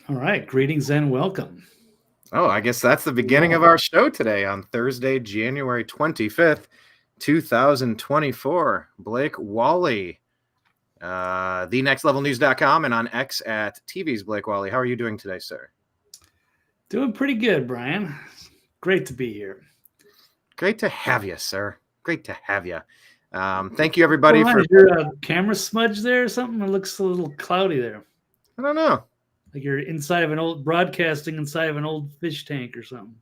All right, greetings and welcome. Oh, I guess that's the beginning of our show today on Thursday, January 25th, 2024. Blake Walley, thenextlevelnews.com, and on X at TV's Blake Walley. How are you doing today, sir? Doing pretty good, Brian. Great to be here. Great to have you, sir. Great to have you. Thank you, What's everybody, going on? for... Is your camera smudge there or something? It looks a little cloudy there. I don't know. Like you're inside of an old broadcasting inside of an old fish tank or something.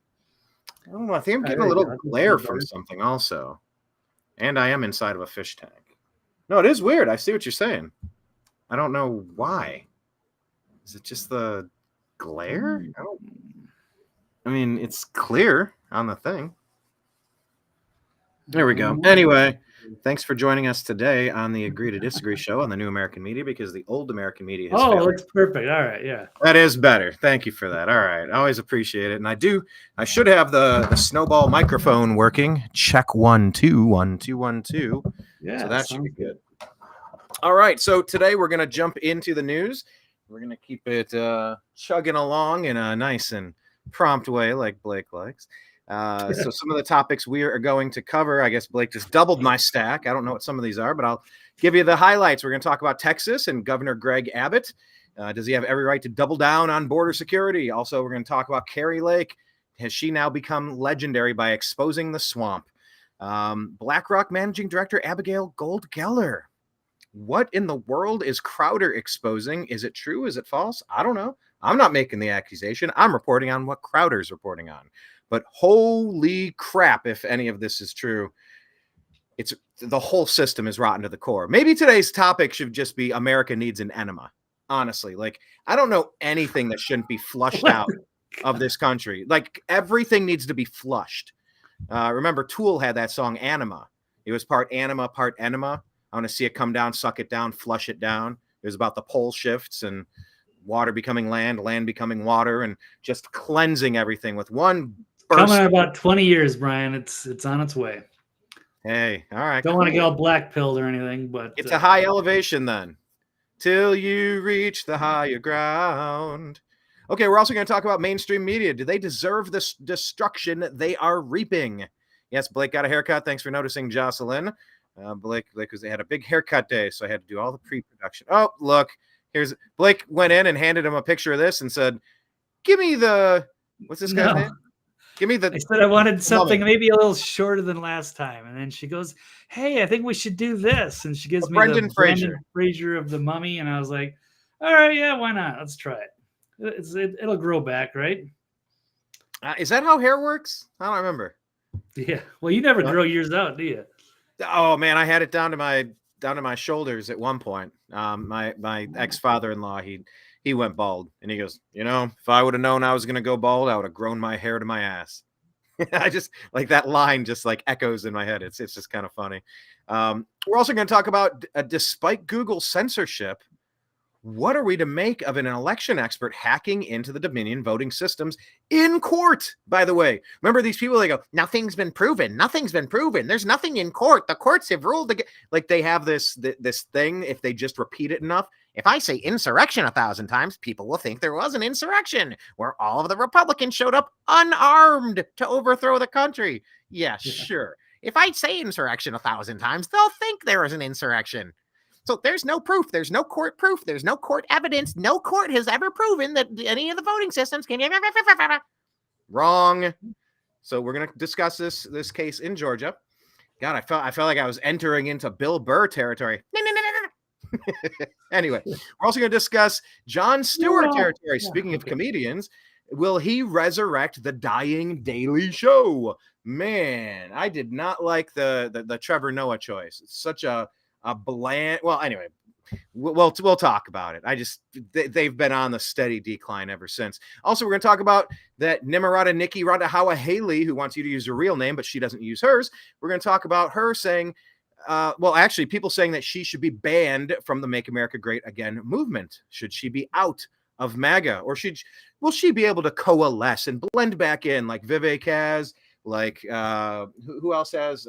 I don't know. I think I'm getting There a you little go. That's glare better. from something also. And I am inside of a fish tank. No, it is weird. I see what you're saying. I don't know why. Is it just the glare? I mean, it's clear on the thing. There we go. Anyway, thanks for joining us today on the Agree to Disagree show on the New American Media, because the old American Media has Oh, it failed. looks perfect. All right, yeah. That is better. Thank you for that. All right. I always appreciate it. And I should have the snowball microphone working. Check 1 2 1 2 1 2. Yeah, So that should be good. All right. So today we're going to jump into the news. We're going to keep it chugging along in a nice and prompt way like Blake likes. So some of the topics we are going to cover, I guess Blake just doubled my stack. I don't know what some of these are, but I'll give you the highlights. We're going to talk about Texas and Governor Greg Abbott. Does he have every right to double down on border security? Also, we're going to talk about Kari Lake. Has she now become legendary by exposing the swamp? BlackRock Managing Director Abigail Gold-Geller. What in the world is Crowder exposing? Is it true? Is it false? I don't know. I'm not making the accusation. I'm reporting on what Crowder's reporting on. But holy crap, if any of this is true, it's the whole system is rotten to the core. Maybe today's topic should just be America needs an enema. Honestly, like, I don't know anything that shouldn't be flushed out of this country. Like, everything needs to be flushed. Remember, Tool had that song Anima. It was part anima, part enema. I want to see it come down, suck it down, flush it down. It was about the pole shifts and water becoming land, land becoming water, and just cleansing everything with one burst. Coming in about 20 years, Brian. It's on its way. Hey, all right. Don't want to get all black pilled or anything, but it's a high elevation then. Till you reach the higher ground. Okay, we're also going to talk about mainstream media. Do they deserve this destruction they are reaping? Yes, Blake got a haircut. Thanks for noticing, Jocelyn. Blake had a big haircut day, so I had to do all the pre-production. Oh, look, here's Blake went in and handed him a picture of this and said, "Give me the what's this guy's name? Give me the." I said I wanted something maybe a little shorter than last time, and then she goes, "Hey, I think we should do this," and she gives me Brendan the Brendan Fraser of the Mummy, and I was like, "All right, yeah, why not? Let's try it. It'll grow back, right?" Is that how hair works? I don't remember. Yeah. Well, you never grow yours out, do you? Oh man, I had it down to my shoulders at one point. My ex-father-in-law, he went bald, and he goes, if I would have known I was going to go bald, I would have grown my hair to my ass. I just like that line just like echoes in my head. It's just kind of funny. We're also going to talk about despite Google censorship, what are we to make of an election expert hacking into the Dominion voting systems in court? By the way, remember these people, they go, nothing's been proven. Nothing's been proven. There's nothing in court. The courts have ruled. Like they have this thing, if they just repeat it enough. If I say insurrection 1,000 times, people will think there was an insurrection where all of the Republicans showed up unarmed to overthrow the country. Yeah, sure. If I say insurrection 1,000 times, they'll think there is an insurrection. So there's no proof. There's no court proof. There's no court evidence. No court has ever proven that any of the voting systems can... Wrong. So we're going to discuss this case in Georgia. God, I felt like I was entering into Bill Burr territory. Anyway, we're also going to discuss Jon Stewart territory. Speaking of comedians, will he resurrect the dying Daily Show? Man, I did not like the Trevor Noah choice. It's such a bland. Well, anyway, we'll talk about it. They've been on the steady decline ever since. Also, we're going to talk about that Nimarata Nikki Radahawa Haley, who wants you to use her real name, but she doesn't use hers. We're going to talk about her saying, actually, people saying that she should be banned from the Make America Great Again movement. Should she be out of MAGA, or will she be able to coalesce and blend back in like Vivek has? Like who else has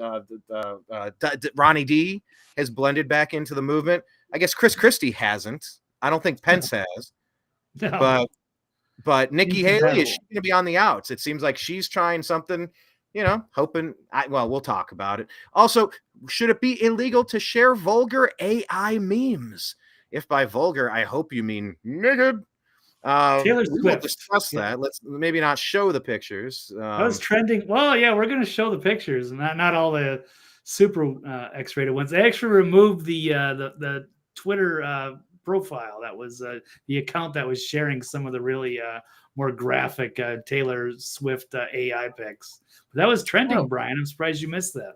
Ronnie D has blended back into the movement. I guess Chris Christie hasn't. I don't think Pence has. No. But But Nikki Haley, is she Incompatible. going to be on the outs? It seems like she's trying something, hoping. Well, we'll talk about it. Also, should it be illegal to share vulgar AI memes? If by vulgar, I hope you mean naked. Taylor We will Swift. discuss Yeah. that. Let's maybe not show the pictures. That was trending. Well, yeah, we're going to show the pictures, and not all the super X-rated ones. They actually removed the Twitter profile. That was the account that was sharing some of the really more graphic Taylor Swift AI pics. But that was trending, Brian. I'm surprised you missed that.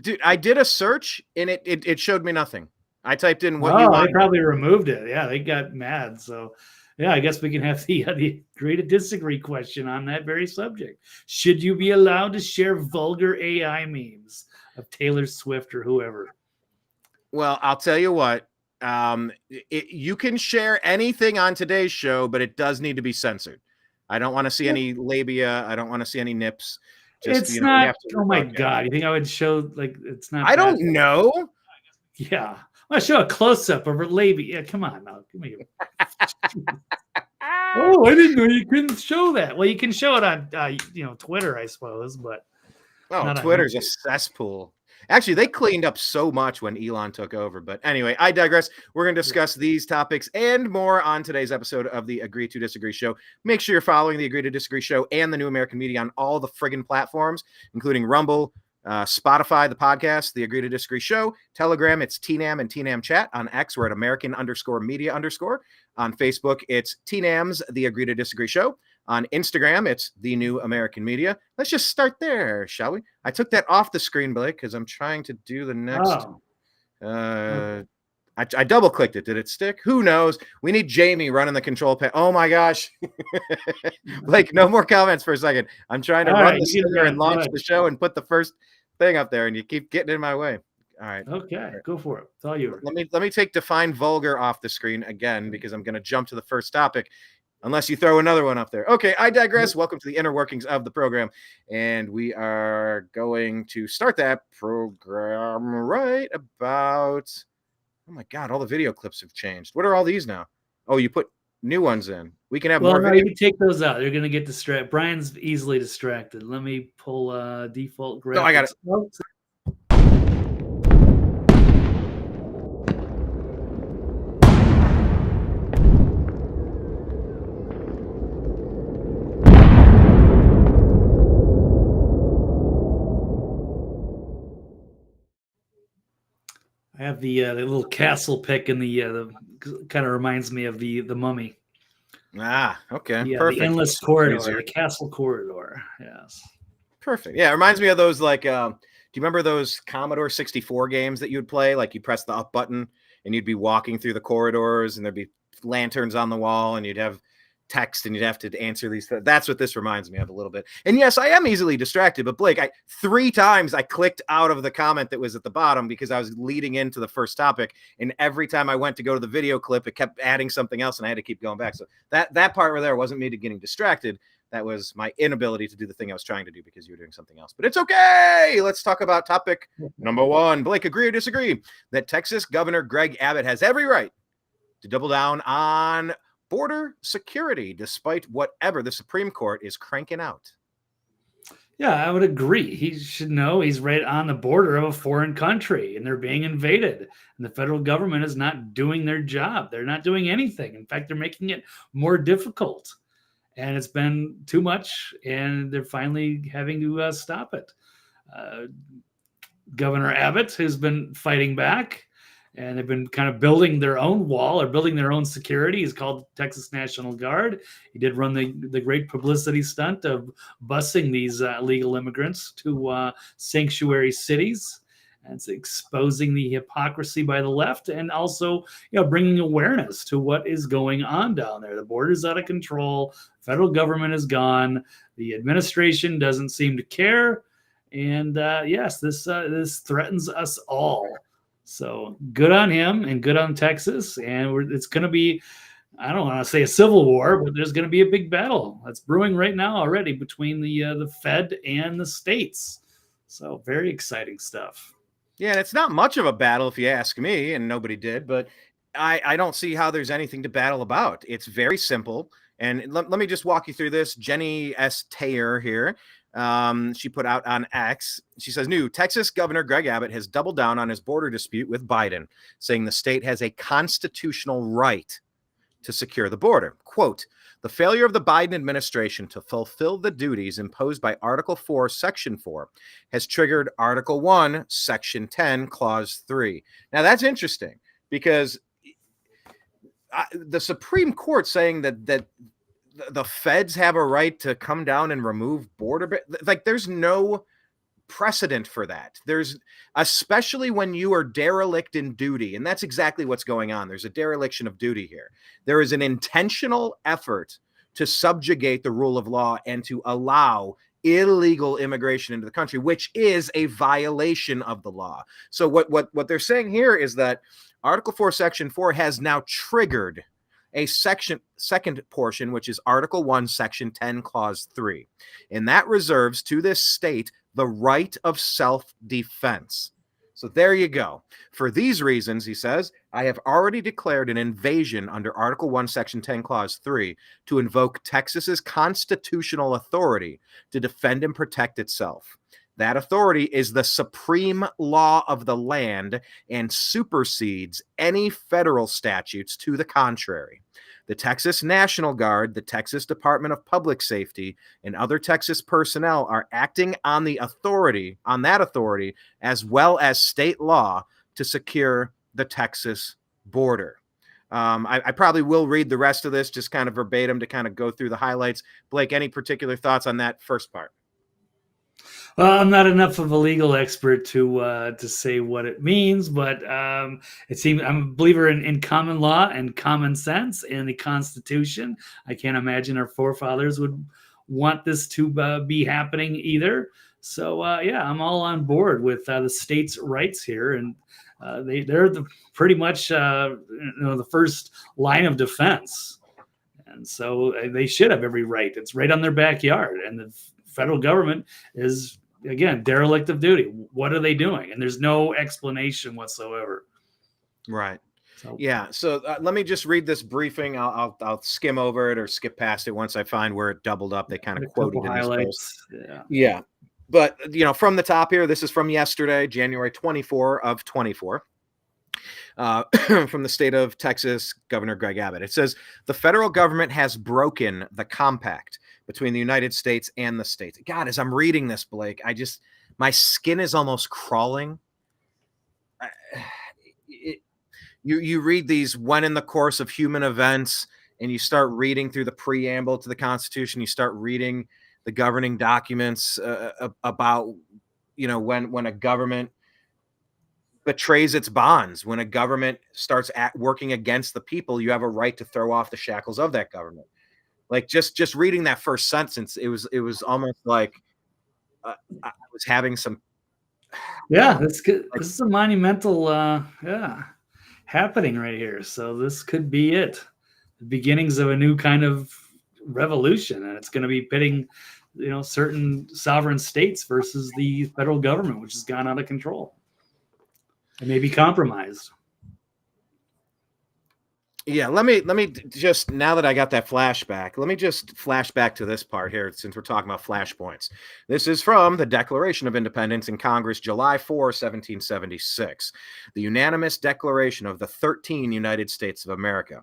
Dude, I did a search and it showed me nothing. I typed in what you wanted. They probably removed it. Yeah, they got mad. So, yeah, I guess we can have the agree to disagree question on that very subject. Should you be allowed to share vulgar AI memes of Taylor Swift or whoever? Well, I'll tell you what. You can share anything on today's show, but it does need to be censored. I don't want to see any labia. I don't want to see any nips. It's not. Oh my God! You think I would show it's not? I don't know. Yeah, I show a close up of her labia. Yeah, come on now. Come here. Oh, I didn't know you couldn't show that. Well, you can show it on Twitter, I suppose, but Twitter's a cesspool. Actually, they cleaned up so much when Elon took over. But anyway, I digress. We're going to discuss these topics and more on today's episode of the Agree to Disagree Show. Make sure you're following the Agree to Disagree Show and the New American Media on all the friggin' platforms, including Rumble, Spotify, the podcast, the Agree to Disagree Show, Telegram, it's TNAM and TNAM Chat. On X, we're at American_Media_. On Facebook, it's TNAM's The Agree to Disagree Show. On Instagram, it's The New American Media. Let's just start there, shall we? I took that off the screen, Blake, because I'm trying to do the next. I double-clicked it. Did it stick? Who knows? We need Jamie running the control panel. Oh, my gosh. Blake, no more comments for a second. I'm trying to run the sticker and launch the show and put the first thing up there, and you keep getting in my way. All right. Okay, go for it. It's all yours. Let me take define vulgar off the screen again, because I'm going to jump to the first topic. Unless you throw another one up there. Okay, I digress. Welcome to the inner workings of the program. And we are going to start that program right about... Oh, my God, all the video clips have changed. What are all these now? Oh, you put new ones in. We can have more video. You can take those out. You're going to get distracted. Brian's easily distracted. Let me pull default graphics. Oh, I got it. Oh. I have the little castle pick in the kind of reminds me of the mummy. Ah, okay. Yeah, perfect. The endless corridor, the castle corridor. Yes. Perfect. Yeah, it reminds me of those do you remember those Commodore 64 games that you would play? Like you press the up button and you'd be walking through the corridors and there'd be lanterns on the wall and you'd have text and you'd have to answer these. That's what this reminds me of a little bit. And yes, I am easily distracted, but Blake, 3 times I clicked out of the comment that was at the bottom because I was leading into the first topic. And every time I went to go to the video clip, it kept adding something else and I had to keep going back. So that part right there wasn't me getting distracted. That was my inability to do the thing I was trying to do because you were doing something else. But it's okay. Let's talk about topic number 1. Blake, agree or disagree that Texas Governor Greg Abbott has every right to double down on border security, despite whatever the Supreme Court is cranking out? Yeah, I would agree. He should know he's right on the border of a foreign country and they're being invaded. And the federal government is not doing their job. They're not doing anything. In fact, they're making it more difficult. And it's been too much, and they're finally having to stop it. Governor Abbott has been fighting back, and they've been kind of building their own wall or building their own security. He's called Texas National Guard. He did run the great publicity stunt of busing these illegal immigrants to sanctuary cities. And it's exposing the hypocrisy by the left and also, bringing awareness to what is going on down there. The border's out of control. Federal government is gone. The administration doesn't seem to care. And yes, this threatens us all. So good on him and good on Texas. And it's going to be, I don't want to say a civil war, but there's going to be a big battle that's brewing right now already between the Fed and the states. So very exciting stuff. Yeah, and it's not much of a battle if you ask me, and nobody did, but I don't see how there's anything to battle about. It's very simple. And let me just walk you through this. Jenny S. Taylor here. She put out on X. She says, new Texas Governor Greg Abbott has doubled down on his border dispute with Biden, saying the state has a constitutional right to secure the border. Quote, the failure of the Biden administration to fulfill the duties imposed by Article 4, Section 4 has triggered Article 1, Section 10, Clause 3. Now, that's interesting because the Supreme Court saying that the feds have a right to come down and remove border, like there's no precedent for that. There's, especially when you are derelict in duty, and that's exactly what's going on. There's a dereliction of duty here. There is an intentional effort to subjugate the rule of law and to allow illegal immigration into the country, which is a violation of the law. So what they're saying here is that Article 4, Section 4 has now triggered a second portion, which is Article 1, Section 10, Clause 3. And that reserves to this state the right of self-defense. So there you go. For these reasons, he says, I have already declared an invasion under Article 1, Section 10, Clause 3 to invoke Texas's constitutional authority to defend and protect itself. That authority is the supreme law of the land and supersedes any federal statutes to the contrary. The Texas National Guard, the Texas Department of Public Safety, and other Texas personnel are acting on that authority, as well as state law to secure the Texas border. I probably will read the rest of this just kind of verbatim to kind of go through the highlights. Blake, any particular thoughts on that first part? Well, I'm not enough of a legal expert to say what it means, but it seems I'm a believer in common law and common sense and the Constitution. I can't imagine our forefathers would want this to be happening either. So yeah, I'm all on board with the state's rights here, and they're pretty much the first line of defense, and so they should have every right. It's right on their backyard, and the federal government is, again, derelict of duty. What are they doing? And there's no explanation whatsoever. Right. So, yeah. So let me just read this briefing. I'll skim over it or skip past it once I find where it doubled up. They kind of quoted in this post. Yeah. But, from the top here, this is from yesterday, January 24 of 24. From the state of Texas, Governor Greg Abbott. It says, the federal government has broken the compact between the United States and the states. God, as I'm reading this, Blake, my skin is almost crawling. You read these when in the course of human events, and you start reading through the preamble to the Constitution, you start reading the governing documents about, when a government betrays its bonds, when a government starts working against the people, you have a right to throw off the shackles of that government. Like just reading that first sentence, it was almost like I was having some. Yeah, that's good. This is a monumental, happening right here. So this could be it, the beginnings of a new kind of revolution, and it's going to be pitting, certain sovereign states versus the federal government, which has gone out of control and maybe compromised. Yeah, let me just, now that I got that flashback, let me just flash back to this part here, since we're talking about flashpoints. This is from the Declaration of Independence in Congress, July 4, 1776, the unanimous declaration of the 13 United States of America.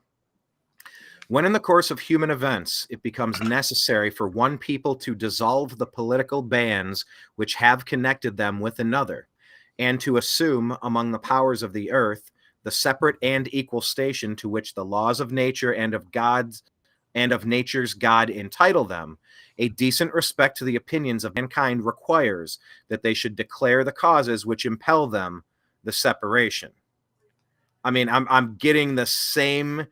When in the course of human events, it becomes necessary for one people to dissolve the political bands which have connected them with another, and to assume among the powers of the earth the separate and equal station to which the laws of nature and of nature's God entitle them, a decent respect to the opinions of mankind requires that they should declare the causes which impel them the separation. I mean, I'm getting the same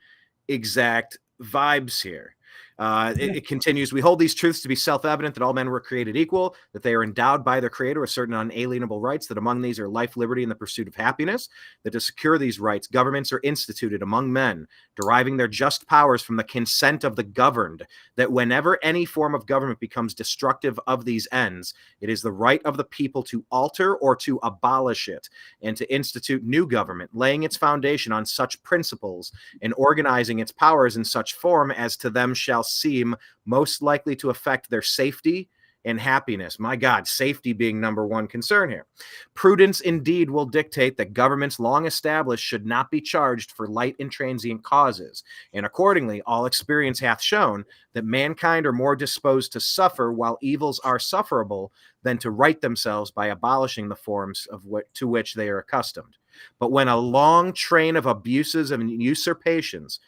exact vibes here. It continues, we hold these truths to be self-evident, that all men were created equal, that they are endowed by their creator with certain unalienable rights, that among these are life, liberty, and the pursuit of happiness, that to secure these rights, governments are instituted among men, deriving their just powers from the consent of the governed, that whenever any form of government becomes destructive of these ends, it is the right of the people to alter or to abolish it, and to institute new government, laying its foundation on such principles, and organizing its powers in such form as to them shall seem most likely to affect their safety and happiness. My God, safety being number one concern here. Prudence indeed will dictate that governments long established should not be charged for light and transient causes, and accordingly all experience hath shown that mankind are more disposed to suffer while evils are sufferable than to right themselves by abolishing the forms of to which they are accustomed. But when a long train of abuses and usurpations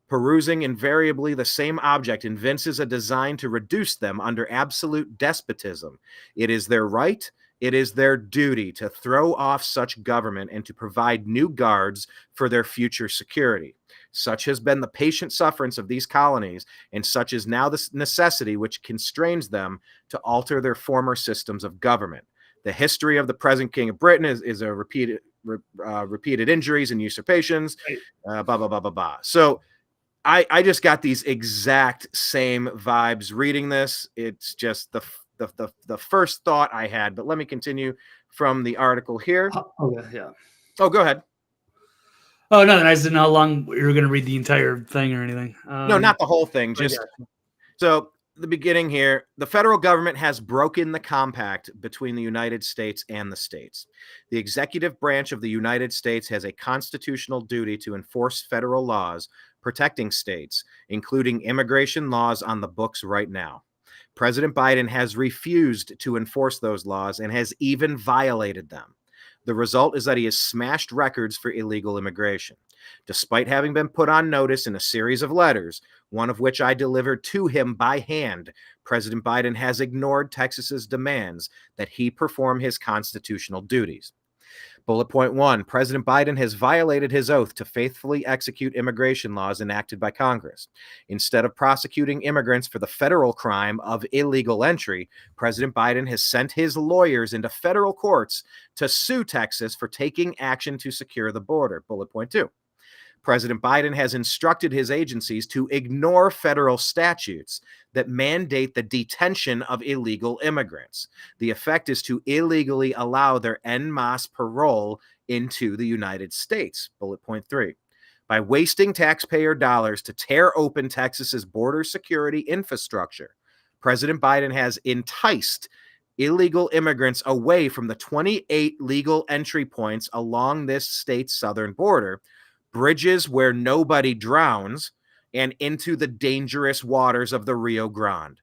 perusing invariably the same object evinces a design to reduce them under absolute despotism, it is their right, it is their duty to throw off such government and to provide new guards for their future security. Such has been the patient sufferance of these colonies, and such is now the necessity which constrains them to alter their former systems of government. The history of the present King of Britain is a repeated injuries and usurpations, blah, blah, blah, blah, blah. So I just got these exact same vibes reading this. It's just the first thought I had, but let me continue from the article here. Yeah. Oh, go ahead. Oh, no, I didn't know how long you were going to read the entire thing or anything. No, not the whole thing. Just so the beginning here. The federal government has broken the compact between the United States and the states. The executive branch of the United States has a constitutional duty to enforce federal laws protecting states, including immigration laws on the books right now. President Biden has refused to enforce those laws and has even violated them. The result is that he has smashed records for illegal immigration. Despite having been put on notice in a series of letters, one of which I delivered to him by hand, President Biden has ignored Texas's demands that he perform his constitutional duties. Bullet point 1, President Biden has violated his oath to faithfully execute immigration laws enacted by Congress. Instead of prosecuting immigrants for the federal crime of illegal entry, President Biden has sent his lawyers into federal courts to sue Texas for taking action to secure the border. Bullet point 2. President Biden has instructed his agencies to ignore federal statutes that mandate the detention of illegal immigrants. The effect is to illegally allow their en masse parole into the United States. Bullet point 3. By wasting taxpayer dollars to tear open Texas's border security infrastructure, President Biden has enticed illegal immigrants away from the 28 legal entry points along this state's southern border, bridges where nobody drowns, and into the dangerous waters of the Rio Grande.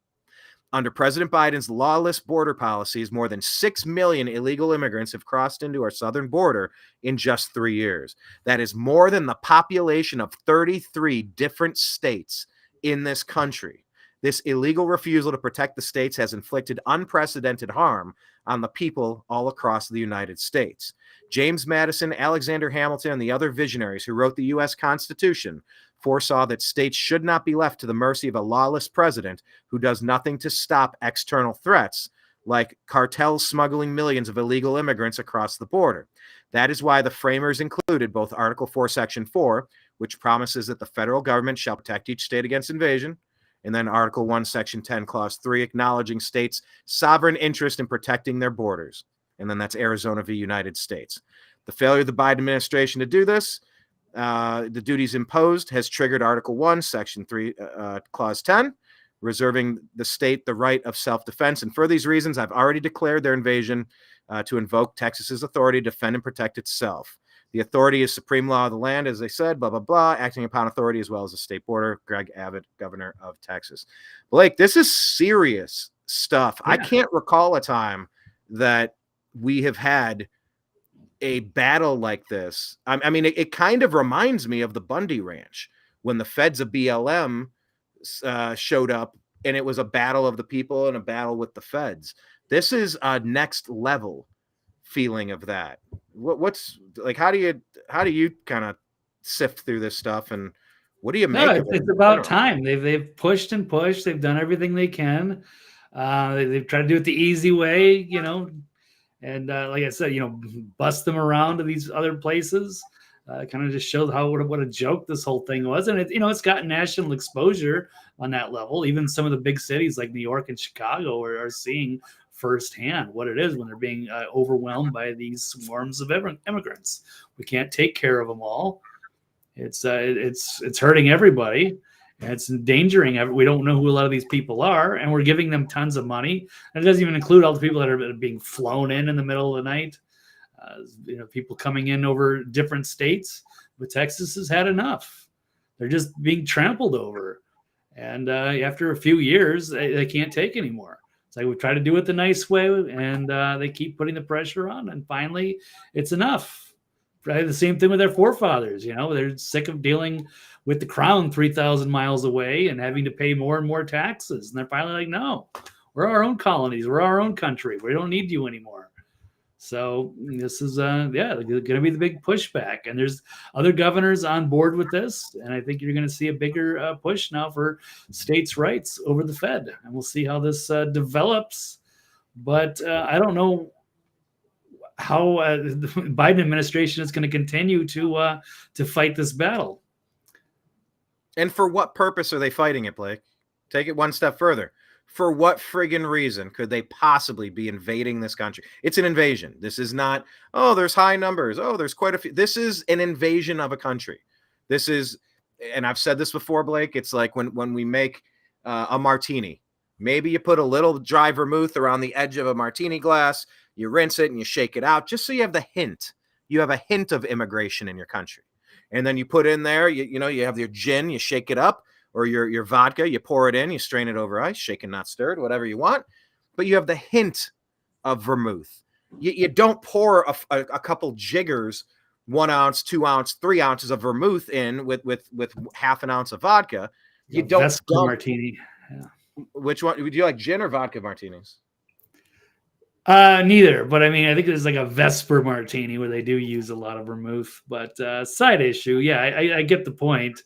Under President Biden's lawless border policies, more than 6 million illegal immigrants have crossed into our southern border in just 3 years. That is more than the population of 33 different states in this country. This illegal refusal to protect the states has inflicted unprecedented harm on the people all across the United States. James Madison, Alexander Hamilton, and the other visionaries who wrote the U.S. Constitution foresaw that states should not be left to the mercy of a lawless president who does nothing to stop external threats like cartels smuggling millions of illegal immigrants across the border. That is why the framers included both Article 4, Section 4, which promises that the federal government shall protect each state against invasion, and then Article 1, Section 10, Clause 3, acknowledging states' sovereign interest in protecting their borders. And then that's Arizona v. United States. The failure of the Biden administration to do this, the duties imposed, has triggered Article 1, Section 3, Clause 10, reserving the state the right of self-defense. And for these reasons, I've already declared their invasion to invoke Texas's authority to defend and protect itself. The authority is supreme law of the land, as I said, blah, blah, blah, acting upon authority as well as the state border. Greg Abbott, governor of Texas. Blake, this is serious stuff. Yeah. I can't recall a time that we have had a battle like this. I mean, it kind of reminds me of the Bundy Ranch when the feds of BLM showed up and it was a battle of the people and a battle with the feds. This is a next level feeling of that. What's like, how do you kind of sift through this stuff, and what do you make of it? It's about time. They've pushed and pushed. They've done everything they can. They've tried to do it the easy way, you know, and like I said, you know, bust them around to these other places. Kind of just shows what a joke this whole thing was, and it's gotten national exposure on that level. Even some of the big cities like New York and Chicago are seeing firsthand what it is when they're being overwhelmed by these swarms of immigrants. We can't take care of them all. It's hurting everybody, And it's endangering. We don't know who a lot of these people are, and we're giving them tons of money. And it doesn't even include all the people that are being flown in the middle of the night. People coming in over different states. But Texas has had enough. They're just being trampled over. And after a few years, they can't take anymore. It's like we try to do it the nice way, and they keep putting the pressure on. And finally, it's enough. Probably the same thing with their forefathers. They're sick of dealing with the crown 3,000 miles away and having to pay more and more taxes. And they're finally like, no, we're our own colonies. We're our own country. We don't need you anymore. So this is, going to be the big pushback. And there's other governors on board with this. And I think you're going to see a bigger push now for states' rights over the Fed. And we'll see how this develops. But I don't know how the Biden administration is going to continue to fight this battle. And for what purpose are they fighting it, Blake? Take it one step further. For what friggin' reason could they possibly be invading this country? It's an invasion. This is not, oh, there's high numbers. Oh, there's quite a few. This is an invasion of a country. This is, and I've said this before, Blake, it's like when we make a martini. Maybe you put a little dry vermouth around the edge of a martini glass, you rinse it and you shake it out just so you have the hint. You have a hint of immigration in your country. And then you put in there, you have your gin, you shake it up, or your vodka, you pour it in, you strain it over ice, shaken, not stirred, whatever you want. But you have the hint of vermouth. You don't pour a couple jiggers, 1 ounce, 2 ounce, 3 ounces of vermouth in with half an ounce of vodka. You don't Vesper martini. Yeah. Which one? Do you like gin or vodka martinis? Neither, but I mean, I think there's like a Vesper martini where they do use a lot of vermouth, but side issue. Yeah, I get the point.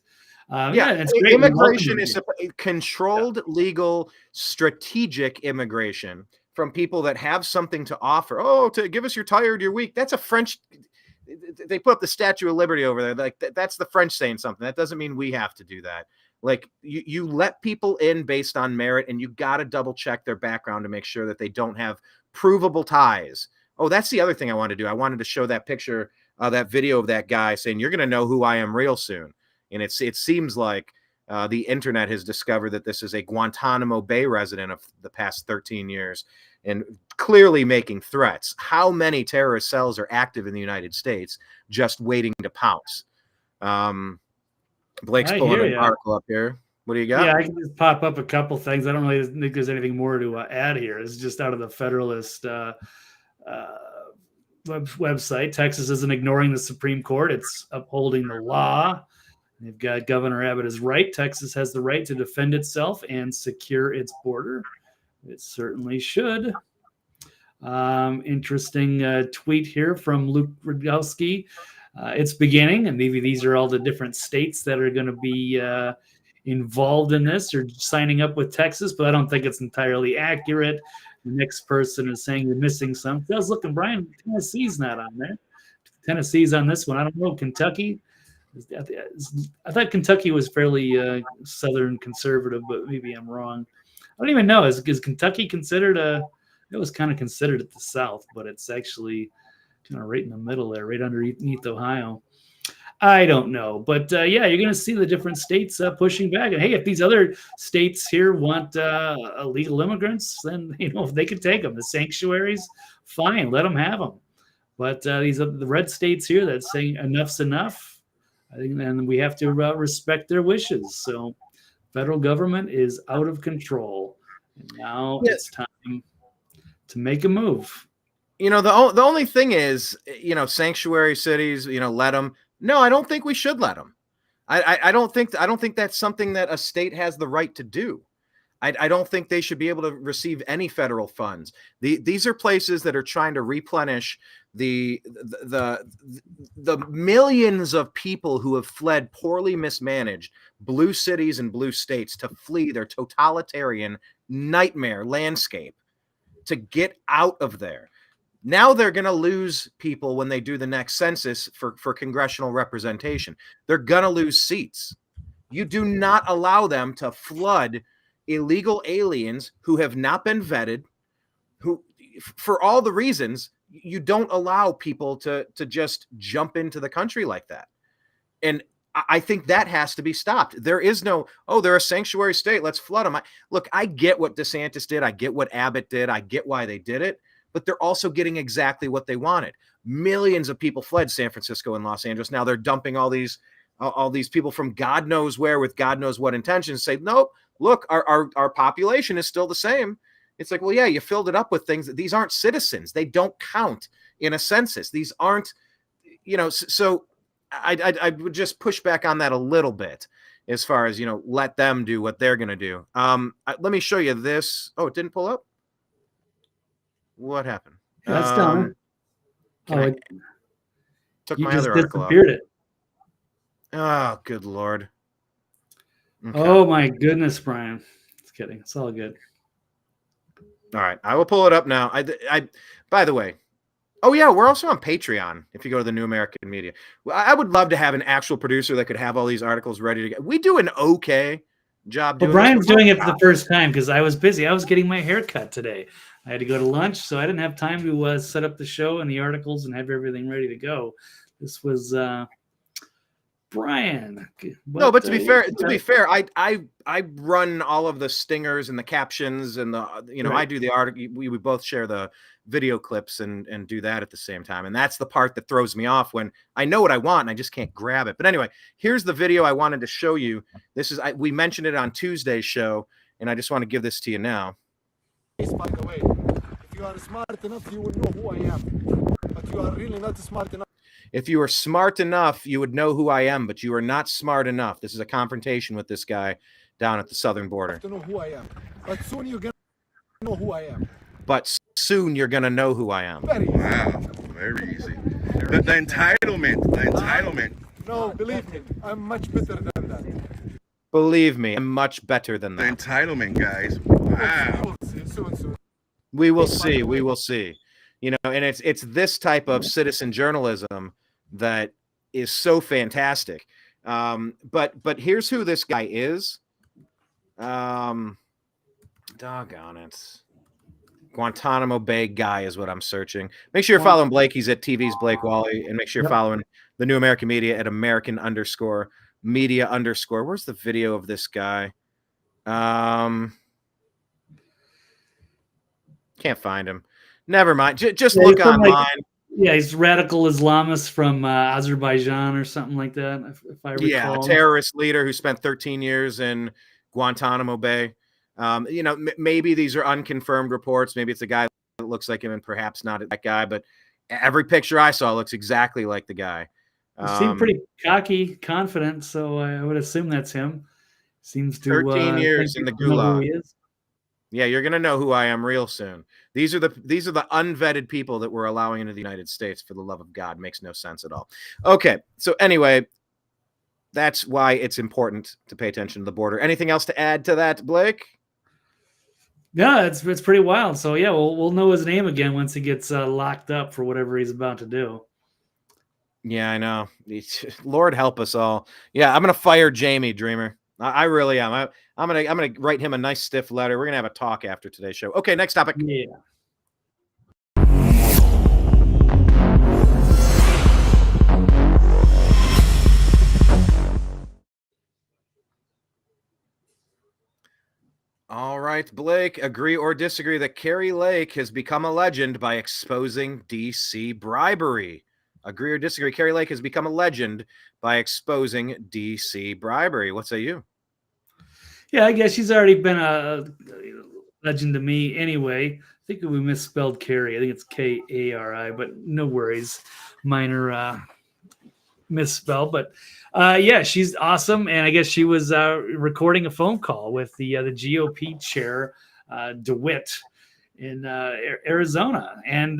It's great. Immigration is controlled, legal, strategic immigration from people that have something to offer. Oh, to give us your tired, your weak. That's a French. They put up the Statue of Liberty over there. Like that's the French saying something. That doesn't mean we have to do that. Like you let people in based on merit, and you got to double check their background to make sure that they don't have provable ties. Oh, that's the other thing I wanted to do. I wanted to show that picture, that video of that guy saying, "You're going to know who I am real soon." And it seems like the internet has discovered that this is a Guantanamo Bay resident of the past 13 years and clearly making threats. How many terrorist cells are active in the United States just waiting to pounce? Blake's pulling an article up here. What do you got? Yeah, I can just pop up a couple things. I don't really think there's anything more to add here. It's just out of the Federalist website. Texas isn't ignoring the Supreme Court. It's upholding the law. They've got Governor Abbott is right. Texas has the right to defend itself and secure its border. It certainly should. Interesting tweet here from Luke Rudkowski. It's beginning, and maybe these are all the different states that are going to be involved in this or signing up with Texas, but I don't think it's entirely accurate. The next person is saying you're missing some. I was looking, Brian, Tennessee's not on there. Tennessee's on this one. I don't know. Kentucky. I thought Kentucky was fairly Southern conservative, but maybe I'm wrong. I don't even know. Is Kentucky considered it was kind of considered at the South, but it's actually kind of right in the middle there, right underneath Ohio. I don't know. But you're going to see the different states pushing back. And hey, if these other states here want illegal immigrants, then, if they could take them, the sanctuaries, fine, let them have them. But these are the red states here that's saying enough's enough. I think then we have to respect their wishes. So federal government is out of control. And now it's time to make a move. The only thing is, sanctuary cities, let them. No, I don't think we should let them. I don't think that's something that a state has the right to do. I don't think they should be able to receive any federal funds. These are places that are trying to replenish the millions of people who have fled poorly mismanaged blue cities and blue states to flee their totalitarian nightmare landscape, to get out of there. Now they're going to lose people when they do the next census for congressional representation. They're going to lose seats. You do not allow them to flood illegal aliens who have not been vetted, who, for all the reasons, you don't allow people to just jump into the country like that. And I think that has to be stopped. There is no, oh, they're a sanctuary state, let's flood them. Look, I get what DeSantis did. I get what Abbott did. I get why they did it. But they're also getting exactly what they wanted. Millions of people fled San Francisco and Los Angeles. Now they're dumping all these people from God knows where with God knows what intentions. Say, nope, look, our population is still the same. It's like, well, yeah, you filled it up with things. These aren't citizens. They don't count in a census. These aren't, so I would just push back on that a little bit as far as, let them do what they're going to do. Let me show you this. Oh, it didn't pull up. What happened? That's done. Took you my just other article disappeared off. it. Oh, good Lord. Okay. Oh my goodness, Brian. Just kidding. It's all good. All right. I will pull it up now. By the way, oh yeah, we're also on Patreon. If you go to the New American Media, I would love to have an actual producer that could have all these articles ready to go. We do an okay job doing Brian's doing it for the first time because I was busy. I was getting my hair cut today. I had to go to lunch, so I didn't have time to set up the show and the articles and have everything ready to go. This was Brian. No, but to be fair, I run all of the stingers and the captions and the right. I do the article. We both share the video clips and do that at the same time. And that's the part that throws me off when I know what I want and I just can't grab it. But anyway, here's the video I wanted to show you. This is we mentioned it on Tuesday's show, and I just want to give this to you now. By the way, if you are smart enough, you would know who I am. But you are really not smart enough. If you were smart enough, you would know who I am, but you are not smart enough. This is a confrontation with this guy down at the southern border. To know who I am. But soon you're going to know who I am. But soon you're going to know who I am. Very easy. Wow, very easy. The entitlement. No, believe me, I'm much better than that. Believe me, I'm much better than that. The entitlement, guys. Wow. We will see. We will see. And it's this type of citizen journalism that is so fantastic. But here's who this guy is. Doggone it. Guantanamo Bay guy is what I'm searching. Make sure you're following Blake. He's at TV's Blake Walley. And make sure you're following the New American Media at American_media_. Where's the video of this guy? Can't find him. Never mind. Just look online. He's radical Islamist from Azerbaijan or something like that, if I recall. Yeah, a terrorist leader who spent 13 years in Guantanamo Bay. Maybe these are unconfirmed reports. Maybe it's a guy that looks like him and perhaps not that guy. But every picture I saw looks exactly like the guy. He seemed pretty cocky, confident, so I would assume that's him. Seems to 13 years in the Gulag. Yeah, you're gonna know who I am real soon. These are the unvetted people that we're allowing into the United States. For the love of God, makes no sense at all. Okay, so anyway, that's why it's important to pay attention to the border. Anything else to add to that, Blake? Yeah, it's pretty wild. So yeah, we'll know his name again once he gets locked up for whatever he's about to do. Yeah, I know. Lord help us all. Yeah, I'm gonna fire Jamie, Dreamer. I really am. I'm gonna write him a nice stiff letter. We're gonna have a talk after today's show. Okay, next topic. Yeah. All right, Blake, agree or disagree that Kari Lake has become a legend by exposing DC bribery? Agree or disagree? Kari Lake has become a legend by exposing DC bribery. What say you? Yeah, I guess she's already been a legend to me anyway. I think we misspelled Kari. I think it's Kari, but no worries. Minor misspell. But yeah, she's awesome. And I guess she was recording a phone call with the GOP chair, DeWitt, in Arizona. And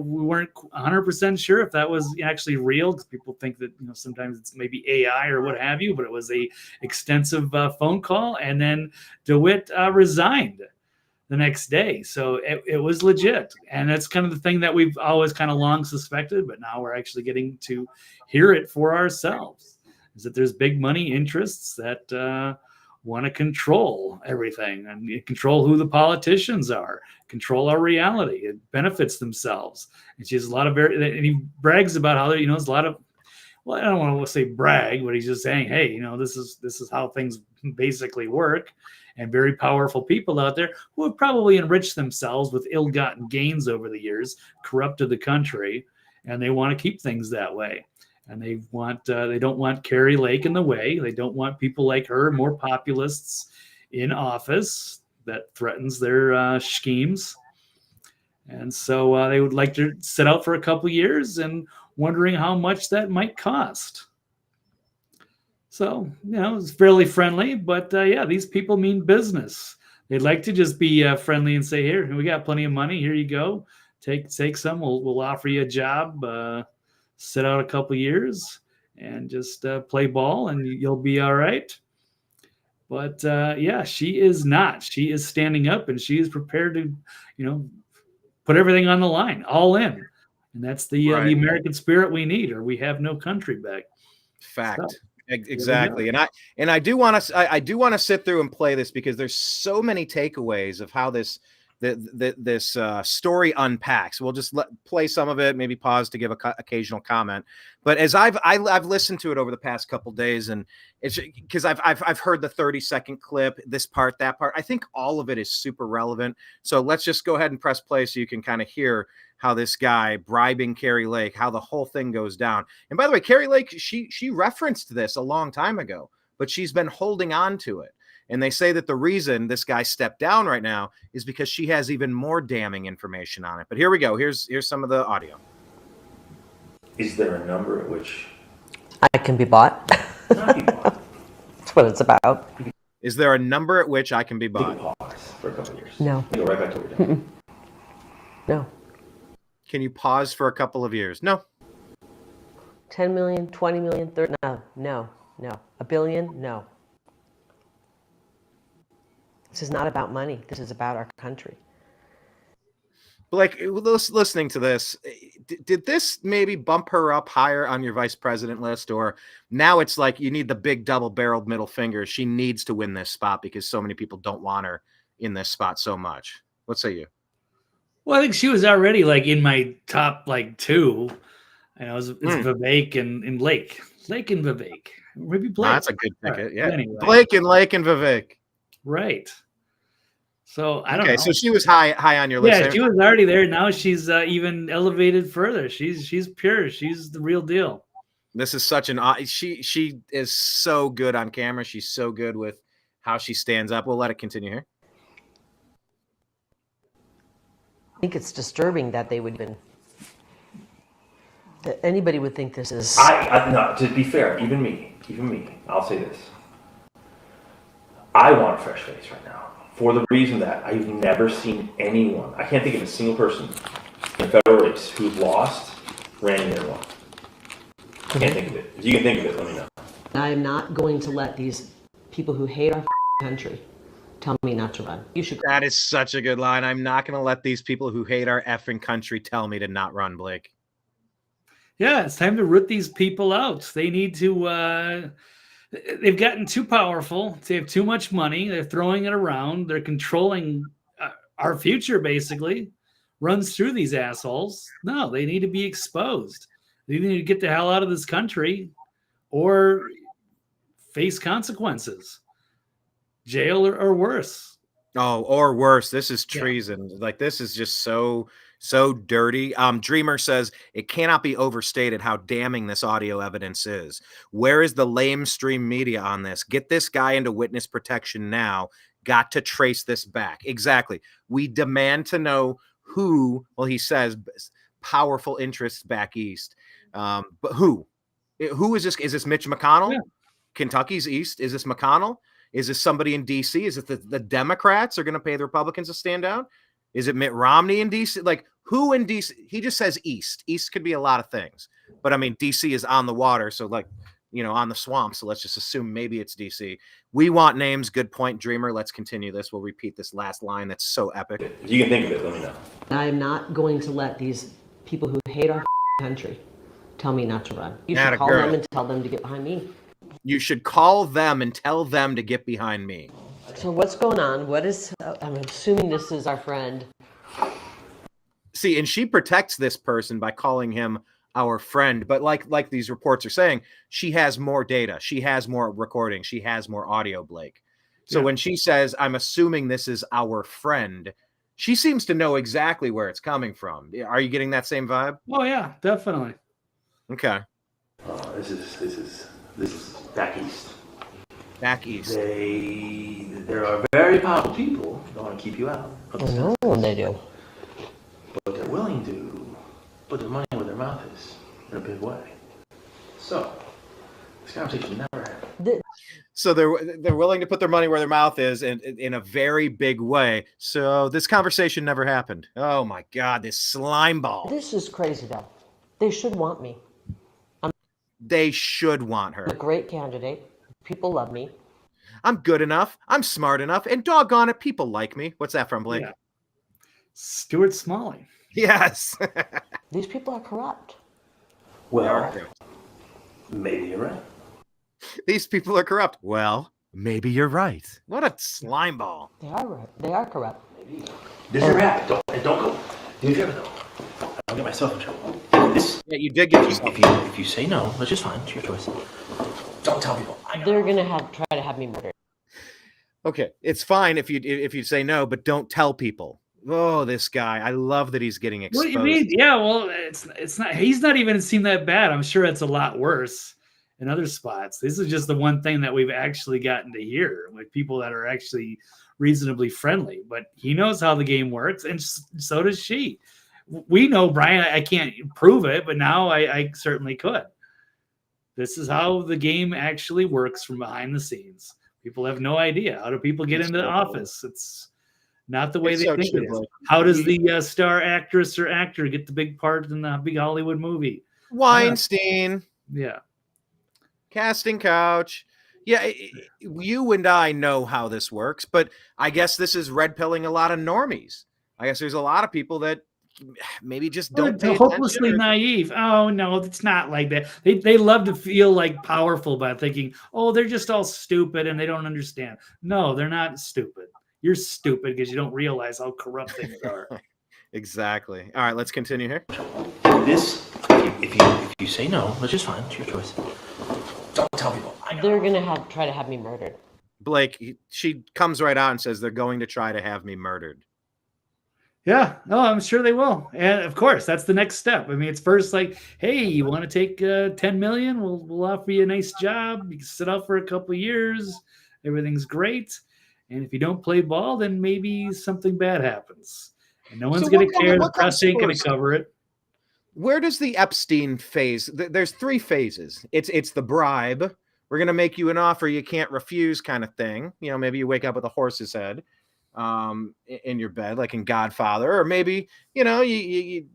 we weren't 100% sure if that was actually real, because people think that sometimes it's maybe AI or what have you, but it was a extensive phone call. And then DeWitt resigned the next day. So it was legit. And that's kind of the thing that we've always kind of long suspected, but now we're actually getting to hear it for ourselves, is that there's big money interests that want to control everything and control who the politicians are, control our reality. It benefits themselves. And she has a lot of and he brags about how there's a lot of, well, I don't want to say brag, but he's just saying, hey, this is how things basically work. And very powerful people out there who have probably enriched themselves with ill-gotten gains over the years, corrupted the country, and they want to keep things that way. And they don't want Kari Lake in the way. They don't want people like her, more populists, in office that threatens their schemes. And so they would like to sit out for a couple years and wondering how much that might cost. So, it's fairly friendly, but yeah, these people mean business. They'd like to just be friendly and say, here, we got plenty of money. Here you go. Take some. We'll offer you a job. Sit out a couple years and just play ball, and you'll be all right. But yeah, she is not. She is standing up, and she is prepared to, put everything on the line, all in. And that's the American spirit we need, or we have no country back. Fact. So, exactly. And I do want to sit through and play this because there's so many takeaways of how this story unpacks. We'll just play some of it, maybe pause to give occasional comment. But as I've listened to it over the past couple days, and it's because I've heard the 30-second clip, this part, that part. I think all of it is super relevant. So let's just go ahead and press play so you can kind of hear how this guy bribing Kari Lake, how the whole thing goes down. And by the way, Kari Lake, she referenced this a long time ago, but she's been holding on to it. And they say that the reason this guy stepped down right now is because she has even more damning information on it. But here we go. Here's some of the audio. Is there a number at which I can be bought? not be bought? That's what it's about. Is there a number at which I can be bought? Take a pause for a couple of years. No. Go right back to what we're doing. No. Can you pause for a couple of years? No. 10 million, 20 million, 30, no. $1 billion, no. This is not about money. This is about our country. Blake, listening to this, did this maybe bump her up higher on your vice president list? Or now it's like you need the big double-barreled middle finger. She needs to win this spot because so many people don't want her in this spot so much. What say you? Well, I think she was already in my top two. It's Vivek and Lake. Lake and Vivek. Maybe Blake. That's a good pick. Right. Yeah. Anyway. Blake and Vivek. Right. So I don't know. Okay, so she was high on your list. Yeah, she was already there. Now she's even elevated further. She's pure. She's the real deal. This is such an she is so good on camera. She's so good with how she stands up. We'll let it continue here. I think it's disturbing that they would that anybody would think this is. No, to be fair, even me, I'll say this. I want a fresh face right now for the reason that I've never seen anyone. I can't think of a single person in a federal race who's lost, ran in and won. I can't think of it. If you can think of it, let me know. I am not going to let these people who hate our country tell me not to run. You should. That is such a good line. I'm not going to let these people who hate our effing country tell me to not run, Blake. Yeah, it's time to root these people out. They need to. They've gotten too powerful. They have too much money. They're throwing it around. They're controlling our future, basically. Runs through these assholes. No, they need to be exposed. They need to get the hell out of this country or face consequences. Jail or worse. Oh, or worse. This is treason. Yeah. This is just so dirty. Dreamer says it cannot be overstated how damning this audio evidence is. Where is the lamestream media on this? Get this guy into witness protection now. Got to trace this back. Exactly. We demand to know who, well, he says powerful interests back east. But who is this? Is this Mitch McConnell? Yeah. Kentucky's east? Is this McConnell? Is this somebody in D.C.? Is it the Democrats are going to pay the Republicans to stand down? Is it Mitt Romney in D.C.? Who in D.C.? He just says east. East could be a lot of things. But, I mean, D.C. is on the water, so, on the swamp. So let's just assume maybe it's D.C. We want names. Good point, Dreamer. Let's continue this. We'll repeat this last line that's so epic. If you can think of it, let me know. I am not going to let these people who hate our country tell me not to run. You should call them and tell them to get behind me. You should call them and tell them to get behind me. So what's going on? What is, I'm assuming this is our friend. See, and she protects this person by calling him our friend. But like these reports are saying, she has more data. She has more recording. She has more audio, Blake. So when she says, I'm assuming this is our friend, she seems to know exactly where it's coming from. Are you getting that same vibe? Oh yeah, definitely. Okay. This is back east. Back east. There are very powerful people who want to keep you out. I know they do. But they're willing to put their money where their mouth is in a big way. So this conversation never happened. So they're willing to put their money where their mouth is in a very big way. So this conversation never happened. Oh my God, this slime ball. This is crazy though. They should want me. They should want her. I'm a great candidate. People love me. I'm good enough. I'm smart enough. And doggone it, people like me. What's that from, Blake? Yeah. Stuart Smalley. Yes. These people are corrupt. Well, maybe you're right. These people are corrupt. Well, maybe you're right. What a slime ball. They are right. They are corrupt. This never happened. Don't go. Do you ever though? I'll get myself in trouble. Yeah, you did get yourself. If you say no, that's just fine. It's your choice. Don't tell people. They're gonna try to have me murdered. Okay, it's fine if you say no, but don't tell people. Oh, this guy! I love that he's getting exposed. What do you mean? Yeah, well, it's not. He's not even seen that bad. I'm sure it's a lot worse in other spots. This is just the one thing that we've actually gotten to hear with people that are actually reasonably friendly. But he knows how the game works, and so does she. We know, Brian. I can't prove it, but now I certainly could. This is how the game actually works from behind the scenes. People have no idea. How do people get into the office? It's not the way they think it is. How does the star actress or actor get the big part in the big Hollywood movie? Weinstein. Yeah. Casting couch. Yeah, you and I know how this works, but I guess this is red pilling a lot of normies. I guess there's a lot of people that maybe just don't pay hopelessly attention. naive. Oh no, it's not like that. They love to feel like powerful by thinking, oh, they're just all stupid and they don't understand. No, they're not stupid. You're stupid because you don't realize how corrupt things are. Exactly. All right, let's continue here. This, if you say no, that's just fine. It's your choice. Don't tell people. They're gonna try to have me murdered. Blake, she comes right out and says they're going to try to have me murdered. Yeah, no, I'm sure they will. And of course, that's the next step. I mean, it's first like, hey, you want to take 10 million? We'll offer you a nice job. You can sit out for a couple of years. Everything's great. And if you don't play ball, then maybe something bad happens. And no one's going to care. The press ain't going to cover it. Where does the Epstein phase? There's three phases. It's the bribe. We're going to make you an offer you can't refuse kind of thing. You know, maybe you wake up with a horse's head in your bed, like in Godfather, or maybe, you know, you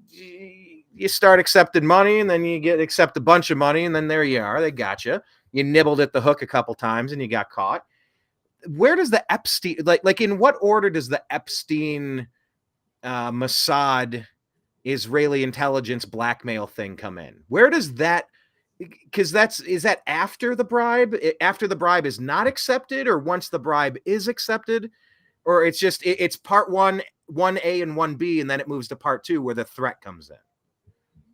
start accepting money and then you accept a bunch of money and then there you are. They got you. You nibbled at the hook a couple times and you got caught. Where does the Epstein, like in what order does the Epstein Mossad Israeli intelligence blackmail thing come in? Where does that, because is that after the bribe? After the bribe is not accepted, or once the bribe is accepted? Or it's just it's part 1A and 1B, and then it moves to part 2 where the threat comes in.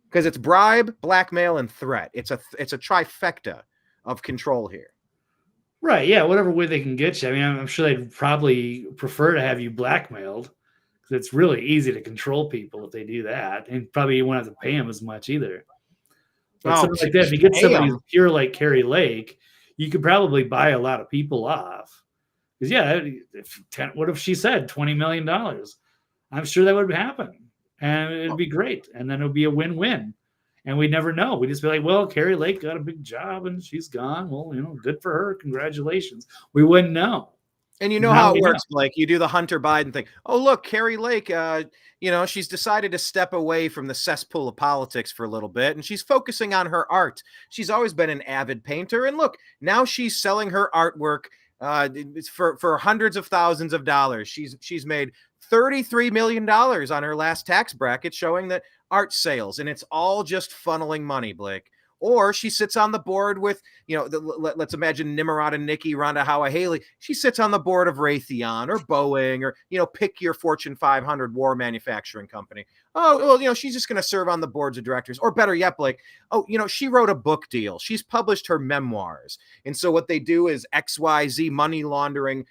Because it's bribe, blackmail, and threat. It's a trifecta of control here. Right. Yeah. Whatever way they can get you. I mean, I'm sure they'd probably prefer to have you blackmailed because it's really easy to control people if they do that, and probably you won't have to pay them as much either. But something like that, if you get somebody who's pure like Kari Lake, you could probably buy a lot of people off. Because yeah, what if she said $20 million? I'm sure that would happen, and it'd be great, and then it would be a win-win, and we'd never know. We'd just be like, well, Kari Lake got a big job and she's gone. Well, you know, good for her. Congratulations. We wouldn't know. And you know how it works, Blake. You do the Hunter Biden thing. Oh, look, Kari Lake, you know, she's decided to step away from the cesspool of politics for a little bit, and she's focusing on her art. She's always been an avid painter, and look, now she's selling her artwork for hundreds of thousands of dollars. She's made $33 million on her last tax bracket, showing that art sales, and it's all just funneling money, Blake. Or she sits on the board with, let's imagine Nimrod and Nikki, Rhonda Howe Haley. She sits on the board of Raytheon or Boeing or, pick your Fortune 500 war manufacturing company. Oh, well, she's just going to serve on the boards of directors. Or better yet, Blake, she wrote a book deal. She's published her memoirs. And so what they do is XYZ money laundering,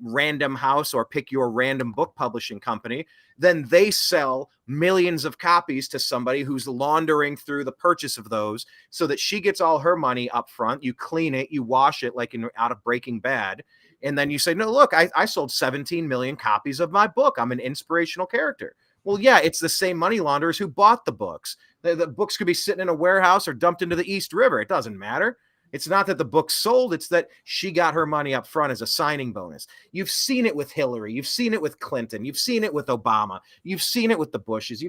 Random House or pick your random book publishing company. Then they sell millions of copies to somebody who's laundering through the purchase of those so that she gets all her money up front. You clean it, you wash it like out of Breaking Bad. And then you say, no, look, I sold 17 million copies of my book. I'm an inspirational character. Well, yeah, it's the same money launderers who bought the books. The books could be sitting in a warehouse or dumped into the East River. It doesn't matter. It's not that the book sold. It's that she got her money up front as a signing bonus. You've seen it with Hillary. You've seen it with Clinton. You've seen it with Obama. You've seen it with the Bushes.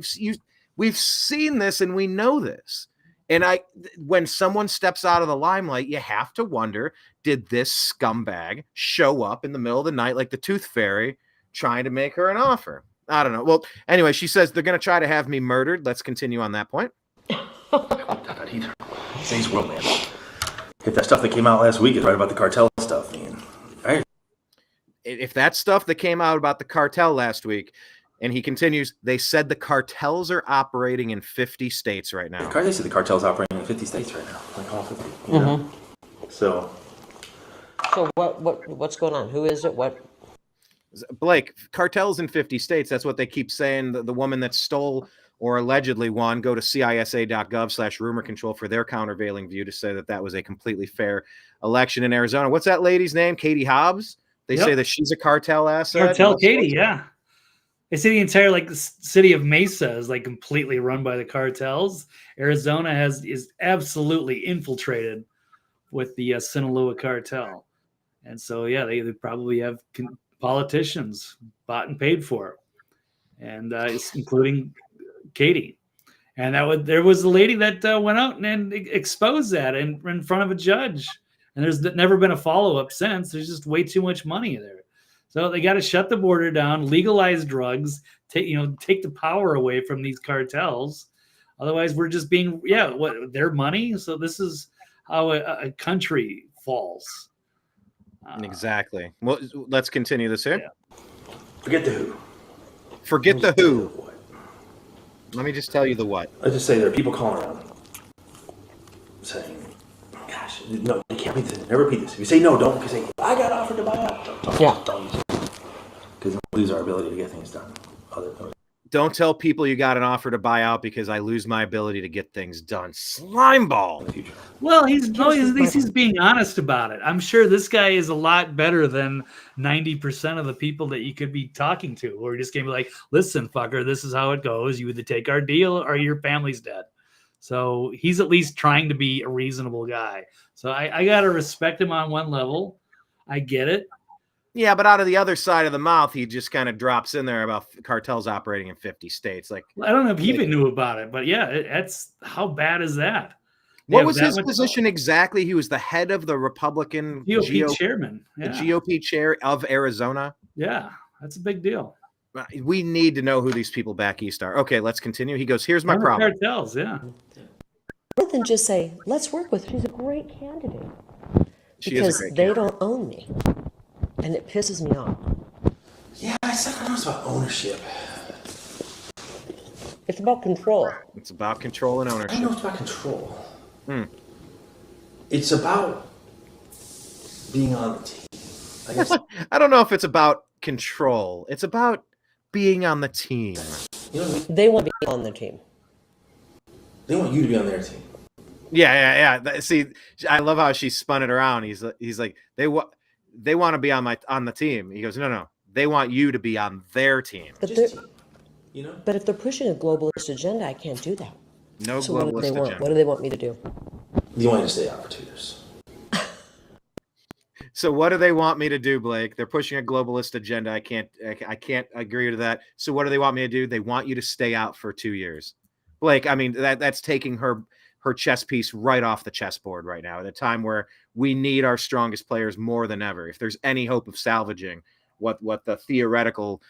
We've seen this and we know this. And when someone steps out of the limelight, you have to wonder, did this scumbag show up in the middle of the night like the Tooth Fairy trying to make her an offer? I don't know. Well, anyway, she says they're going to try to have me murdered. Let's continue on that point. Today's world, man. If that stuff that came out last week is right about the cartel stuff, man, right? If that stuff that came out about the cartel last week, and he continues, they said the cartels are operating in 50 states right now. They said the cartel's operating in 50 states right now, like all 50. You know? So what's going on? Who is it? What? Blake, cartels in 50 states. That's what they keep saying. The woman that stole or allegedly won, go to CISA.gov/rumor control for their countervailing view to say that was a completely fair election in Arizona. What's that lady's name? Katie Hobbs. They say that she's a cartel asset. Cartel Katie, yeah. They say the entire city of Mesa is completely run by the cartels. Arizona is absolutely infiltrated with the Sinaloa cartel, and so they probably have politicians bought and paid for, and including Katie. And there was a lady that went out and exposed that in front of a judge, and there's never been a follow-up since. There's just way too much money there. So they got to shut the border down, legalize drugs, take the power away from these cartels. Otherwise, we're just being their money. So this is how a country falls. Exactly. Well, let's continue this here. Yeah. Forget the who. Forget the who. What. Let me just tell you the what. Let's just say there are people calling around saying, gosh, no, they can't repeat this. Never repeat this. If you say no, don't, because I got offered to buy out. Don't use it. Because we'll lose our ability to get things done. Don't tell people you got an offer to buy out because I lose my ability to get things done. Slimeball. Well, at least he's being honest about it. I'm sure this guy is a lot better than 90% of the people that you could be talking to, who are just going to be like, listen, fucker, this is how it goes. You either take our deal or your family's dead. So he's at least trying to be a reasonable guy. So I got to respect him on one level. I get it. Yeah, but out of the other side of the mouth, he just kind of drops in there about cartels operating in 50 states. I don't know if he even knew about it, but that's how bad is that? What was his position exactly? He was the head of the Republican GOP chairman, the GOP chair of Arizona. Yeah, that's a big deal. We need to know who these people back east are. Okay, let's continue. He goes, here's my problem. Cartels, yeah. Rather than just say, let's work with her. She's a great candidate. Because they don't own me. And it pisses me off. Yeah, I said I know it's about ownership. It's about control. It's about control and ownership. I know it's about control. It's about being on the team. I guess. I don't know if it's about control. It's about being on the team. You know what I mean? They want to be on the team. They want you to be on their team. Yeah. See, I love how she spun it around. He's like, they want to be on the team. He goes, no. They want you to be on their team. But But if they're pushing a globalist agenda, I can't do that. No so globalist agenda. What do they want me to do? They want you to stay out for 2 years. So what do they want me to do, Blake? They're pushing a globalist agenda. I can't agree to that. So what do they want me to do? They want you to stay out for 2 years. Blake, I mean, that's taking her chess piece right off the chessboard right now at a time where we need our strongest players more than ever. If there's any hope of salvaging what the theoretical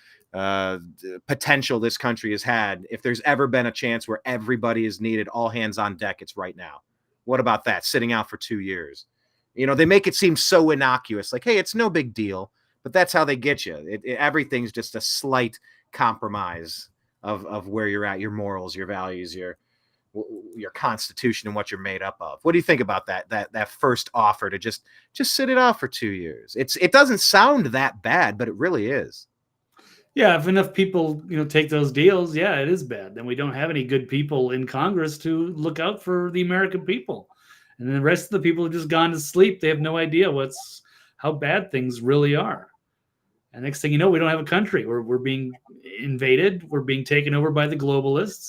potential this country has had, if there's ever been a chance where everybody is needed, all hands on deck, it's right now. What about that? Sitting out for 2 years. You know, they make it seem so innocuous, like, hey, it's no big deal. But that's how they get you. Everything's just a slight compromise of where you're at, your morals, your values, your constitution, and what you're made up of. What do you think about that first offer to just sit it out for 2 years? It doesn't sound that bad, but it really is. Yeah, if enough people, take those deals, yeah, it is bad. Then we don't have any good people in Congress to look out for the American people. And then the rest of the people have just gone to sleep. They have no idea how bad things really are. And next thing you know, we don't have a country. We're being invaded. We're being taken over by the globalists.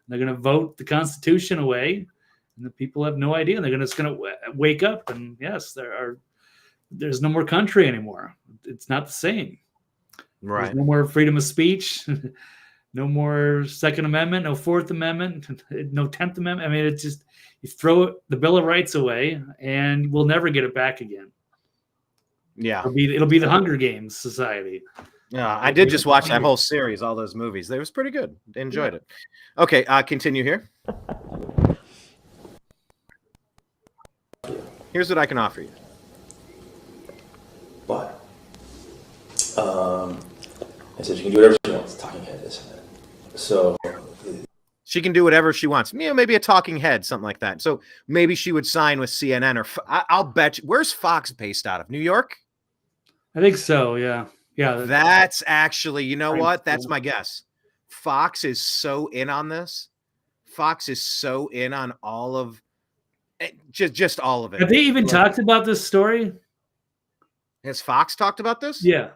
They're going to vote the Constitution away, and the people have no idea. And they're just going to wake up, and yes, there's no more country anymore. It's not the same. Right. There's no more freedom of speech, no more Second Amendment, no Fourth Amendment, no 10th Amendment. I mean, it's just, you throw the Bill of Rights away and we'll never get it back again. Yeah. It'll be the Hunger Games society. Yeah, I did just watch that whole series, all those movies. It was pretty good. Enjoyed it. Okay, continue here. Here's what I can offer you. But I said she can do whatever she wants. Talking head, this and that. So she can do whatever she wants. Maybe a talking head, something like that. So maybe she would sign with CNN or I'll bet you. Where's Fox based out of? New York? I think so. Yeah. Yeah. That's actually, you know what? That's my guess. Fox is so in on this. Fox is so in on all of just all of it. Have they even talked about this story? Has Fox talked about this? Yeah.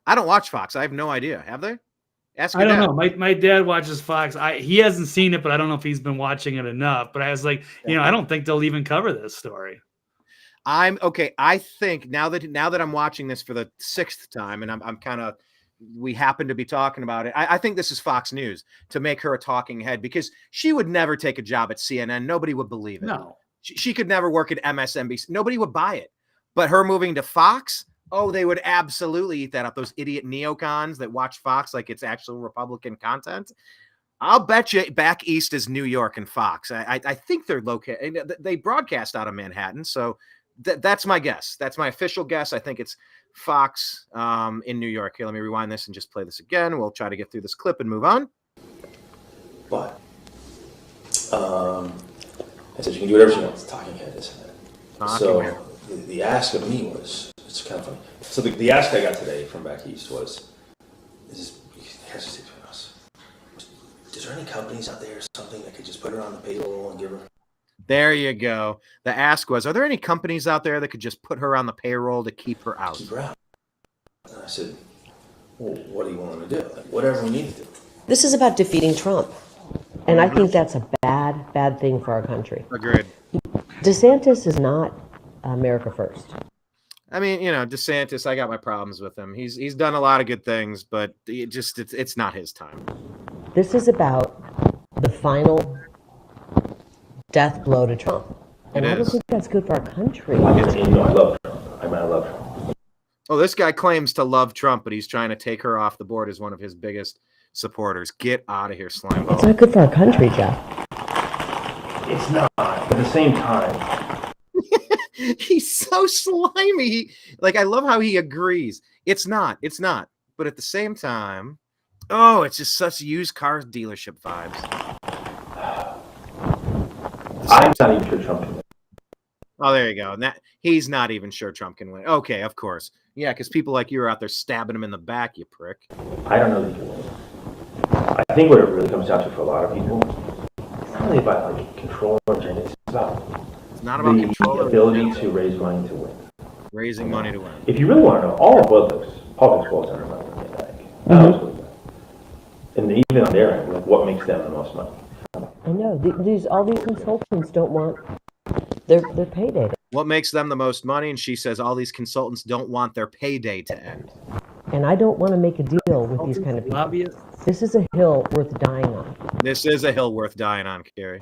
I don't watch Fox. I have no idea. Have they? Ask I don't Dad. know. My dad watches Fox. He hasn't seen it, but I don't know if he's been watching it enough. But I was like, I don't think they'll even cover this story. I'm okay. I think now that I'm watching this for the 6th time, and I'm kind of, we happen to be talking about it. I think this is Fox News to make her a talking head, because she would never take a job at CNN. Nobody would believe it. No, she could never work at MSNBC. Nobody would buy it. But her moving to Fox, oh, they would absolutely eat that up. Those idiot neocons that watch Fox like it's actual Republican content. I'll bet you back east is New York and Fox. I think they're located. They broadcast out of Manhattan, so that's my guess. That's my official guess. I think it's Fox in New York. Here, let me rewind this and just play this again. We'll try to get through this clip and move on. But I said she can do whatever she wants. Talking head, this and that. So the ask of me was, it's kind of funny. So the ask I got today from back east was, here's the thing between us. Is there any companies out there or something that could just put her on the payroll and give her? There you go. The ask was, are there any companies out there that could just put her on the payroll to keep her out? Keep her out. And I said, well, what are you willing to do? Like, whatever we need to do. This is about defeating Trump. And I think that's a bad thing for our country. Agreed. DeSantis is not America first. I mean, DeSantis, I got my problems with him. He's done a lot of good things, but it's not his time. This is about the final death blow to Trump. And I don't think that's good for our country. I love Trump. I love Trump. Oh, this guy claims to love Trump, but he's trying to take her off the board as one of his biggest supporters. Get out of here, Slimeball. It's not good for our country, Jeff. It's not. At the same time. He's so slimy. I love how he agrees. It's not. But at the same time, it's just such used car dealership vibes. I'm not even sure Trump can win. Oh, there you go. He's not even sure Trump can win. Okay, of course. Yeah, because people like you are out there stabbing him in the back, you prick. I don't know that he can win. I think what it really comes down to for a lot of people, it's not really about control or agenda. It's not about control. The ability to raise money to win. Raising money to win. If you really want to know, all of politics boils down to money. And even on their end, what makes them the most money? I know. All these consultants don't want their payday. What makes them the most money? And she says all these consultants don't want their payday to end. And I don't want to make a deal with these kind of people. Lobbyists. This is a hill worth dying on. This is a hill worth dying on, Kari.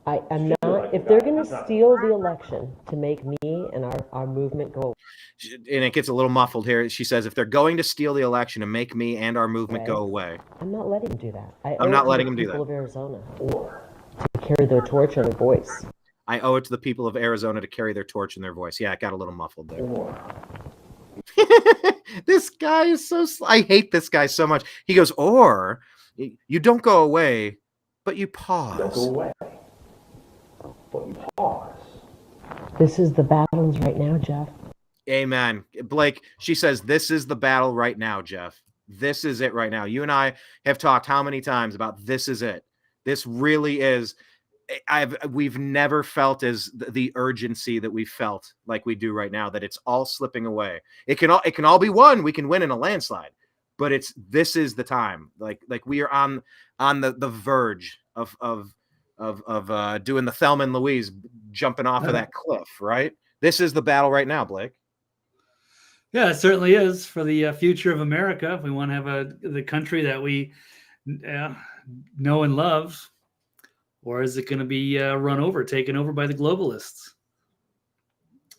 I'm not. If they're going to steal the election to make me and our movement go, and it gets a little muffled here. She says, if they're going to steal the election and make me and our movement go away, I'm not letting them do that. I'm not letting them do that. People of Arizona to carry their torch and their voice. I owe it to the people of Arizona to carry their torch in their voice. Yeah, it got a little muffled there. This guy is so I hate this guy so much. He goes, or you don't go away, but you pause. Don't go away, but you pause. This is the battles right now, Jeff. Amen. Blake, she says, this is the battle right now, Jeff. This is it right now. You and I have talked how many times about this is it. This really is. We've never felt as the urgency that we felt like we do right now, that it's all slipping away. It can all be won. We can win in a landslide, but this is the time. Like we are on the verge of doing the Thelma and Louise jumping off of that cliff, right? This is the battle right now, Blake. Yeah, it certainly is for the future of America. If we want to have the country that we know and love, or is it going to be taken over by the globalists?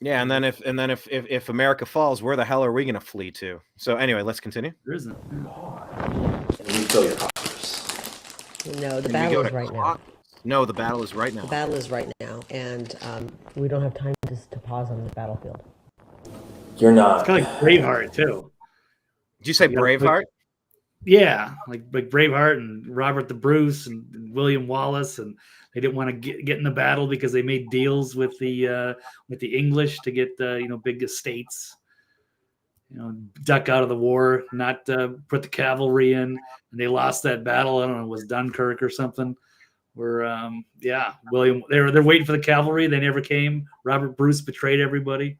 Yeah, and then if America falls, where the hell are we going to flee to? So anyway, let's continue. There isn't. And refill your coffers. No, the battle is right now. No, the battle is right now. The battle is right now, and we don't have time to pause on the battlefield. You're not. It's kind of like Braveheart too. Did you say Braveheart? Yeah, like Braveheart and Robert the Bruce and William Wallace, and they didn't want to get in the battle because they made deals with the English to get big estates. Duck out of the war, not put the cavalry in, and they lost that battle. I don't know, it was Dunkirk or something. Where William, they're waiting for the cavalry. They never came. Robert Bruce betrayed everybody.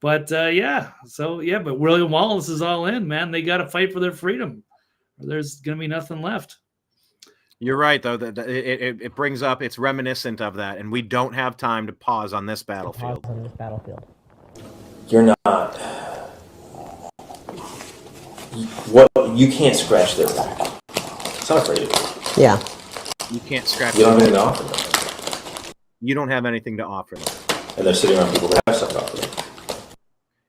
But but William Wallace is all in, man. They got to fight for their freedom, or there's going to be nothing left. You're right, though. It brings up, it's reminiscent of that, and we don't have time to pause on this battlefield. You're not. You can't scratch their back. It's not afraid of you. Yeah. You can't scratch. You don't have anything to offer them. You don't have anything to offer them. And they're sitting around people who have something to offer them.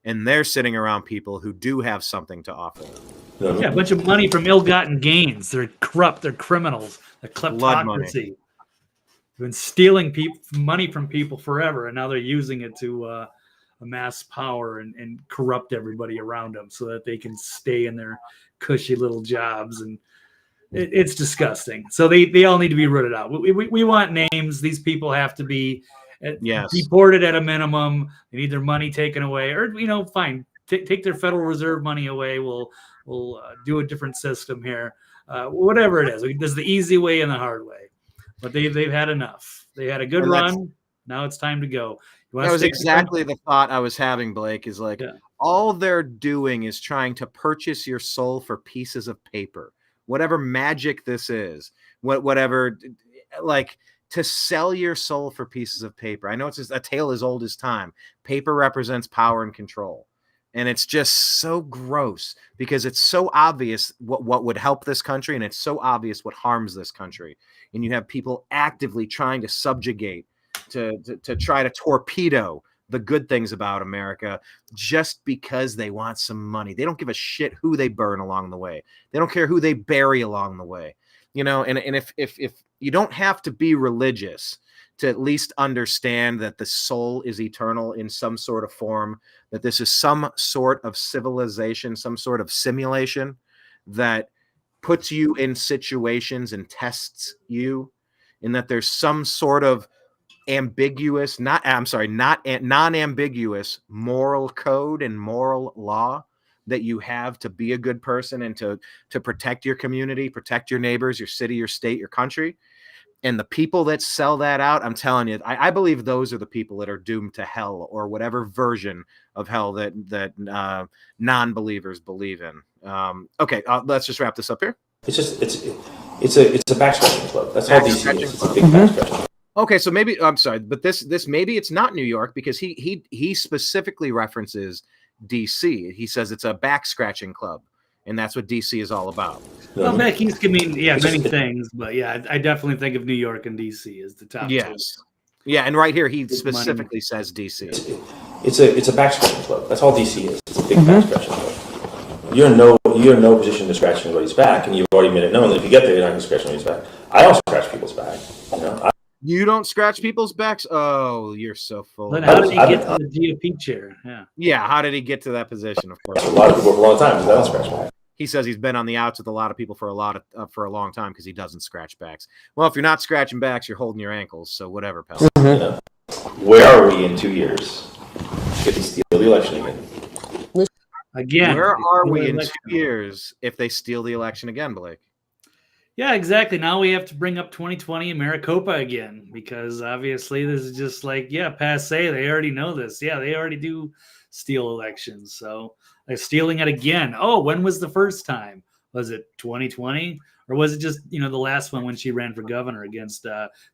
And they're sitting around people who do have something to offer them. Yeah, a bunch of money from ill-gotten gains. They're corrupt. They're criminals. The kleptocracy. They've been stealing money from people forever, and now they're using it to amass power and corrupt everybody around them so that they can stay in their cushy little jobs. And it's disgusting. So they all need to be rooted out. We want names. These people have to be deported at a minimum. They need their money taken away, or fine, take their Federal Reserve money away. We'll do a different system here. Whatever it is, there's the easy way and the hard way. But they've had enough. They had a good run. Now it's time to go. That was exactly the thought I was having, Blake. Is like all they're doing is trying to purchase your soul for pieces of paper. Whatever magic this is, whatever, like, to sell your soul for pieces of paper. I know it's just a tale as old as time. Paper represents power and control. And it's just so gross because it's so obvious what would help this country, and it's so obvious what harms this country. And you have people actively trying to subjugate, to try to torpedo the good things about America just because they want some money. They don't give a shit who they burn along the way. They don't care who they bury along the way. And if you don't have to be religious to at least understand that the soul is eternal in some sort of form, that this is some sort of civilization, some sort of simulation that puts you in situations and tests you, and that there's some sort of non-ambiguous moral code and moral law that you have to be a good person and to protect your community, protect your neighbors, your city, your state, your country. And the people that sell that out, I'm telling you, I believe those are the people that are doomed to hell, or whatever version of hell that non-believers believe in. Okay, let's just wrap this up here. It's a back scratching club. That's all DC is. It's a big back scratching. Okay, so maybe I'm sorry, but this maybe it's not New York, because he specifically references DC. He says it's a back scratching club, and that's what DC is all about. Well, back east can mean many things, but I definitely think of New York and DC as the top. Yes, yeah, and right here he specifically says DC. It's a back scratching club. That's all DC is. It's a big back scratching club. You're in no position to scratch anybody's back, and you've already made it known that if you get there, you're not going to scratch anybody's back. I don't scratch people's back. You don't scratch people's backs? Oh, you're so full. Then how did he get to the GOP chair? Yeah. Yeah, how did he get to that position? Of course, A lot of people for a long time because I don't scratch back. he says he's been on the outs with a lot of people for a long time because he doesn't scratch backs. Well, if you're not scratching backs, you're holding your ankles. So whatever, pal. You know, where are we in 2 years if they steal the election again? Again. Where are we in 2 years if they steal the election again, Blake? Yeah, exactly. Now we have to bring up 2020 in Maricopa again because obviously this is just like, passe. They already know this. Yeah, they already do steal elections. So they're stealing it again. Oh, when was the first time? Was it 2020? Or was it just, the last one when she ran for governor against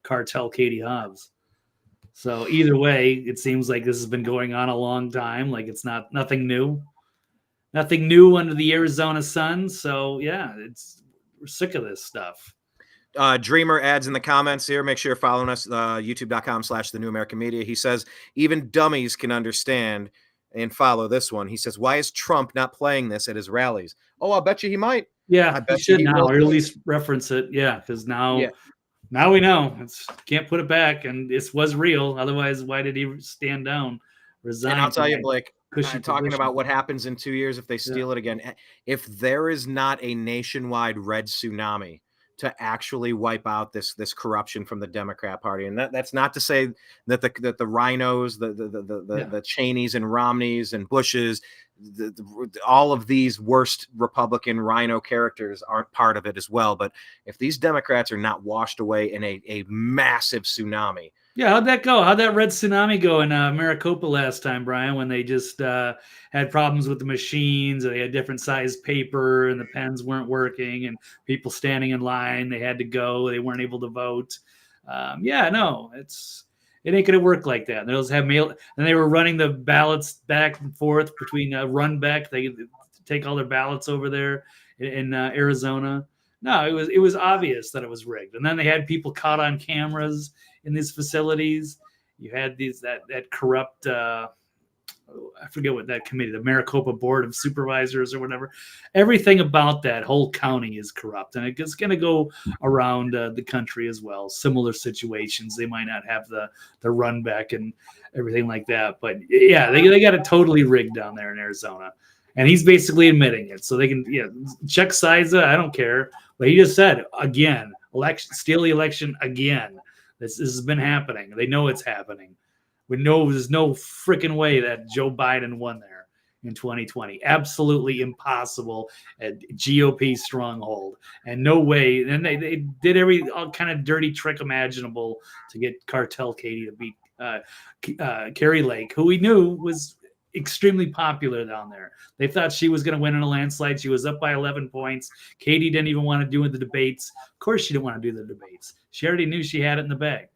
cartel Katie Hobbs? So either way, it seems like this has been going on a long time. Like it's nothing new. Nothing new under the Arizona sun. So yeah, we're sick of this stuff. Dreamer adds in the comments here. Make sure you're following us, youtube.com/TheNewAmericanMedia. He says, even dummies can understand and follow this one. He says, why is Trump not playing this at his rallies? Oh, I'll bet you he might. Yeah, I bet he should you he now, will. or at least reference it. Yeah, because now we know. Can't put it back, and this was real. Otherwise, why did he stand down, resign? And I'll tell you, Blake, talking talking about what happens in 2 years if they steal it again. If there is not a nationwide red tsunami to actually wipe out this corruption from the Democrat Party, and that's not to say that the rhinos, the Cheneys and Romneys and Bushes, all of these worst Republican rhino characters aren't part of it as well. But if these Democrats are not washed away in a massive tsunami. Yeah, how'd that go? How'd that red tsunami go in Maricopa last time, Brian, when they just had problems with the machines, and they had different sized paper and the pens weren't working and people standing in line, they had to go, they weren't able to vote. It ain't going to work like that. They'll just have mail, and they were running the ballots back and forth between Runbeck. They take all their ballots over there in Arizona. No, it was obvious that it was rigged. And then they had people caught on cameras in these facilities. You had that corrupt, I forget what that committee, the Maricopa Board of Supervisors or whatever. Everything about that whole county is corrupt, and it's going to go around the country as well. Similar situations. They might not have the run back and everything like that, but yeah, they got it totally rigged down there in Arizona, and he's basically admitting it. So they can check Siza. I don't care, but he just said again, steal the election again. This has been happening. They know it's happening. We know there's no freaking way that Joe Biden won there in 2020. Absolutely impossible at GOP stronghold. And no way. And they did all kind of dirty trick imaginable to get Cartel Katie to beat Kari Lake, who we knew was extremely popular down there. They thought she was going to win in a landslide. She was up by 11 points. Katie didn't even want to do the debates. Of course she didn't want to do the debates. She already knew she had it in the bag.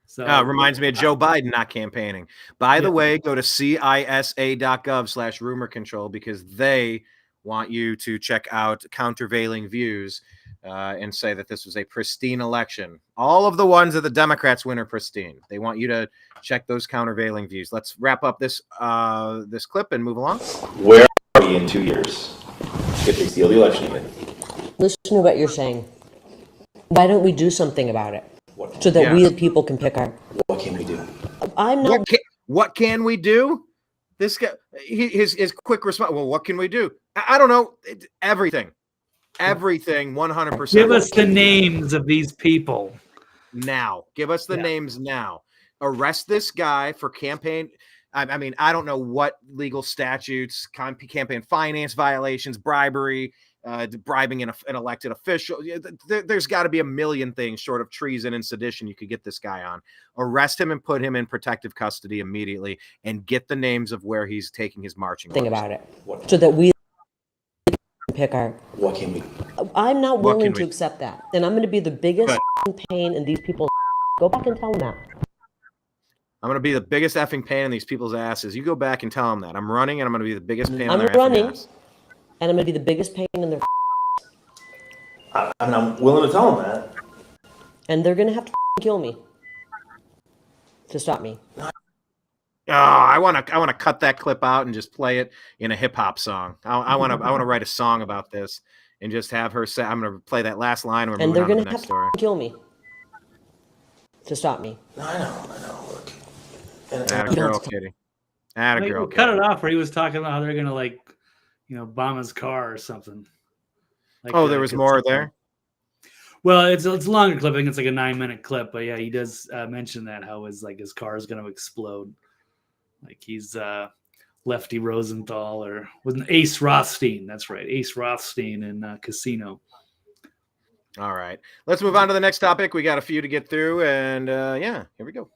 So reminds me of Joe Biden not campaigning. By the way, go to CISA.gov/rumor control because they want you to check out countervailing views and say that this was a pristine election. All of the ones that the Democrats win are pristine. They want you to check those countervailing views. Let's wrap up this clip and move along. Where are we in 2 years if they steal the election again? Listen to what you're saying. Why don't we do something about it? So that we the people can pick our. What can we do? I'm not. What can we do? This guy, his quick response. Well, what can we do? I don't know. Everything, 100%. Give us the names of these people now. Give us the names now. Arrest this guy for campaign. I mean, I don't know what legal statutes, campaign finance violations, bribery. Bribing an elected official. There's got to be a million things short of treason and sedition you could get this guy on. Arrest him and put him in protective custody immediately and get the names of where he's taking his marching orders. Think about it. So that we pick our. What can we? I'm not willing to accept that. And I'm going to be the biggest pain in these people's. Go back and tell them that. I'm going to be the biggest effing pain in these people's asses. You go back and tell them that. I'm running and I'm going to be the biggest pain in their ass. And I'm going to be the biggest pain in their. I'm willing to tell them that. And they're going to have to kill me to stop me. Oh, I want to cut that clip out and just play it in a hip hop song. I want to write a song about this and just have her say. I'm going to play that last line. And they're going to have to kill me to stop me. I know. Look, and Atta girl, Kitty. Atta Like, girl, cut Kitty. it off where he was talking about how they're gonna bomb his car or something. Like, Oh, there was more there. Well, it's a longer clip. I think it's like a 9-minute clip, but yeah, he does mention that how his car is going to explode. Like he's Lefty Rosenthal or with Ace Rothstein. That's right, Ace Rothstein in Casino. All right, let's move on to the next topic. We got a few to get through, and yeah, here we go.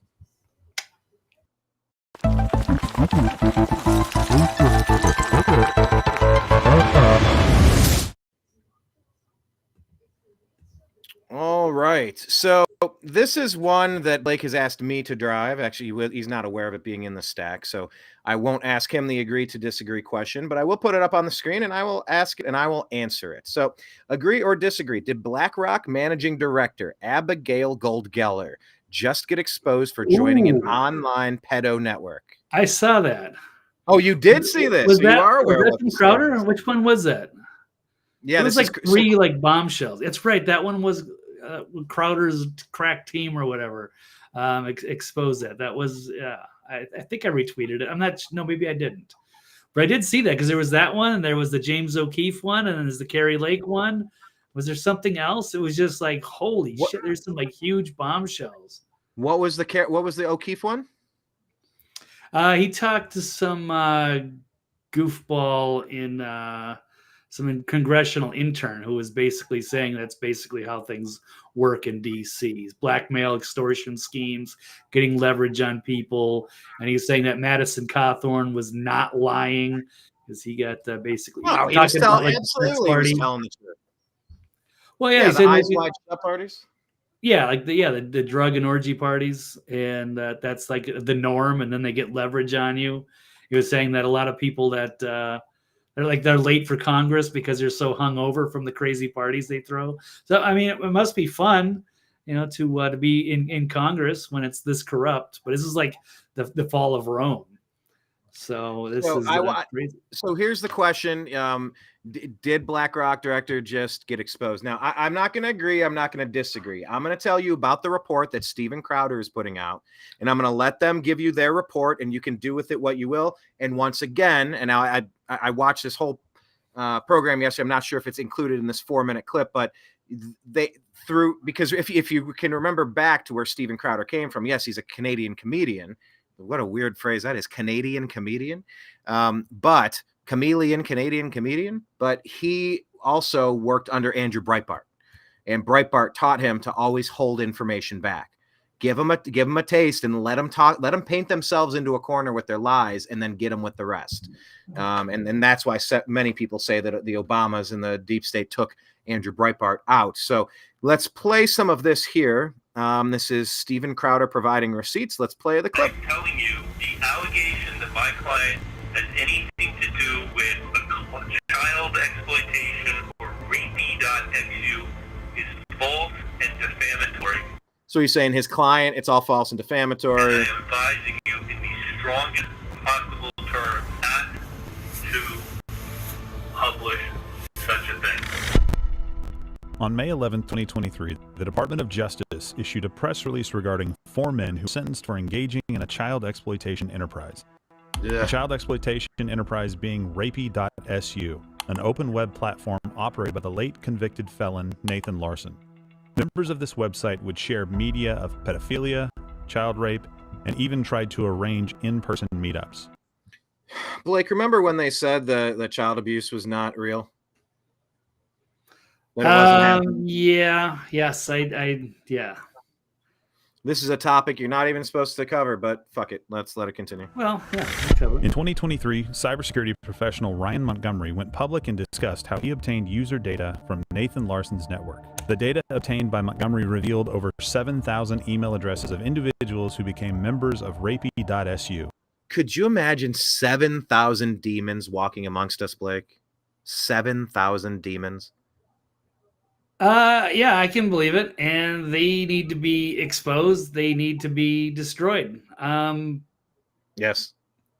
All right. So this is one that Blake has asked me to drive. Actually, he's not aware of it being in the stack, so I won't ask him the agree to disagree question, but I will put it up on the screen and I will ask it and I will answer it. So agree or disagree. Did BlackRock managing director Abigail Goldgeller just get exposed for joining an online pedo network? I saw that. Oh, you did see this. Was So you are aware was of that what from this Crowder? is. Which one was that? Yeah, it was this like is three like bombshells. It's right. That one was Crowder's crack team or whatever exposed that. That was I think I retweeted it. I'm not. No, maybe I didn't. But I did see that because there was that one, and there was the James O'Keefe one, and then there's the Kari Lake one. Was there something else? It was just like holy shit. There's some like huge bombshells. What was the O'Keefe one? He talked to some goofball in some congressional intern who was basically saying that's basically how things work in D.C. Blackmail, extortion schemes, getting leverage on people. And he's saying that Madison Cawthorn was not lying because he got basically Oh, he was telling, absolutely he was telling the truth. Well, yeah, he the said Eyes Wide Shut parties. Yeah, like the drug and orgy parties, and that's like the norm, and then they get leverage on you. He was saying that a lot of people that they're late for Congress because they're so hungover from the crazy parties they throw. So I mean, it must be fun, to be in Congress when it's this corrupt. But this is like the fall of Rome. So this is crazy. So here's the question: did BlackRock director just get exposed? Now, I'm not going to agree. I'm not going to disagree. I'm going to tell you about the report that Steven Crowder is putting out, and I'm going to let them give you their report, and you can do with it what you will. And once again, and now I watched this whole program yesterday. I'm not sure if it's included in this 4-minute clip, but because if you can remember back to where Steven Crowder came from, yes, he's a Canadian comedian. What a weird phrase that is, Canadian comedian. But chameleon, Canadian comedian. But he also worked under Andrew Breitbart, and Breitbart taught him to always hold information back. Give them a taste and let them talk. Let them paint themselves into a corner with their lies, and then get them with the rest. And that's why many people say that the Obamas and the deep state took Andrew Breitbart out. So let's play some of this here. This is Steven Crowder providing receipts. Let's play the clip. I'm telling you, the allegation that my client has anything to do with a child exploitation or rapey.xu is false and defamatory. So he's saying his client, it's all false and defamatory. And I am advising you in the strongest possible terms not to publish such a thing. On May 11, 2023, the Department of Justice issued a press release regarding 4 men who were sentenced for engaging in a child exploitation enterprise. The child exploitation enterprise being rapey.su, an open web platform operated by the late convicted felon Nathan Larson. Members of this website would share media of pedophilia, child rape, and even tried to arrange in-person meetups. Blake, remember when they said the child abuse was not real? Yeah. Yes. Yeah. This is a topic you're not even supposed to cover, but fuck it. Let's let it continue. Well, yeah. In 2023, cybersecurity professional Ryan Montgomery went public and discussed how he obtained user data from Nathan Larson's network. The data obtained by Montgomery revealed over 7,000 email addresses of individuals who became members of rapey.su. Could you imagine 7,000 demons walking amongst us, Blake? 7,000 demons. Yeah, I can believe it. And they need to be exposed. They need to be destroyed. Yes.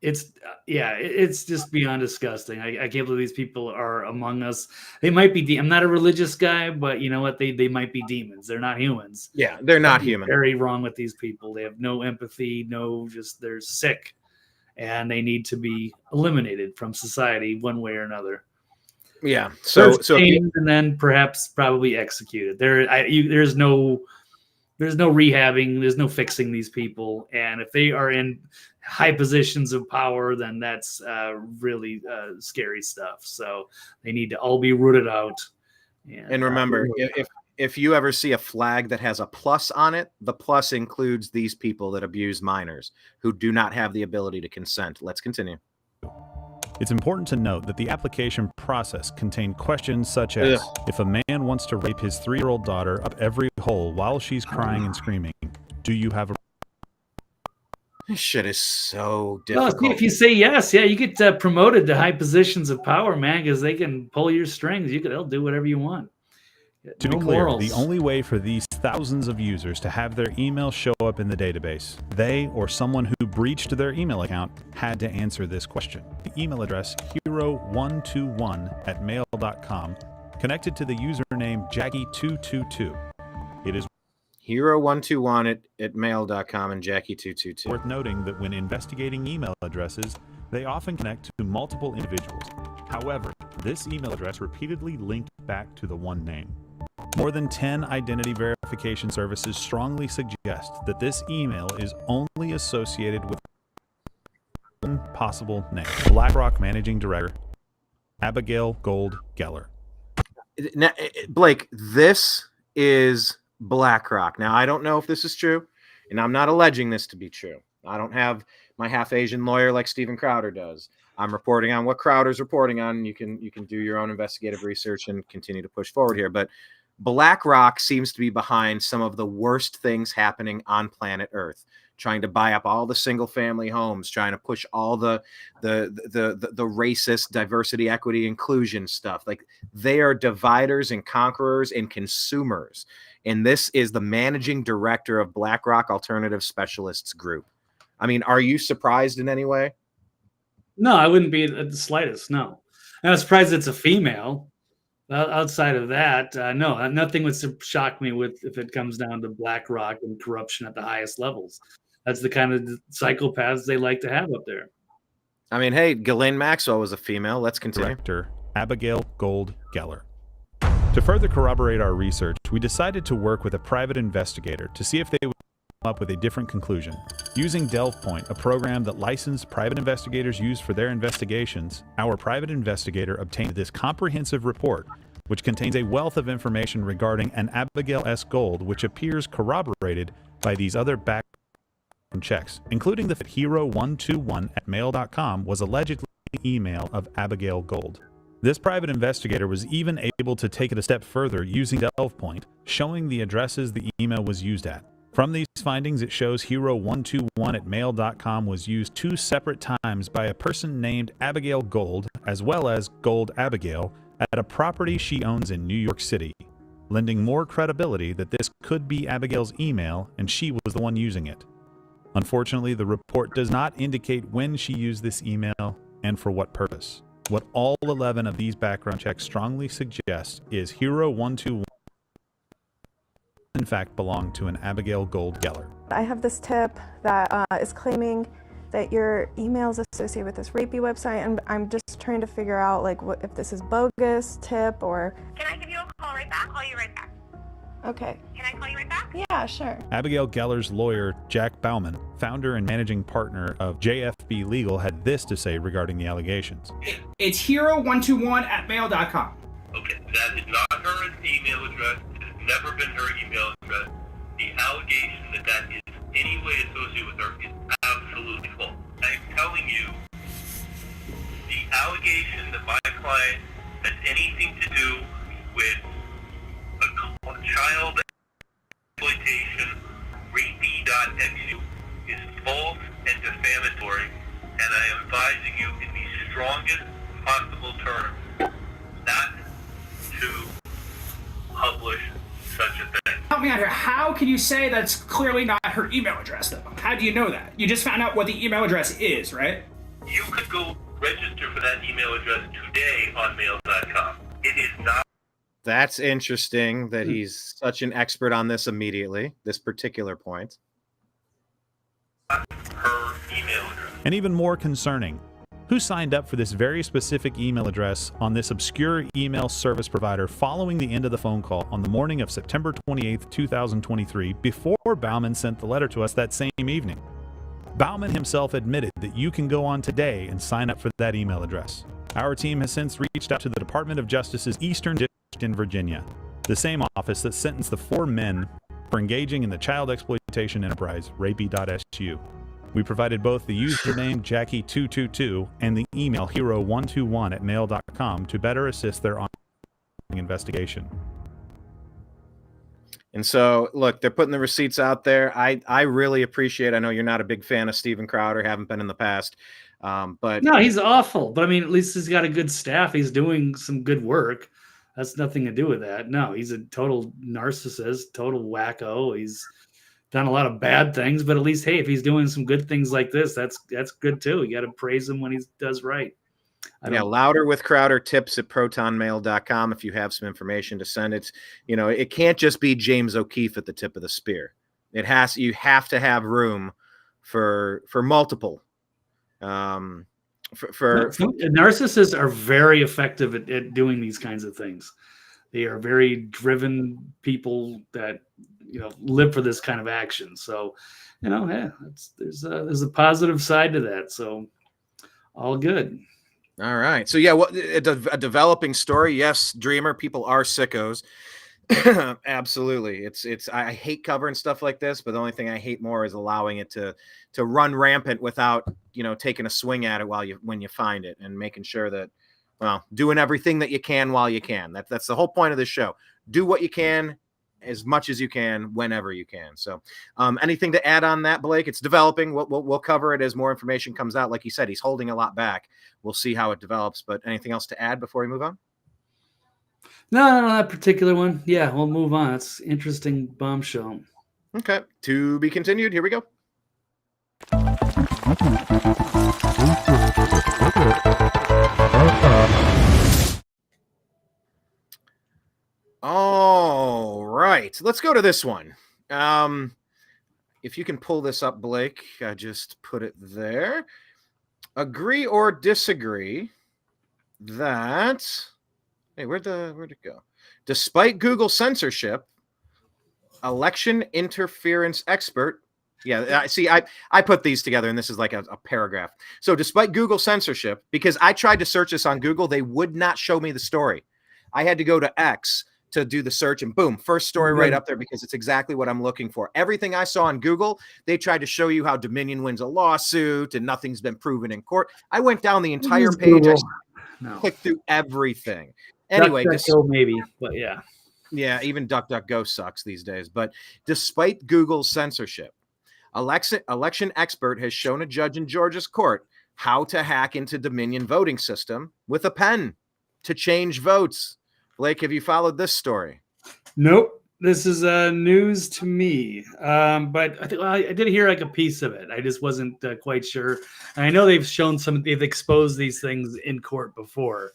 it's just beyond disgusting. I can't believe these people are among us. They might be. I'm not a religious guy, but you know what? They might be demons. They're not humans. Yeah, they're not Something's human. Very wrong with these people. They have no empathy. They're sick, and they need to be eliminated from society one way or another. Yeah. So and then probably executed. There's no rehabbing. There's no fixing these people. And if they are in high positions of power, then that's really scary stuff. So they need to all be rooted out. And remember, if you ever see a flag that has a plus on it, the plus includes these people that abuse minors who do not have the ability to consent. Let's continue. It's important to note that the application process contained questions such as, if a man wants to rape his 3-year-old daughter up every hole while she's crying and screaming, do you have a... This shit is so difficult. Well, if you say yes, you get promoted to high positions of power, man, because they can pull your strings. They'll do whatever you want. To be clear, the only way for these thousands of users to have their email show up in the database, they or someone who breached their email account had to answer this question. The email address hero121@mail.com connected to the username Jackie222. It is hero121@mail.com and Jackie222. worth noting that when investigating email addresses, they often connect to multiple individuals. However, this email address repeatedly linked back to the one name. More than 10 identity verification services strongly suggest that this email is only associated with one possible name: BlackRock Managing Director Abigail Gold Geller. Now, Blake, this is BlackRock. Now, I don't know if this is true, and I'm not alleging this to be true. I don't have my half-Asian lawyer like Steven Crowder does. I'm reporting on what Crowder's reporting on. You can do your own investigative research and continue to push forward here. But BlackRock seems to be behind some of the worst things happening on planet Earth, trying to buy up all the single-family homes, trying to push all the racist diversity, equity, inclusion stuff. Like, they are dividers and conquerors and consumers. And this is the managing director of BlackRock Alternative Specialists Group. I mean, are you surprised in any way? No, I wouldn't be at the slightest. No, I'm surprised it's a female. Outside of that, no, nothing would shock me if it comes down to BlackRock and corruption at the highest levels. That's the kind of psychopaths they like to have up there. I mean, hey, Ghislaine Maxwell was a female. Let's continue. Director Abigail Gold Geller. To further corroborate our research, we decided to work with a private investigator to see if they would come up with a different conclusion. Using DelvePoint, a program that licensed private investigators use for their investigations, our private investigator obtained this comprehensive report, which contains a wealth of information regarding an Abigail S. Gold, which appears corroborated by these other background checks, including the hero121@mail.com was allegedly the email of Abigail Gold. This private investigator was even able to take it a step further using DelvePoint, showing the addresses the email was used at. From these findings, it shows hero121@mail.com was used 2 separate times by a person named Abigail Gold, as well as Gold Abigail, at a property she owns in New York City, lending more credibility that this could be Abigail's email and she was the one using it. Unfortunately, the report does not indicate when she used this email and for what purpose. What all 11 of these background checks strongly suggest is hero121 in fact belonged to an Abigail Gold Geller. I have this tip that is claiming that your email is associated with this rapey website, and I'm just trying to figure out if this is bogus tip or... Can I give you a call right back? Call you right back. Okay. Can I call you right back? Yeah, sure. Abigail Geller's lawyer, Jack Bauman, founder and managing partner of JFB Legal, had this to say regarding the allegations. It's hero121@mail.com. Okay, that is not her email address. It has never been her email address. The allegation that is any way associated with her is absolutely false. I'm telling you, the allegation that my client has anything to do with a child exploitation, rapey.edu, is false and defamatory, and I am advising you in the strongest possible terms not to publish such a thing. Help me out here. How can you say that's clearly not her email address, though? How do you know that? You just found out what the email address is, right? You could go register for that email address today on mail.com. It is not That's interesting that he's such an expert on this immediately, this particular point. her email address. And even more concerning, who signed up for this very specific email address on this obscure email service provider following the end of the phone call on the morning of September 28th, 2023, before Bauman sent the letter to us that same evening? Bauman himself admitted that you can go on today and sign up for that email address. Our team has since reached out to the Department of Justice's Eastern District in Virginia, the same office that sentenced the 4 men for engaging in the child exploitation enterprise, Rapey.su. We provided both the username Jackie222 and the email hero121@mail.com to better assist their ongoing investigation. And so, look, they're putting the receipts out there. I really appreciate. I know you're not a big fan of Steven Crowder, haven't been in the past, but No, he's awful. But I mean, at least he's got a good staff. He's doing some good work. That's nothing to do with that. No, he's a total narcissist, total wacko. He's done a lot of bad things, but at least, hey, if he's doing some good things like this, that's good too. You got to praise him when he does right. yeah, louder with Crowder tips at protonmail.com if you have some information to send. It's, you know, it can't just be James O'Keefe at the tip of the spear. You have to have room for multiple. Narcissists are very effective at doing these kinds of things. They are very driven people that, you know, live for this kind of action. So, you know, yeah, there's a positive side to that. So, all good. All right. So, yeah, a developing story. Yes, Dreamer, people are sickos. Absolutely. I hate covering stuff like this, but the only thing I hate more is allowing it to run rampant without, you know, taking a swing at it when you find it, and making sure that, well, doing everything that you can while you can. That's the whole point of this show. Do what you can as much as you can whenever you can. So anything to add on that, Blake? It's developing. We'll cover it as more information comes out. Like you said, he's holding a lot back. We'll see how it develops. But anything else to add before we move on? No, that particular one. Yeah, we'll move on. It's interesting bombshell. Okay. To be continued. Here we go. All right. Let's go to this one. If you can pull this up, Blake, I just put it there. Agree or disagree that... Hey, where'd it go? Despite Google censorship, election interference expert. Yeah, see, I put these together, and this is like a paragraph. So despite Google censorship, because I tried to search this on Google, they would not show me the story. I had to go to X to do the search, and boom, first story right up there, because it's exactly what I'm looking for. Everything I saw on Google, they tried to show you how Dominion wins a lawsuit and nothing's been proven in court. I went down the entire page. I clicked through everything. Anyway, maybe, but yeah. Yeah, even DuckDuckGo sucks these days. But despite Google's censorship, election expert has shown a judge in Georgia's court how to hack into Dominion voting system with a pen to change votes. Blake, have you followed this story? Nope. This is news to me. But I did hear like a piece of it. I just wasn't quite sure. And I know they've exposed these things in court before.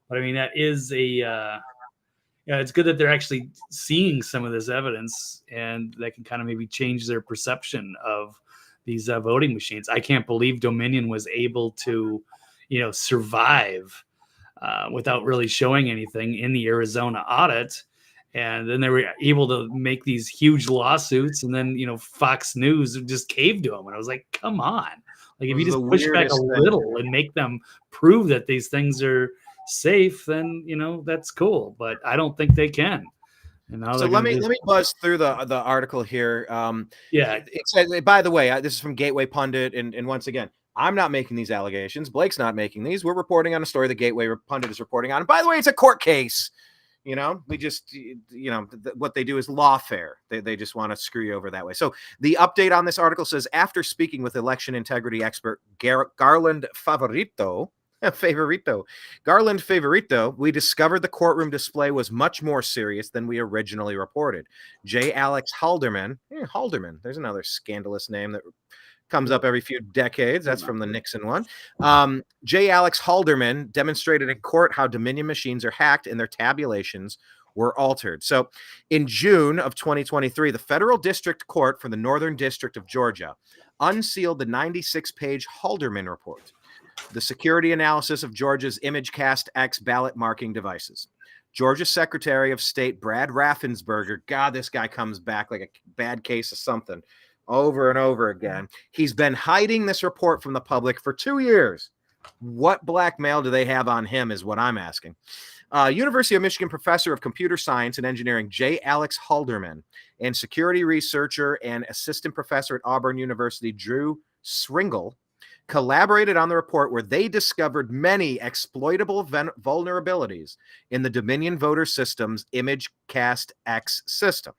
But I mean, that is it's good that they're actually seeing some of this evidence, and that can kind of maybe change their perception of these voting machines. I can't believe Dominion was able to, you know, survive without really showing anything in the Arizona audit. And then they were able to make these huge lawsuits, and then, you know, Fox News just caved to them. And I was like, come on. Like, if you just push back a little and make them prove that these things are safe, then, you know, that's cool. But I don't think they can. And now so let me buzz through the article here. It says, by the way, this is from Gateway Pundit, and once again, I'm not making these allegations. Blake's not making these. We're reporting on a story the Gateway Pundit is reporting on. And by the way, it's a court case. You know, we just, you know, what they do is lawfare. They just want to screw you over that way. So the update on this article says, after speaking with election integrity expert Garland Favorito, we discovered the courtroom display was much more serious than we originally reported. J. Alex Halderman, there's another scandalous name that Comes up every few decades. That's from the Nixon one. J. Alex Halderman demonstrated in court how Dominion machines are hacked and their tabulations were altered. So in June of 2023, the Federal District Court for the Northern District of Georgia unsealed the 96-page Halderman report, the security analysis of Georgia's ImageCast X ballot marking devices. Georgia Secretary of State Brad Raffensperger, God, this guy comes back like a bad case of something over and over again. He's been hiding this report from the public for 2 years. What blackmail do they have on him is what I'm asking. University of Michigan professor of computer science and engineering J. Alex Halderman and security researcher and assistant professor at Auburn University Drew Swingle collaborated on the report where they discovered many exploitable vulnerabilities in the Dominion voter system's ImageCast X system.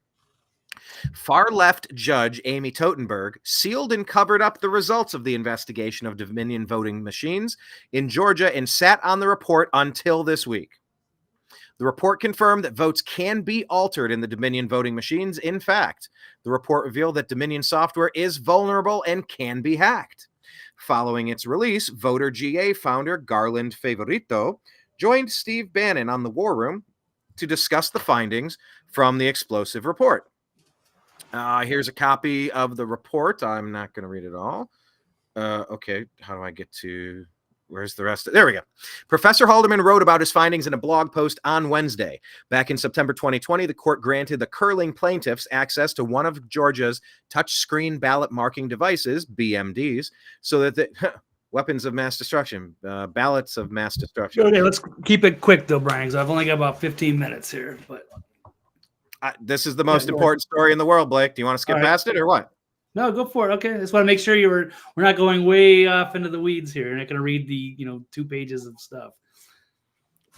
Far-left judge Amy Totenberg sealed and covered up the results of the investigation of Dominion voting machines in Georgia and sat on the report until this week. The report confirmed that votes can be altered in the Dominion voting machines. In fact, the report revealed that Dominion software is vulnerable and can be hacked. Following its release, Voter GA founder Garland Favorito joined Steve Bannon on the War Room to discuss the findings from the explosive report. Here's a copy of the report. I'm not going to read it all. Okay, how do I get to... Where's the rest? There we go. Professor Halderman wrote about his findings in a blog post on Wednesday. Back in September 2020, the court granted the curling plaintiffs access to one of Georgia's touchscreen ballot marking devices, BMDs, so that the weapons of mass destruction, ballots of mass destruction. Okay, let's keep it quick though, Brian, because I've only got about 15 minutes here. But this is the most important story in the world, Blake. Do you want to skip past it or what? No, go for it. Okay, I just want to make sure we're not going way off into the weeds here. You're not going to read the 2 pages of stuff.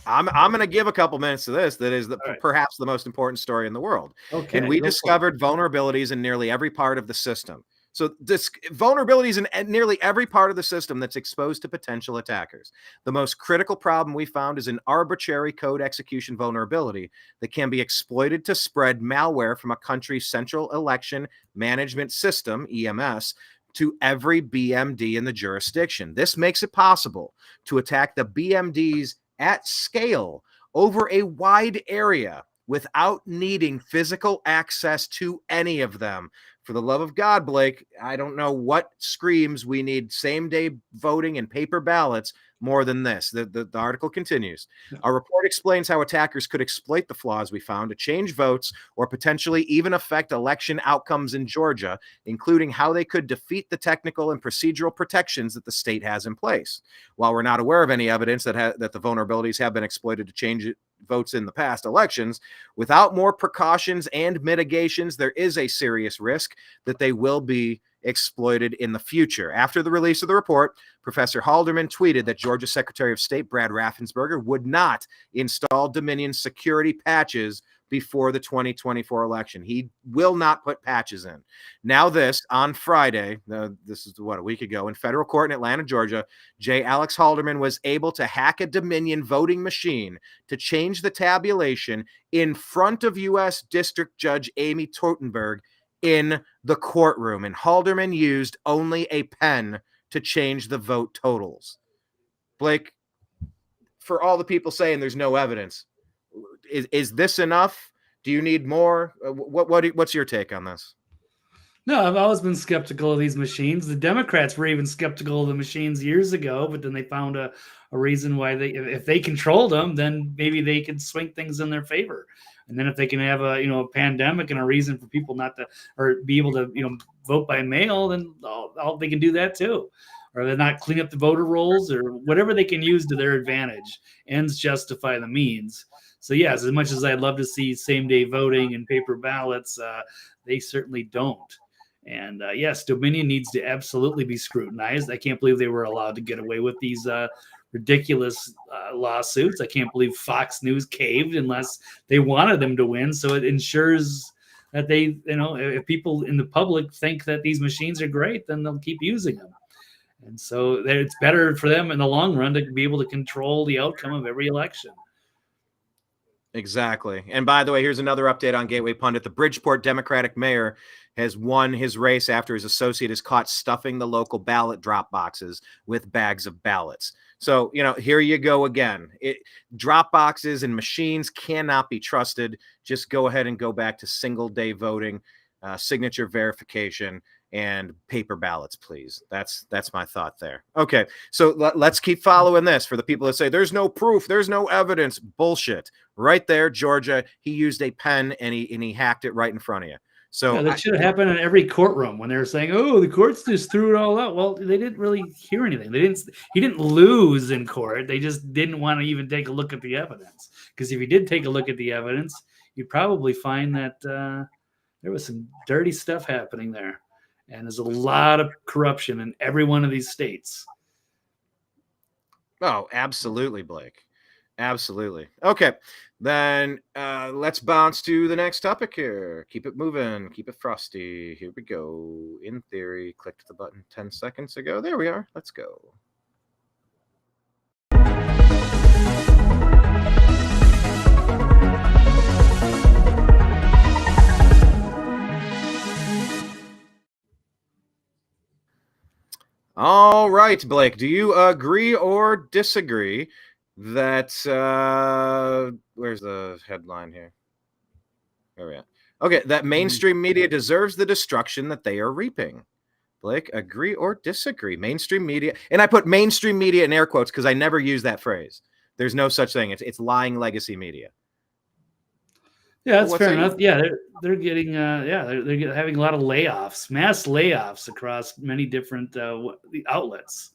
I'm going to give a couple minutes to this. That is perhaps the most important story in the world. Okay, and we discovered vulnerabilities in nearly every part of the system. So this vulnerabilities in nearly every part of the system that's exposed to potential attackers. The most critical problem we found is an arbitrary code execution vulnerability that can be exploited to spread malware from a country's central election management system, EMS, to every BMD in the jurisdiction. This makes it possible to attack the BMDs at scale over a wide area without needing physical access to any of them. For the love of God, Blake, I don't know what screams we need same-day voting and paper ballots more than this. The article continues. Our report explains how attackers could exploit the flaws we found to change votes or potentially even affect election outcomes in Georgia, including how they could defeat the technical and procedural protections that the state has in place. While we're not aware of any evidence that the vulnerabilities have been exploited to change votes in the past elections, without more precautions and mitigations, there is a serious risk that they will be exploited in the future. After the release of the report, Professor Halderman tweeted that Georgia Secretary of State Brad Raffensperger would not install Dominion security patches before the 2024 election. He will not put patches in. Now on Friday, this is a week ago, in federal court in Atlanta, Georgia, J. Alex Halderman was able to hack a Dominion voting machine to change the tabulation in front of U.S. District Judge Amy Totenberg in the courtroom, and Halderman used only a pen to change the vote totals. Blake, for all the people saying there's no evidence, is this enough? Do you need more? What's your take on this? No, I've always been skeptical of these machines. The Democrats were even skeptical of the machines years ago, but then they found a reason why if they controlled them, then maybe they could swing things in their favor. And then if they can have a pandemic and a reason for people not to or be able to vote by mail, then they can do that too. Or they're not clean up the voter rolls or whatever they can use to their advantage. Ends justify the means. So yes, as much as I'd love to see same-day voting and paper ballots, they certainly don't. And yes, Dominion needs to absolutely be scrutinized. I can't believe they were allowed to get away with these ridiculous lawsuits. I can't believe Fox News caved unless they wanted them to win. So it ensures that they, if people in the public think that these machines are great, then they'll keep using them. And so it's better for them in the long run to be able to control the outcome of every election. Exactly. And by the way, here's another update on Gateway Pundit. The Bridgeport Democratic mayor has won his race after his associate is caught stuffing the local ballot drop boxes with bags of ballots. So, here you go again. Drop boxes and machines cannot be trusted. Just go ahead and go back to single day voting, signature verification, and paper ballots, please. That's my thought there. Okay, so let's keep following this. For the people that say there's no proof, there's no evidence, bullshit. Right there, Georgia, he used a pen and he hacked it right in front of you. So that should have happened in every courtroom when they were saying, "Oh, the courts just threw it all out." Well, they didn't really hear anything. He didn't lose in court. They just didn't want to even take a look at the evidence. Because if you did take a look at the evidence, you'd probably find that there was some dirty stuff happening there, and there's a lot of corruption in every one of these states. Oh, absolutely, Blake. Absolutely. Okay, then let's bounce to the next topic here. Keep it moving. Keep it frosty. Here we go. In theory, clicked the button 10 seconds ago. There we are. Let's go. All right, Blake, do you agree or disagree that where's the headline here? Where are we at? Okay, that mainstream media deserves the destruction that they are reaping. Blake, agree or disagree? Mainstream media, and I put mainstream media in air quotes because I never use that phrase. There's no such thing. It's lying legacy media. Yeah, that's fair enough. Yeah, they're getting they're having a lot of layoffs, mass layoffs across many different outlets.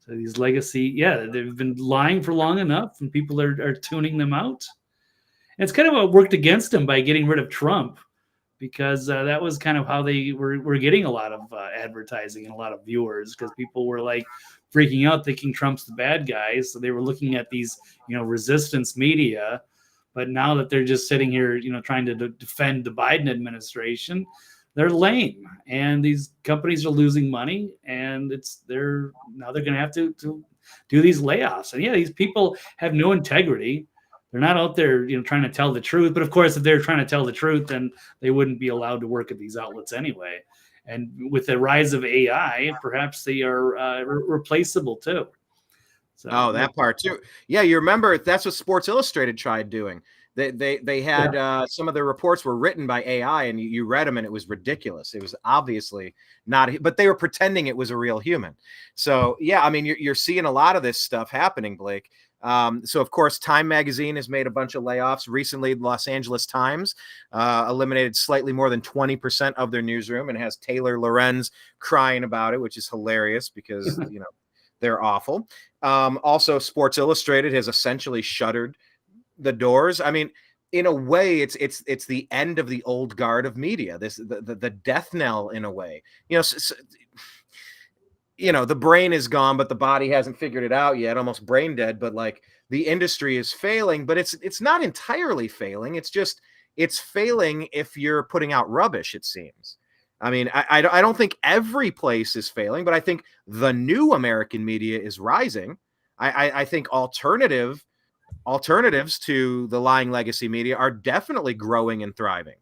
So these legacy, they've been lying for long enough, and people are tuning them out. And it's kind of what worked against them by getting rid of Trump, because that was kind of how they were getting a lot of advertising and a lot of viewers, because people were like freaking out thinking Trump's the bad guy. So they were looking at these, resistance media. But now that they're just sitting here, trying to defend the Biden administration, they're lame, and these companies are losing money, and they're going to have to do these layoffs. And these people have no integrity. They're not out there, trying to tell the truth. But of course, if they're trying to tell the truth, then they wouldn't be allowed to work at these outlets anyway. And with the rise of AI, perhaps they are replaceable too. So, that part too. Yeah, you remember that's what Sports Illustrated tried doing. They had some of their reports were written by AI, and you read them, and it was ridiculous. It was obviously not, but they were pretending it was a real human. So I mean, you're seeing a lot of this stuff happening, Blake. So of course, Time Magazine has made a bunch of layoffs recently. The Los Angeles Times eliminated slightly more than 20% of their newsroom, and has Taylor Lorenz crying about it, which is hilarious because they're awful. Also, Sports Illustrated has essentially shuttered the doors. I mean, in a way, it's the end of the old guard of media. The death knell in a way. The brain is gone, but the body hasn't figured it out yet. Almost brain dead. But like the industry is failing, but it's not entirely failing. It's failing if you're putting out rubbish. It seems. I mean, I don't think every place is failing, but I think the new American media is rising. I think alternatives to the lying legacy media are definitely growing and thriving.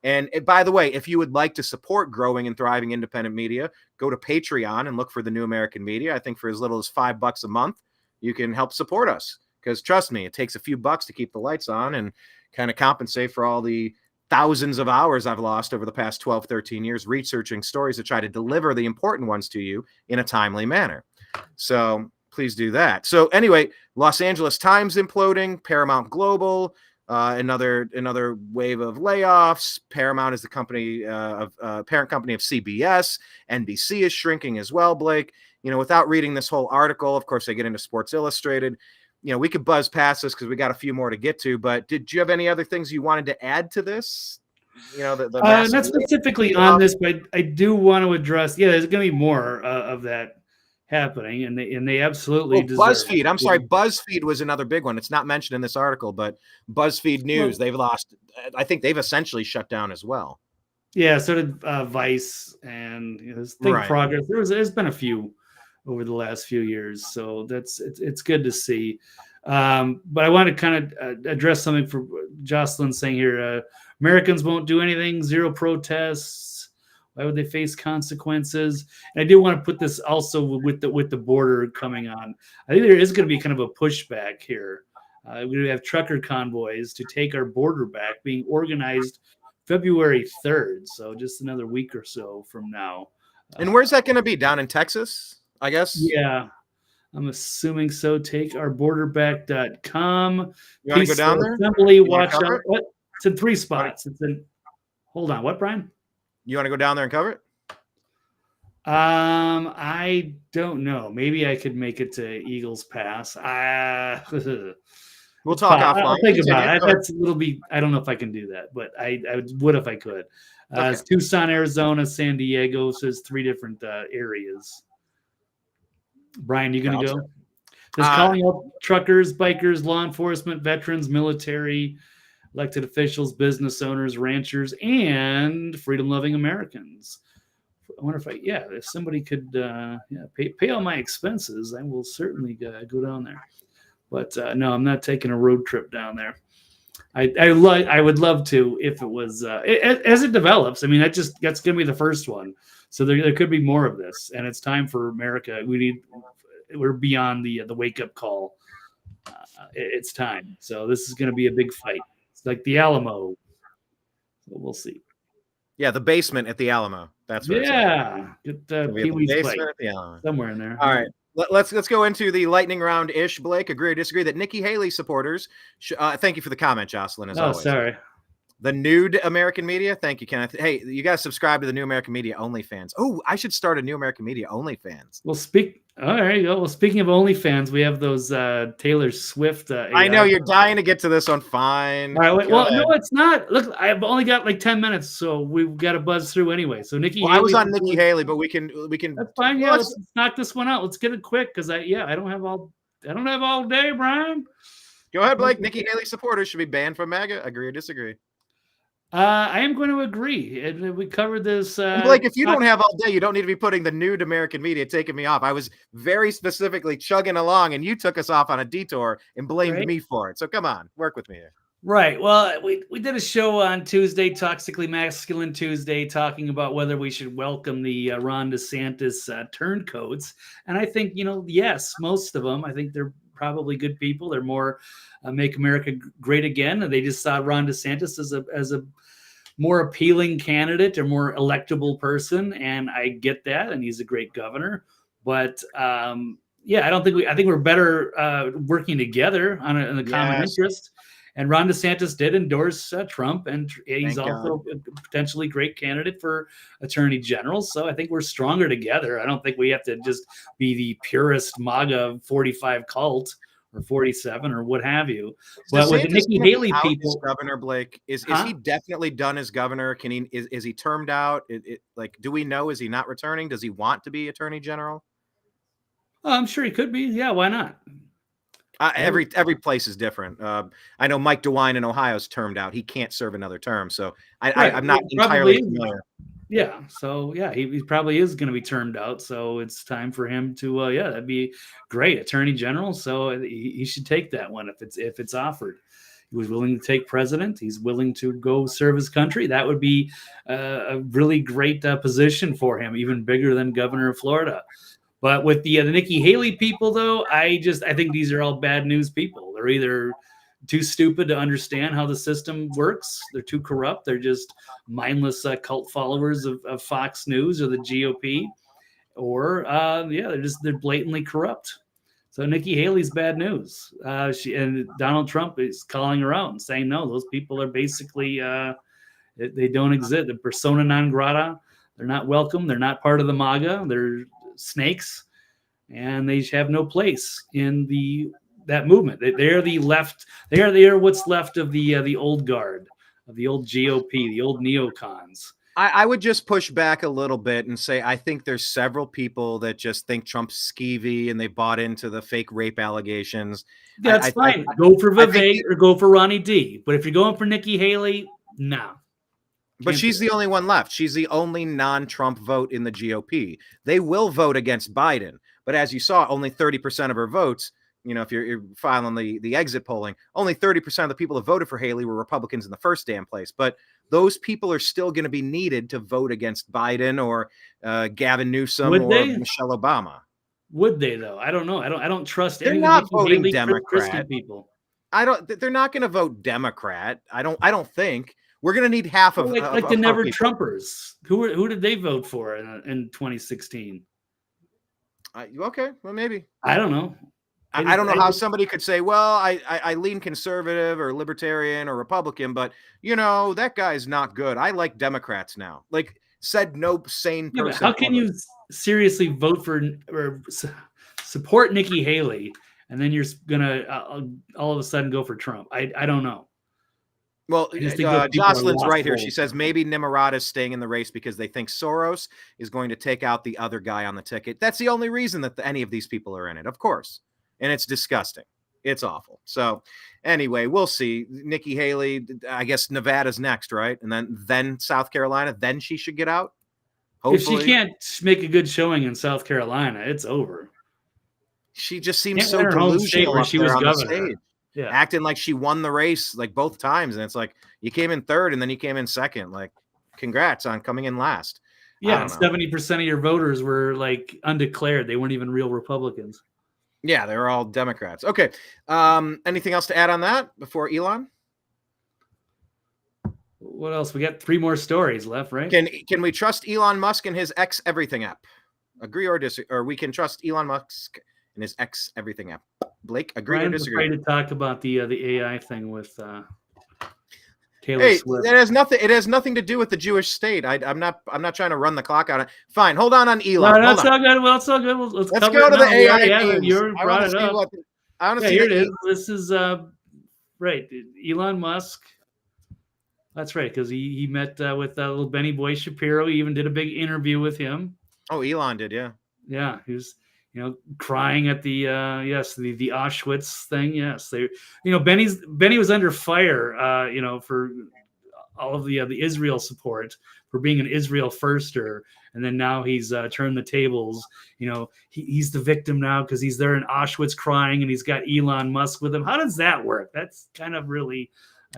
And by the way, if you would like to support growing and thriving independent media, go to Patreon and look for the New American Media. I think for as little as $5 a month, you can help support us. Because trust me, it takes a few bucks to keep the lights on and kind of compensate for all the thousands of hours I've lost over the past 12, 13 years researching stories to try to deliver the important ones to you in a timely manner. So please do that. So anyway, Los Angeles Times imploding, Paramount Global, another wave of layoffs. Paramount is the company parent company of CBS. NBC is shrinking as well, Blake. Without reading this whole article, of course, they get into Sports Illustrated. We could buzz past this because we got a few more to get to, but did you have any other things you wanted to add to this? Not specifically on this, but I do want to address, there's going to be more of that happening, and they absolutely deserve BuzzFeed. it. I'm sorry, BuzzFeed was another big one. It's not mentioned in this article, but BuzzFeed News, they've lost. I think they've essentially shut down as well. Yeah, so did Vice and Think Progress. There's been a few over the last few years, so it's good to see. But I want to kind of address something for Jocelyn saying here. Americans won't do anything. Zero protests. Why would they face consequences? And I do want to put this also with the border coming on. I think there is going to be kind of a pushback here. We're going to have trucker convoys to take our border back, being organized February 3rd. So just another week or so from now. And where's that going to be? Down in Texas, I guess? Yeah. I'm assuming so. TakeOurBorderback.com. You want to go down there? Assembly, watch out. What? It's in 3 spots. It's in. Hold on. What, Brian? You want to go down there and cover it? I don't know. Maybe I could make it to Eagles Pass. We'll talk offline. I'll think about it. That's a little bit. I don't know if I can do that, but I would if I could. It's Tucson, Arizona, San Diego. So there's 3 different areas. Brian, you gonna go? Just calling out truckers, bikers, law enforcement, veterans, military, elected officials, business owners, ranchers, and freedom-loving Americans. I wonder if somebody could pay all my expenses, I will certainly go down there. But no, I'm not taking a road trip down there. I would love to if it was as it develops. I mean, that's going to be the first one. So there could be more of this, and it's time for America. We're beyond the wake up call. It's time. So this is going to be a big fight. It's like the Alamo. So we'll see. Yeah, the basement at the Alamo. That's what Get the basement at the Alamo. Somewhere in there. All right. Let's go into the lightning round ish. Blake, agree or disagree that Nikki Haley supporters? Thank you for the comment, Jocelyn. As always. Sorry. The Nude American Media. Thank you, Kenneth. Hey, you guys subscribe to the New American Media OnlyFans. Oh, I should start a New American Media OnlyFans. Well, there you go. Well, speaking of OnlyFans, we have those Taylor Swift. I know you're dying to get to this one. Fine. All right. Well, no, it's not. Look, I've only got like 10 minutes, so we've got to buzz through anyway. So Nikki. Well, I was on Nikki Haley, but we can. That's fine. Yeah, let's knock this one out. Let's get it quick because I don't have all day, Brian. Go ahead, Blake. Nikki Haley supporters should be banned from MAGA. Agree or disagree? I am going to agree. And we covered this. Blake, if you don't have all day, you don't need to be putting the Nude American Media taking me off. I was very specifically chugging along, and you took us off on a detour and blamed me for it. So come on, work with me here. Right. Well, we did a show on Tuesday, Toxically Masculine Tuesday, talking about whether we should welcome the Ron DeSantis turncoats. And I think, yes, most of them. I think they're probably good people. They're more Make America Great Again. And they just saw Ron DeSantis as a more appealing candidate or more electable person. And I get that. And he's a great governor. But I think we're better working together on a common interest. And Ron DeSantis did endorse Trump, and he's also a potentially great candidate for attorney general. So I think we're stronger together. I don't think we have to just be the purest MAGA 45 cult or 47 or what have you. But with the Nikki Haley people, Governor Blake, is he definitely done as governor? Can he is he termed out? Do we know? Is he not returning? Does he want to be attorney general? I'm sure he could be. Yeah, why not? Every place is different. I know Mike DeWine in Ohio is termed out. He can't serve another term. So I'm not entirely familiar. Yeah. So yeah, he probably is going to be termed out. So it's time for him to that'd be great, attorney general. So he should take that one if it's offered. He was willing to take president. He's willing to go serve his country. That would be a really great position for him, even bigger than governor of Florida. But with the Nikki Haley people, though, I think these are all bad news people. They're either too stupid to understand how the system works, they're too corrupt, they're just mindless cult followers of Fox News or the GOP, or they're blatantly corrupt. So Nikki Haley's bad news. And Donald Trump is calling her out and saying, no, those people are basically they don't exist. They're persona non grata. They're not welcome. They're not part of the MAGA. They're snakes, and they have no place in that movement. They're the left. They are what's left of the old guard, of the old GOP, the old neocons. I would just push back a little bit and say I think there's several people that just think Trump's skeevy and they bought into the fake rape allegations. That's fine. Go for Vivek or go for Ronnie D. But if you're going for Nikki Haley, no. But she's the only one left. She's the only non-Trump vote in the GOP. They will vote against Biden. But as you saw, only 30% of her votes you know, if you're filing the exit polling, only 30% of the people that voted for Haley were Republicans in the first damn place. But those people are still going to be needed to vote against Biden or Gavin Newsom Michelle Obama. Would they though? I don't know. I don't trust. They're not voting Democrat. People. They're not going to vote Democrat. I don't think. We're going to need half of like the Never Trumpers. Who did they vote for in 2016? Okay, well maybe. I don't know. I don't know how somebody could say, well, I lean conservative or libertarian or Republican, but you know that guy's not good. I like Democrats now. Like said no sane person. How can you seriously vote for or support Nikki Haley and then you're gonna all of a sudden go for Trump? I don't know. Well, Jocelyn's right here. She says maybe Nimrod is staying in the race because they think Soros is going to take out the other guy on the ticket. That's the only reason that any of these people are in it, of course. And it's disgusting. It's awful. So anyway, we'll see. Nikki Haley, I guess Nevada's next, right? And then South Carolina, then she should get out. Hopefully. If she can't make a good showing in South Carolina, it's over. She just seems so delusional where she was governor. Yeah. Acting like she won the race like both times. And it's like you came in third and then you came in second. Like, congrats on coming in last. Yeah, 70% of your voters were like undeclared. They weren't even real Republicans. Yeah, they were all Democrats. Okay. Anything else to add on that before Elon? What else? We got 3 more stories left, right? Can we trust Elon Musk and his X Everything app? Agree or disagree? Or we can trust Elon Musk and his X Everything app. Blake, agree or disagree? Afraid to talk about the AI thing with Taylor Swift. It has nothing to do with the Jewish state. I'm not trying to run the clock on it. Fine, hold on Elon. No, that's all good. Well, it's all good. Let's go to the AI. You brought it up. I want to see here it is. This is right. Elon Musk. That's right, because he met with little Benny Boy Shapiro. He even did a big interview with him. Oh, Elon did, yeah. Yeah, he was, crying at the the Auschwitz thing. Yes, they, Benny was under fire, for all of the Israel support for being an Israel firster, and then now he's turned the tables. He's the victim now because he's there in Auschwitz crying, and he's got Elon Musk with him. How does that work? That's kind of really.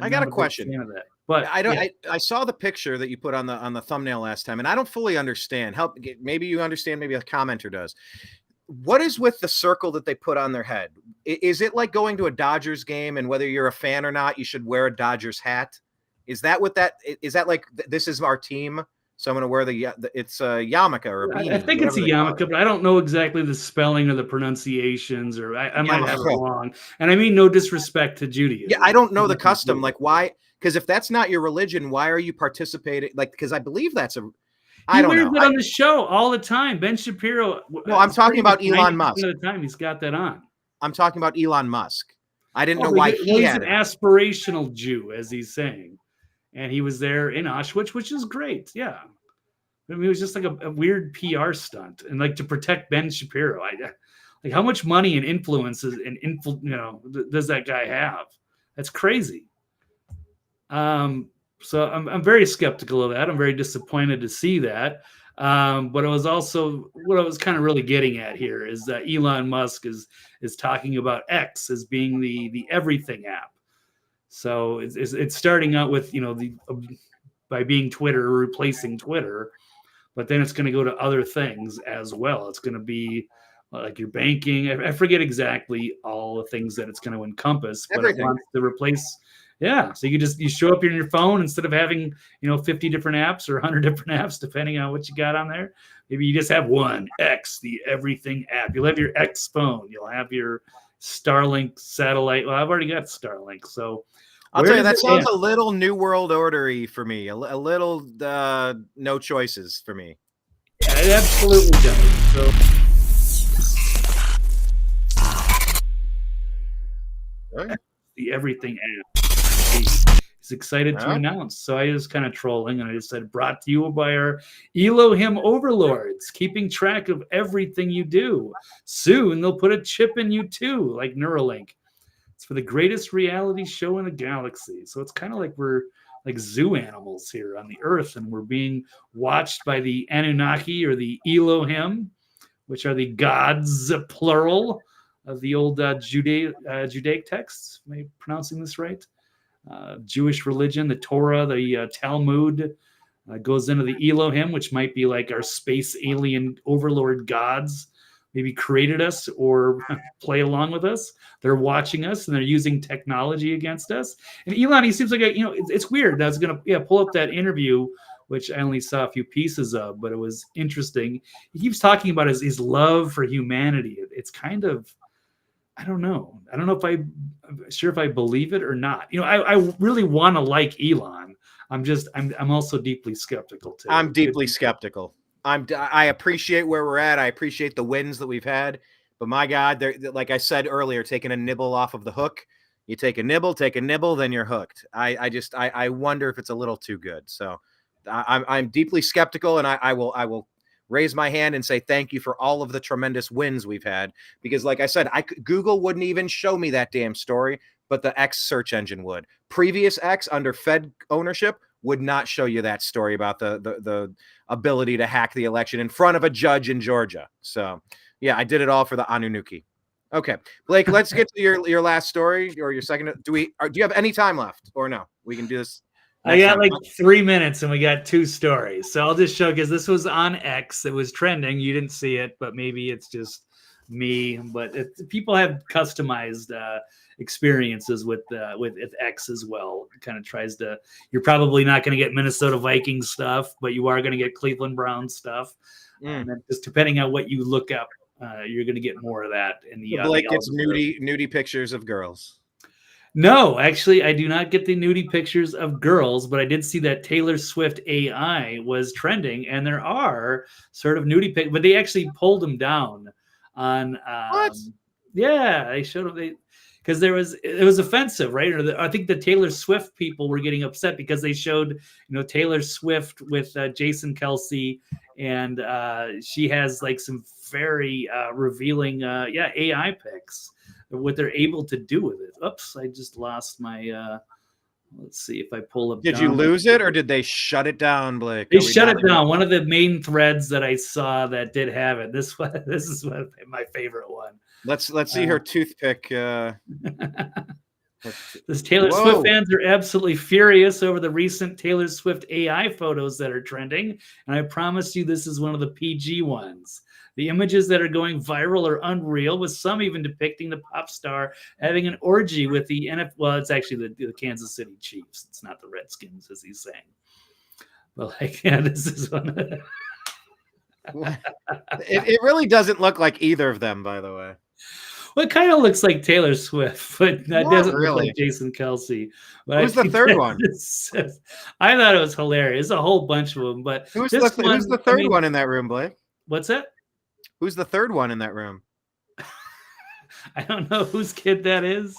I got a question. Of that. But I saw the picture that you put on the thumbnail last time, and I don't fully understand. Maybe you understand. Maybe a commenter does. What is with the circle that they put on their head? Is it like going to a Dodgers game, and whether you're a fan or not, you should wear a Dodgers hat? Is that what that is? That like this is our team, so I'm going to wear it's a yarmulke or a beanie. I think it's a yarmulke, but I don't know exactly the spelling or the pronunciations, or I might have it wrong. And I mean no disrespect to Judaism. Yeah, I don't know the custom. Like why? Because if that's not your religion, why are you participating? Like, because I believe that's a. I don't know. He wears it on the show all the time. Ben Shapiro. No, I'm talking about Elon Musk. Of the time he's got that on. I'm talking about Elon Musk. I didn't know why he's an aspirational Jew, as he's saying, and he was there in Auschwitz, which is great. Yeah, I mean, it was just like a weird PR stunt, and like to protect Ben Shapiro. Like how much money and influence does that guy have? That's crazy. So I'm very skeptical of that. I'm very disappointed to see that. But it was also what I was kind of really getting at here is that Elon Musk is talking about X as being the everything app. So it's starting out with by being Twitter, replacing Twitter, but then it's going to go to other things as well. It's going to be like your banking. I forget exactly all the things that it's going to encompass, but it wants to replace. Yeah, so you show up in your phone instead of having 50 different apps or 100 different apps, depending on what you got on there. Maybe you just have one X, the everything app. You'll have your X phone. You'll have your Starlink satellite. Well, I've already got Starlink, so I'll tell you that sounds a little New World Order-y for me. A little no choices for me. Yeah, it absolutely does. So. Right. The everything app. He's excited to announce. So I was kind of trolling, and I just said, brought to you by our Elohim overlords, keeping track of everything you do. Soon they'll put a chip in you too, like Neuralink. It's for the greatest reality show in the galaxy. So it's kind of like we're like zoo animals here on the earth, and we're being watched by the Anunnaki or the Elohim, which are the gods, plural, of the old Judaic texts. Am I pronouncing this right? Jewish religion, the Torah, the Talmud, goes into the Elohim, which might be like our space alien overlord gods, maybe created us or play along with us. They're watching us and they're using technology against us. And Elon, he seems like it's weird. I was gonna pull up that interview, which I only saw a few pieces of, but it was interesting. He keeps talking about his love for humanity. It's kind of, I don't know if I'm sure if I believe it or not. I really want to like Elon. I'm also deeply skeptical too. I'm deeply skeptical. I appreciate where we're at. I appreciate the wins that we've had, but my God, like I said earlier, taking a nibble off of the hook. You take a nibble, then you're hooked. I wonder if it's a little too good. So I'm deeply skeptical, and I will raise my hand and say thank you for all of the tremendous wins we've had. Because like I said, Google wouldn't even show me that damn story, but the X search engine would. Previous X under Fed ownership would not show you that story about the ability to hack the election in front of a judge in Georgia. So yeah, I did it all for the Anunnaki. Okay, Blake, let's get to your last story or your second. Do you have any time left or no? We can do this. I got like 3 minutes and we got 2 stories. So I'll just show, because this was on X. It was trending. You didn't see it, but maybe it's just me. But people have customized experiences with X as well. It kind of tries to, you're probably not going to get Minnesota Vikings stuff, but you are going to get Cleveland Browns stuff. And then just depending on what you look up, you're going to get more of that. In the Blake gets nudie pictures of girls. No, actually, I do not get the nudie pictures of girls, but I did see that Taylor Swift AI was trending, and there are sort of nudie pics, but they actually pulled them down on. What? Yeah, they showed them because it was offensive, right? Or I think the Taylor Swift people were getting upset because they showed Taylor Swift with Jason Kelsey, and she has like some very revealing AI pics. What they're able to do with it. Oops, I just lost my let's see if I pull up. Did you lose it or did they shut it down, Blake? They shut it down. One of the main threads that I saw that did have it. This is my favorite one. Let's see her toothpick. This Taylor Swift fans are absolutely furious over the recent Taylor Swift AI photos that are trending, and I promise you this is one of the PG ones. The images that are going viral are unreal, with some even depicting the pop star having an orgy with the NFL. Well, it's actually the Kansas City Chiefs. It's not the Redskins, as he's saying. But this is one. It really doesn't look like either of them, by the way. Well, it kind of looks like Taylor Swift, but that doesn't really look like Jason Kelsey. But who's the third one? I thought it was hilarious. There's a whole bunch of them, but who's the third one in that room, Blake? What's that? Who's the third one in that room? I don't know whose kid that is.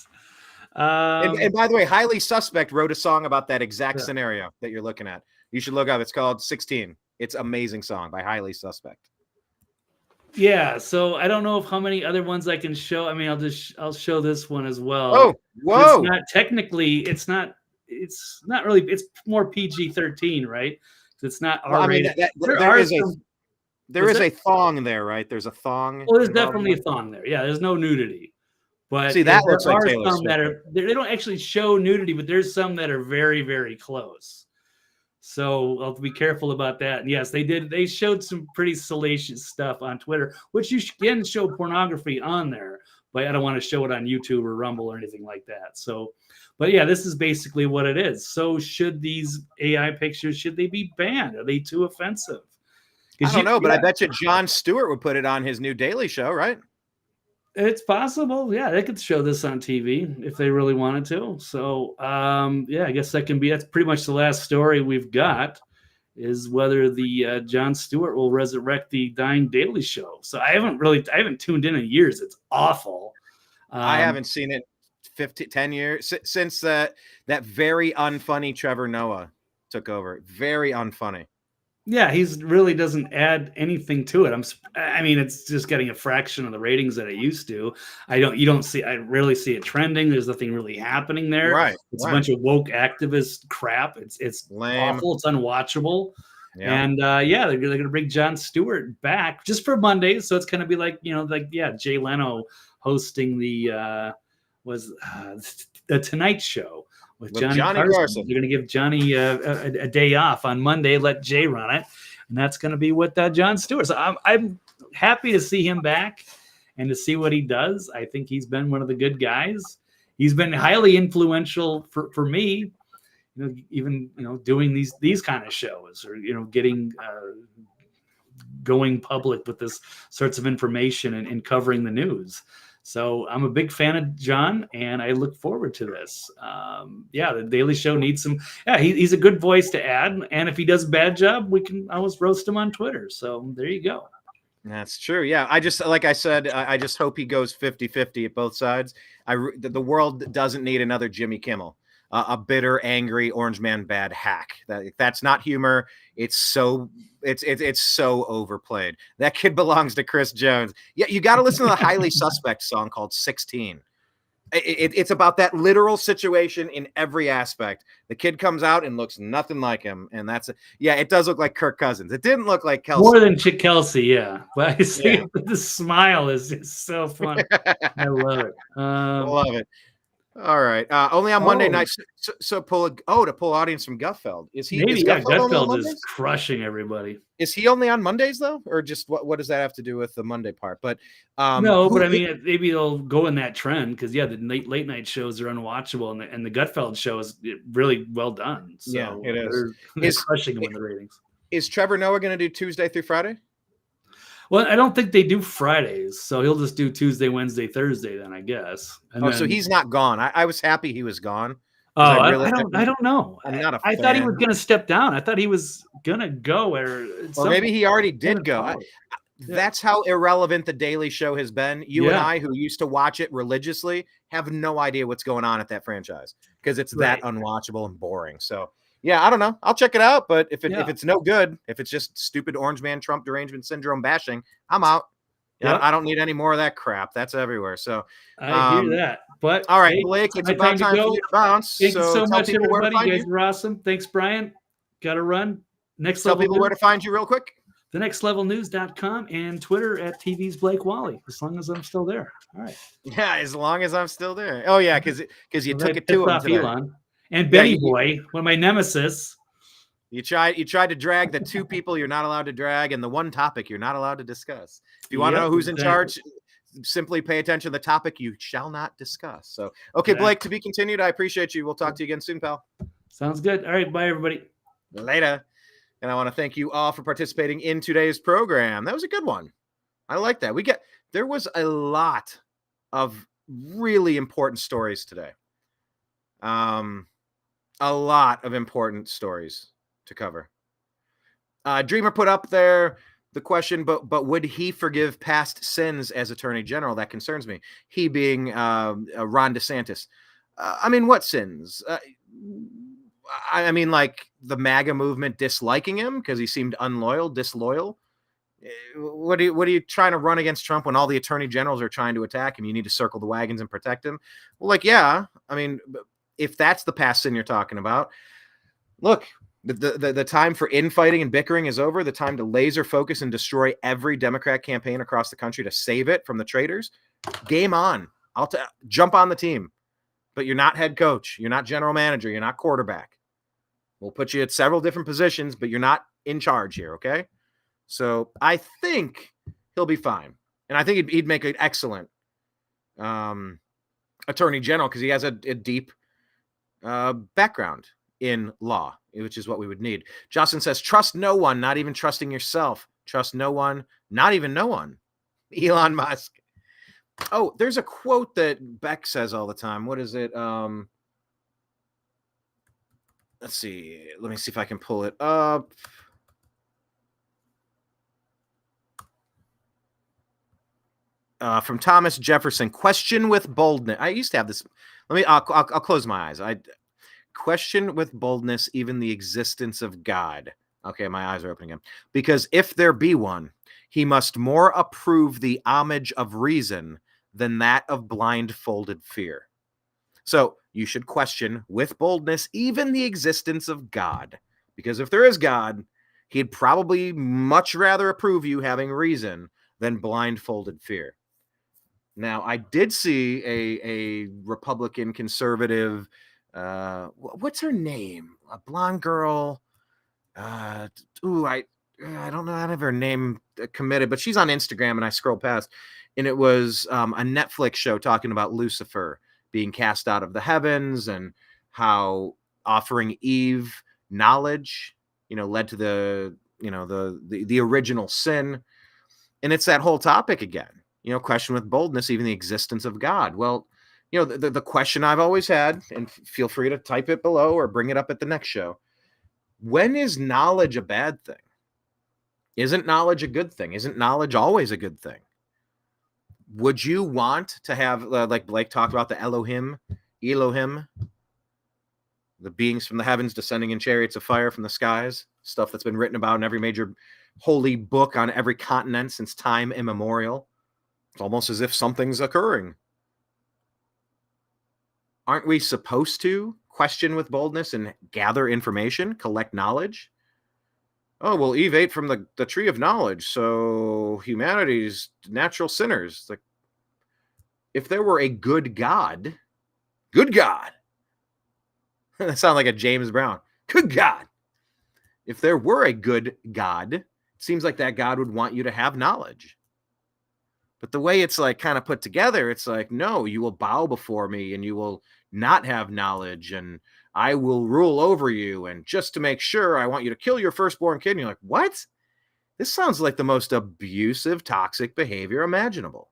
And by the way, Highly Suspect wrote a song about that exact scenario that you're looking at. You should look up. It's called 16. It's an amazing song by Highly Suspect. Yeah, so I don't know how many other ones I can show. I mean, I'll show this one as well. Oh, whoa! It's not technically. It's not really. It's more PG-13, right? It's not R-rated. There is a thong there, right? There's a thong. Well, there's definitely a thong there. Yeah, there's no nudity. But see, that looks like Taylor Swift. They don't actually show nudity, but there's some that are very, very close. So I'll be careful about that. And yes, they did. They showed some pretty salacious stuff on Twitter, which you can show pornography on there, but I don't want to show it on YouTube or Rumble or anything like that. So, but yeah, this is basically what it is. So should these AI pictures, should they be banned? Are they too offensive? I don't know, but I bet you Jon Stewart would put it on his new Daily Show, right? It's possible. Yeah, they could show this on TV if they really wanted to. So, I guess that's pretty much the last story we've got, is whether the Jon Stewart will resurrect the dying Daily Show. So I haven't tuned in years. It's awful. I haven't seen it 10 years since that very unfunny Trevor Noah took over. Very unfunny. Yeah, he's really doesn't add anything to it. I mean, it's just getting a fraction of the ratings that it used to. I rarely see it trending. There's nothing really happening there. Right. It's a bunch of woke activist crap. It's lame. Awful. It's unwatchable. Yeah. And they're going to bring Jon Stewart back just for Mondays. So it's going to be like, Jay Leno hosting the Tonight Show with Johnny Carson. They're going to give Johnny a day off on Monday, let Jay run it. And that's going to be with Jon Stewart. So I'm happy to see him back and to see what he does. I think he's been one of the good guys. He's been highly influential for me. Even doing these kind of shows, or getting going public with this sorts of information and covering the news. So I'm a big fan of John, and I look forward to this. The Daily Show needs some. Yeah, he's a good voice to add, and if he does a bad job, we can always roast him on Twitter. So there you go. That's true. Yeah, I just hope he goes 50-50 at both sides. The world doesn't need another Jimmy Kimmel. A bitter, angry, orange man bad hack. That's not humor. It's so overplayed. That kid belongs to Chris Jones. Yeah, you got to listen to the Highly Suspect song called 16. It's about that literal situation in every aspect. The kid comes out and looks nothing like him, and it does look like Kirk Cousins. It didn't look like Kelsey. More than Chick Kelsey, yeah. But I see the smile is just so fun. I love it. Love it. All right. Only on Monday nights. So pull audience from Gutfeld. Is he? Maybe Gutfeld is crushing everybody. Is he only on Mondays though, or just what does that have to do with the Monday part? But no, but I mean, maybe they'll go in that trend because the late night shows are unwatchable, and the Gutfeld show is really well done. So yeah, it is. They're crushing them in the ratings. Is Trevor Noah going to do Tuesday through Friday? Well, I don't think they do Fridays, so he'll just do Tuesday, Wednesday, Thursday. Then I guess. So he's not gone. I was happy he was gone. I don't know. I'm not a I fan. thought he was going to step down. I thought he was going to go, or maybe he already did go. That's how irrelevant the Daily Show has been. You and I, who used to watch it religiously, have no idea what's going on at that franchise because it's that unwatchable and boring. So. Yeah, I don't know. I'll check it out, but if it's no good, if it's just stupid orange man Trump derangement syndrome bashing, I'm out. Yeah, I don't need any more of that crap. That's everywhere. So I hear that. But all right, Blake, it's about time for you to bounce. Thank you so much, everybody. You guys are awesome. Thanks, Brian. Got to run. Tell people where to find you real quick. TheNextLevelNews.com and Twitter at TV's Blake Walley. As long as I'm still there. All right. Yeah, as long as I'm still there. Oh yeah, because you took it to him today. Elon. And Benny Boy, one of my nemesis. You tried to drag the two people you're not allowed to drag and the one topic you're not allowed to discuss. If you want to know who's in charge, simply pay attention to the topic you shall not discuss. So, okay, Blake, to be continued. I appreciate you. We'll talk to you again soon, pal. Sounds good. All right, bye, everybody. Later. And I want to thank you all for participating in today's program. That was a good one. I like that. There was a lot of really important stories today. A lot of important stories to cover. Dreamer put up there the question, but would he forgive past sins as Attorney General? That concerns me. He being Ron DeSantis. I mean, what sins? I mean, like the MAGA movement disliking him because he seemed disloyal. What are you trying to run against Trump when all the attorney generals are trying to attack him? You need to circle the wagons and protect him. Well, I mean, if that's the past sin you're talking about, look, the time for infighting and bickering is over. The time to laser focus and destroy every Democrat campaign across the country to save it from the traitors. Game on. I'll jump on the team, but you're not head coach. You're not general manager. You're not quarterback. We'll put you at several different positions, but you're not in charge here. Okay. So I think he'll be fine. And I think he'd make an excellent attorney general because he has a deep background in law, which is what we would need. Jocelyn says, trust no one, not even trusting yourself. Trust no one, not even no one. Elon Musk. Oh, there's a quote that Beck says all the time. What is it? Let's see. Let me see if I can pull it up. From Thomas Jefferson. Question with boldness. I used to have this. I'll close my eyes. Question with boldness even the existence of God. Okay, my eyes are opening again. Because if there be one, he must more approve the homage of reason than that of blindfolded fear. So you should question with boldness even the existence of God. Because if there is God, He'd probably much rather approve you having reason than blindfolded fear. Now, I did see a Republican conservative, what's her name? A blonde girl. I don't know. I don't have her name committed, but she's on Instagram, and I scrolled past, and it was a Netflix show talking about Lucifer being cast out of the heavens and how offering Eve knowledge, led to the original sin. And it's that whole topic again, question with boldness, even the existence of God. Well, the question I've always had, and feel free to type it below or bring it up at the next show. When is knowledge a bad thing? Isn't knowledge a good thing? Isn't knowledge always a good thing? Would you want to have, like Blake talked about, the Elohim, the beings from the heavens descending in chariots of fire from the skies, stuff that's been written about in every major holy book on every continent since time immemorial? It's almost as if something's occurring. Aren't we supposed to question with boldness and gather information, collect knowledge? Oh, well, Eve ate from the tree of knowledge, so humanity's natural sinners. Like, if there were a good God, that sounds like a James Brown. Good God. If there were a good God, it seems like that God would want you to have knowledge. But the way it's like kind of put together, it's like, no, you will bow before me and you will not have knowledge, and I will rule over you. And just to make sure, I want you to kill your firstborn kid. And you're like, what? This sounds like the most abusive, toxic behavior imaginable.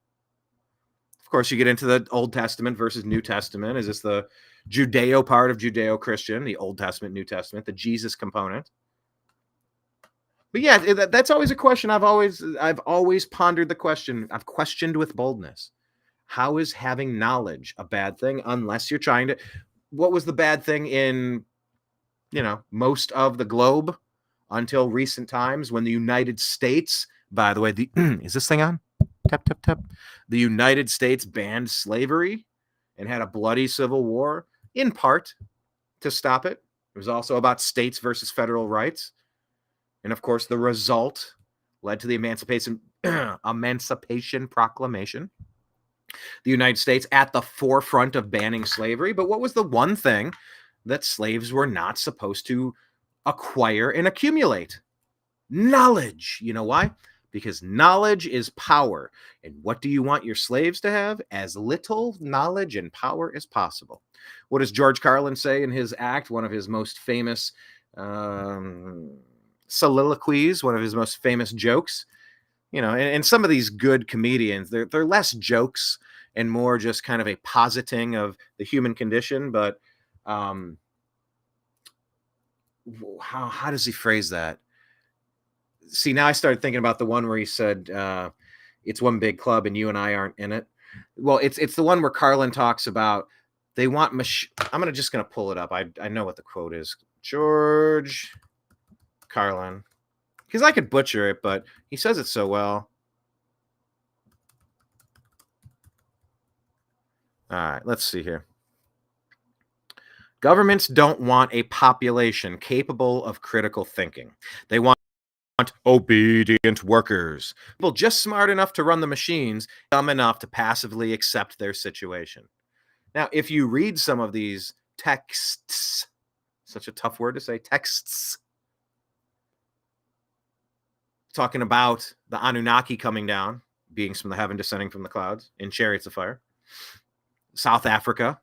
Of course, you get into the Old Testament versus New Testament. Is this the Judeo part of Judeo-Christian, the Old Testament, New Testament, the Jesus component? But yeah, that's always a question. I've always pondered the question. I've questioned with boldness. How is having knowledge a bad thing? Unless you're trying to, what was the bad thing in, most of the globe until recent times when the United States, by the way, is this thing on? Tap, tap, tap. The United States banned slavery and had a bloody civil war, in part to stop it. It was also about states versus federal rights. And of course, the result led to the Emancipation Proclamation. The United States at the forefront of banning slavery. But what was the one thing that slaves were not supposed to acquire and accumulate? Knowledge. You know why? Because knowledge is power. And what do you want your slaves to have? As little knowledge and power as possible. What does George Carlin say in his act? One of his most famous soliloquies, one of his most famous jokes. And some of these good comedians, they're less jokes and more just kind of a positing of the human condition. But how does he phrase that? See, now I started thinking about the one where he said, it's one big club and you and I aren't in it. Well, it's the one where Carlin talks about they want I'm just going to pull it up. I know what the quote is. George Carlin. Because I could butcher it, but he says it so well. All right, let's see here. Governments don't want a population capable of critical thinking. They want obedient workers. People just smart enough to run the machines, dumb enough to passively accept their situation. Now, if you read some of these texts, such a tough word to say, texts, talking about the Anunnaki coming down, beings from the heaven descending from the clouds in chariots of fire. South Africa,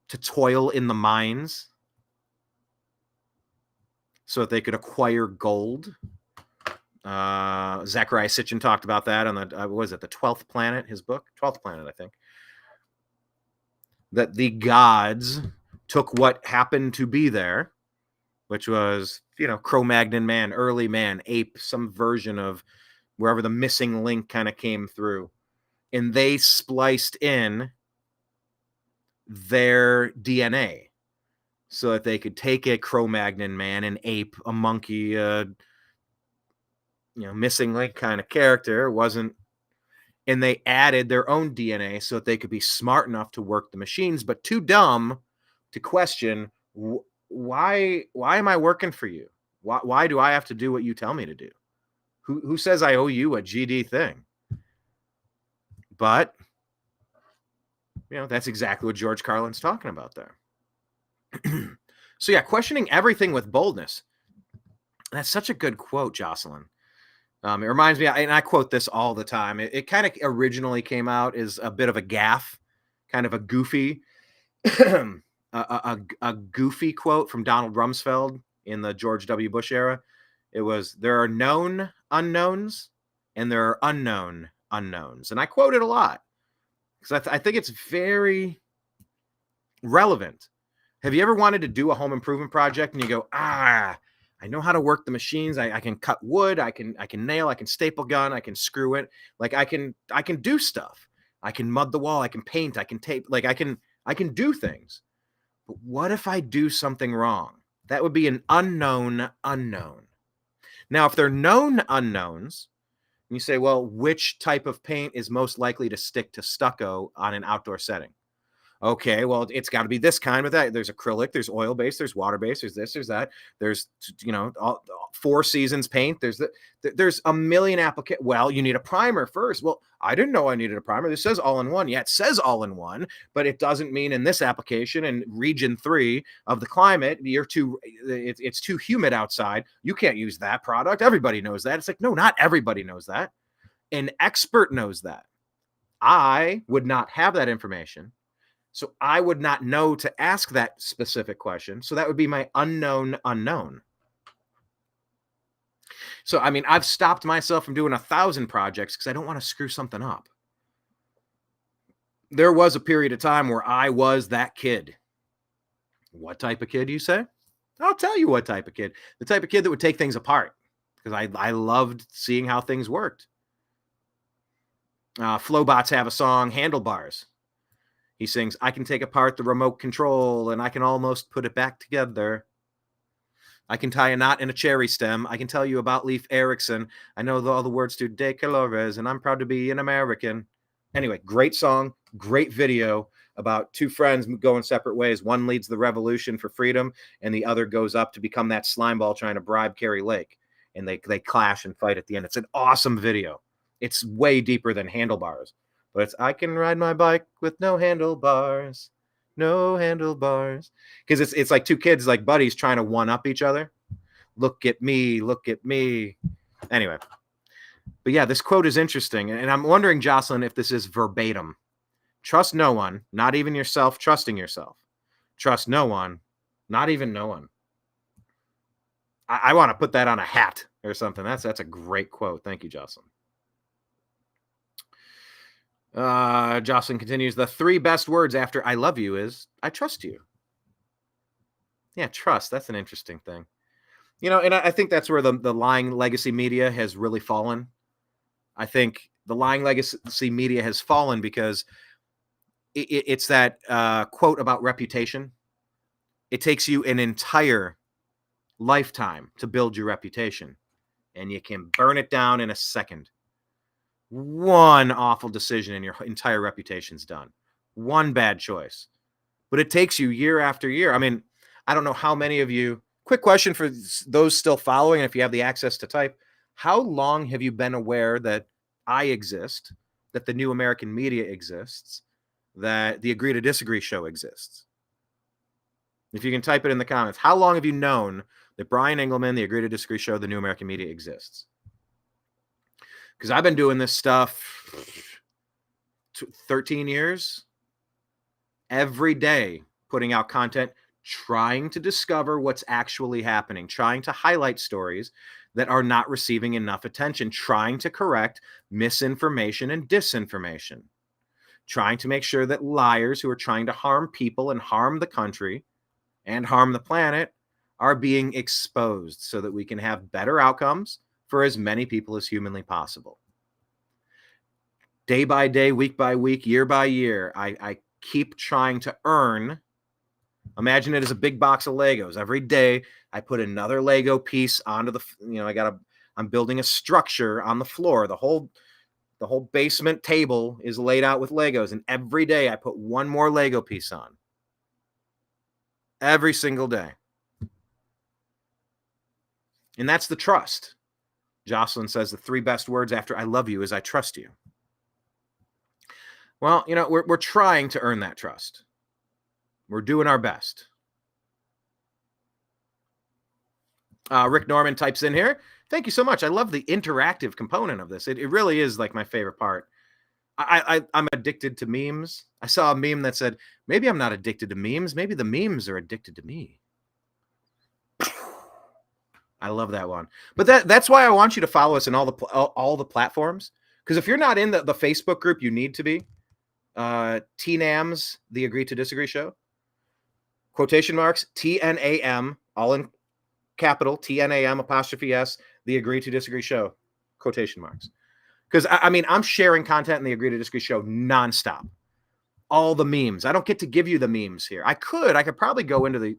to toil in the mines so that they could acquire gold. Zachariah Sitchin talked about that on the, the 12th Planet, his book? 12th Planet, I think. That the gods took what happened to be there, which was, Cro-Magnon man, early man, ape, some version of wherever the missing link kind of came through. And they spliced in their DNA so that they could take a Cro-Magnon man, an ape, a monkey, missing link kind of character, and they added their own DNA so that they could be smart enough to work the machines, but too dumb to question, why am I working for you? Why do I have to do what you tell me to do? Who says I owe you a GD thing? But, that's exactly what George Carlin's talking about there. So yeah, questioning everything with boldness. That's such a good quote, Jocelyn. It reminds me, and I quote this all the time. It kind of originally came out as a bit of a gaffe, kind of a goofy, a goofy quote from Donald Rumsfeld in the George W. Bush era. It was, there are known unknowns and there are unknown unknowns. And I quote it a lot because I think it's very relevant. Have you ever wanted to do a home improvement project and you go, I know how to work the machines. I can cut wood. I can nail. I can staple gun. I can screw it. Like I can do stuff. I can mud the wall. I can paint. I can tape. Like I can do things. But what if I do something wrong? That would be an unknown unknown. Now, if they're known unknowns, and you say, well, which type of paint is most likely to stick to stucco on an outdoor setting? Okay, well, it's got to be this kind with that. There's acrylic, there's oil-based, there's water-based, there's this, there's that. There's, all 4 seasons paint. There's a million applications. Well, you need a primer first. Well, I didn't know I needed a primer. This says all-in-one. Yeah, it says all-in-one, but it doesn't mean in this application in region 3 of the climate, it's too humid outside. You can't use that product. Everybody knows that. It's like, no, not everybody knows that. An expert knows that. I would not have that information. So I would not know to ask that specific question. So that would be my unknown unknown. So, I mean, I've stopped myself from doing 1,000 projects because I don't want to screw something up. There was a period of time where I was that kid. What type of kid, you say? I'll tell you what type of kid. The type of kid that would take things apart because I loved seeing how things worked. Flowbots have a song, Handlebars. He sings, I can take apart the remote control and I can almost put it back together. I can tie a knot in a cherry stem. I can tell you about Leif Erikson. I know all the words to De Colores and I'm proud to be an American. Anyway, great song, great video about 2 friends going separate ways. One leads the revolution for freedom and the other goes up to become that slimeball trying to bribe Kari Lake. And they clash and fight at the end. It's an awesome video. It's way deeper than Handlebars. But it's, I can ride my bike with no handlebars, no handlebars. Because it's like 2 kids, like buddies, trying to one-up each other. Look at me, look at me. Anyway. But yeah, this quote is interesting. And I'm wondering, Jocelyn, if this is verbatim. Trust no one, not even yourself, trusting yourself. Trust no one, not even no one. I want to put that on a hat or something. That's a great quote. Thank you, Jocelyn. Jocelyn continues, the 3 best words after I love you is I trust you. Yeah, trust. That's an interesting thing. And I think that's where the lying legacy media has really fallen. I think the lying legacy media has fallen because it's that quote about reputation. It takes you an entire lifetime to build your reputation, and you can burn it down in a second. One awful decision and your entire reputation's done. One bad choice. But it takes you year after year. I mean, I don't know how many of you, quick question for those still following, if you have the access to type, how long have you been aware that I exist, that the New American Media exists, that the Agree to Disagree show exists? If you can type it in the comments, how long have you known that Brian Engelman, the Agree to Disagree show, the New American Media exists? Because I've been doing this stuff 13 years, every day putting out content, trying to discover what's actually happening, trying to highlight stories that are not receiving enough attention, trying to correct misinformation and disinformation, trying to make sure that liars who are trying to harm people and harm the country and harm the planet are being exposed so that we can have better outcomes for as many people as humanly possible. Day by day, week by week, year by year, I keep trying to earn. Imagine it as a big box of Legos. Every day I put another Lego piece onto the, I'm building a structure on the floor. The whole basement table is laid out with Legos. And every day I put one more Lego piece on. Every single day. And that's the trust. Jocelyn says the 3 best words after I love you is I trust you. Well, you know, we're trying to earn that trust. We're doing our best. Rick Norman types in here. Thank you so much. I love the interactive component of this. It really is like my favorite part. I'm addicted to memes. I saw a meme that said, maybe I'm not addicted to memes. Maybe the memes are addicted to me. I love that one. But that's why I want you to follow us in all the platforms. Because if you're not in the Facebook group, you need to be. TNAM's The Agree to Disagree Show. Quotation marks, TNAM, all in capital, TNAM apostrophe S, The Agree to Disagree Show. Quotation marks. Because, I mean, I'm sharing content in the Agree to Disagree Show nonstop. All the memes. I don't get to give you the memes here. I could probably go into the,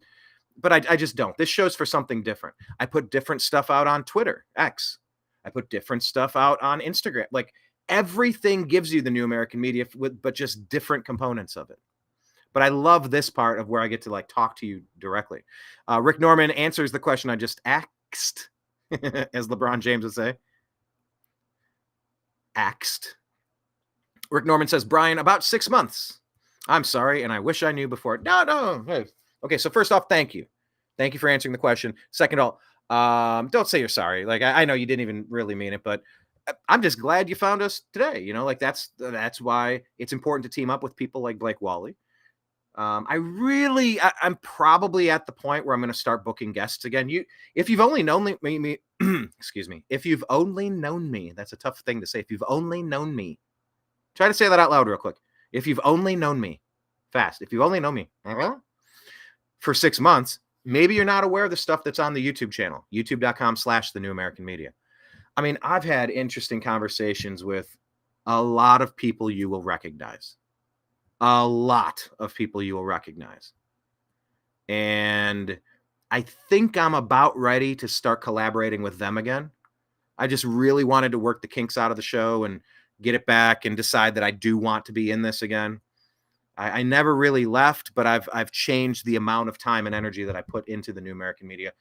but I just don't. This show's for something different. I put different stuff out on Twitter, X. I put different stuff out on Instagram. Like, everything gives you the New American Media, but just different components of it. But I love this part of where I get to like talk to you directly. Rick Norman answers the question I just asked, as LeBron James would say. Axed. Rick Norman says, Brian, about 6 months. I'm sorry, and I wish I knew before. No. Hey. Okay, so first off, thank you. Thank you for answering the question. Second of all, don't say you're sorry. Like, I know you didn't even really mean it, but I'm just glad you found us today. You know, like that's why it's important to team up with people like Blake Walley. I'm probably at the point where I'm going to start booking guests again. If you've only known me, excuse me, if you've only known me, that's a tough thing to say. If you've only known me, try to say that out loud real quick. If you've only known me, fast. If you've only known me for 6 months, maybe you're not aware of the stuff that's on the YouTube channel, youtube.com/TheNewAmericanMedia. I mean, I've had interesting conversations with a lot of people you will recognize. A lot of people you will recognize. And I think I'm about ready to start collaborating with them again. I just really wanted to work the kinks out of the show and get it back and decide that I do want to be in this again. I never really left, but I've changed the amount of time and energy that I put into the New American Media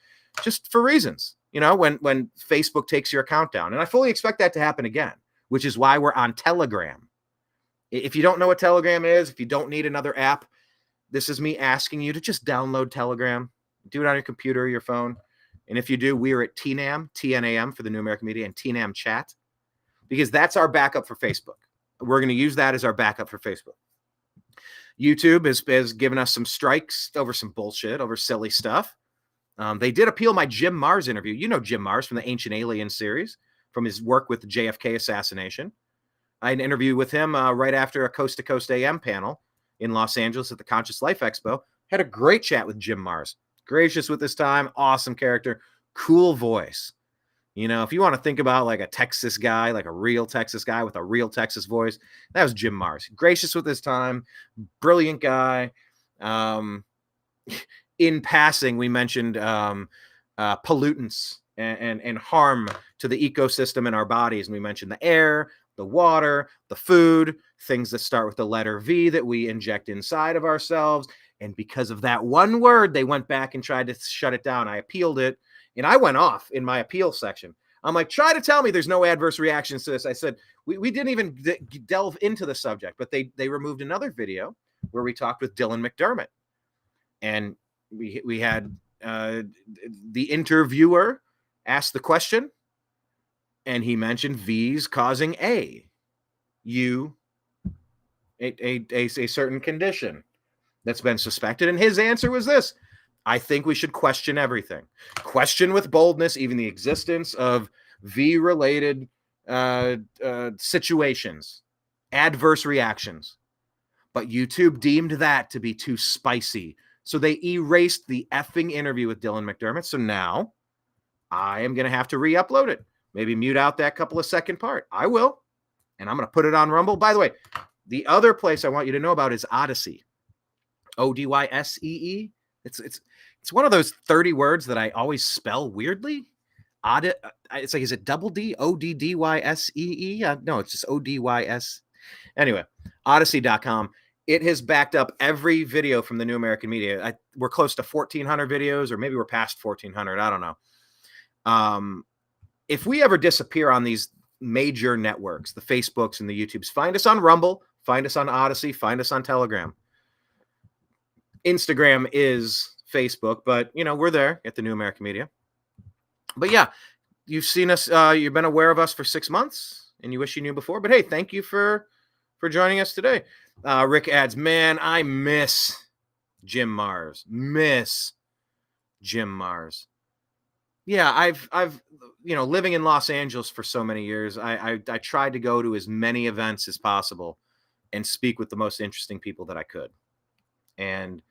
just for reasons. You know, when Facebook takes your account down. And I fully expect that to happen again, which is why we're on Telegram. If you don't know what Telegram is, if you don't need another app, this is me asking you to just download Telegram. Do it on your computer or your phone. And if you do, we are at TNAM, TNAM for the New American Media, and TNAM Chat, because that's our backup for Facebook. We're going to use that as our backup for Facebook. YouTube has given us some strikes over some bullshit, over silly stuff. They did appeal my Jim Mars interview. You know Jim Mars from the Ancient Alien series, from his work with the JFK assassination. I had an interview with him right after a Coast to Coast AM panel in Los Angeles at the Conscious Life Expo. Had a great chat with Jim Mars. Gracious with his time, awesome character, cool voice. You know, if you want to think about like a Texas guy, like a real Texas guy with a real Texas voice, that was Jim Mars. Gracious with his time, brilliant guy. In passing, we mentioned pollutants and harm to the ecosystem in our bodies. And we mentioned the air, the water, the food, things that start with the letter V that we inject inside of ourselves. And because of that one word, they went back and tried to shut it down. I appealed it, and I went off in my appeal section. I'm like, try to tell me there's no adverse reactions to this. I said, we didn't even delve into the subject, but they removed another video where we talked with Dylan McDermott. And we had the interviewer ask the question, and he mentioned V's causing a certain condition that's been suspected. And his answer was this: I think we should question everything. Question with boldness, even the existence of V-related situations, adverse reactions. But YouTube deemed that to be too spicy. So they erased the effing interview with Dylan McDermott. So now I am going to have to re-upload it. Maybe mute out that couple of second part. I will. And I'm going to put it on Rumble. By the way, the other place I want you to know about is Odyssey. Odyssee. It's one of those 30 words that I always spell weirdly. It's like, is it double D? Oddyssee? No, it's just Odys. Anyway, Odyssey.com. It has backed up every video from the New American Media. We're close to 1,400 videos, or maybe we're past 1,400. I don't know. If we ever disappear on these major networks, the Facebooks and the YouTubes, find us on Rumble, find us on Odyssey, find us on Telegram. Instagram is Facebook, but we're there at the New American Media. But yeah, you've seen us, you've been aware of us for 6 months, and you wish you knew before. But hey, thank you for joining us today. Rick adds, man, I miss Jim Mars. Yeah, I've living in Los Angeles for so many years, I tried to go to as many events as possible and speak with the most interesting people that I could. And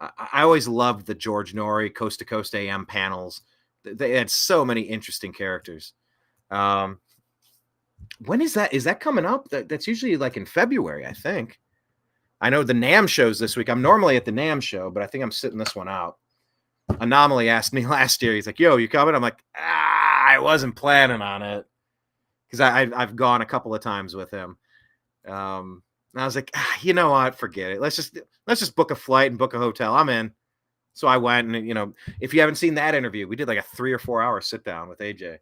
I always loved the George Norrie Coast to Coast AM panels. They had so many interesting characters. When is that? Is that coming up? That's usually like in February, I think. I know the NAM show's this week. I'm normally at the NAM show, but I think I'm sitting this one out. Anomaly asked me last year. He's like, "Yo, you coming?" I'm like, I wasn't planning on it because I've gone a couple of times with him. And I was like, you know what? Forget it. Let's just book a flight and book a hotel. I'm in. So I went, and if you haven't seen that interview, we did like a 3 or 4 hour sit down with AJ.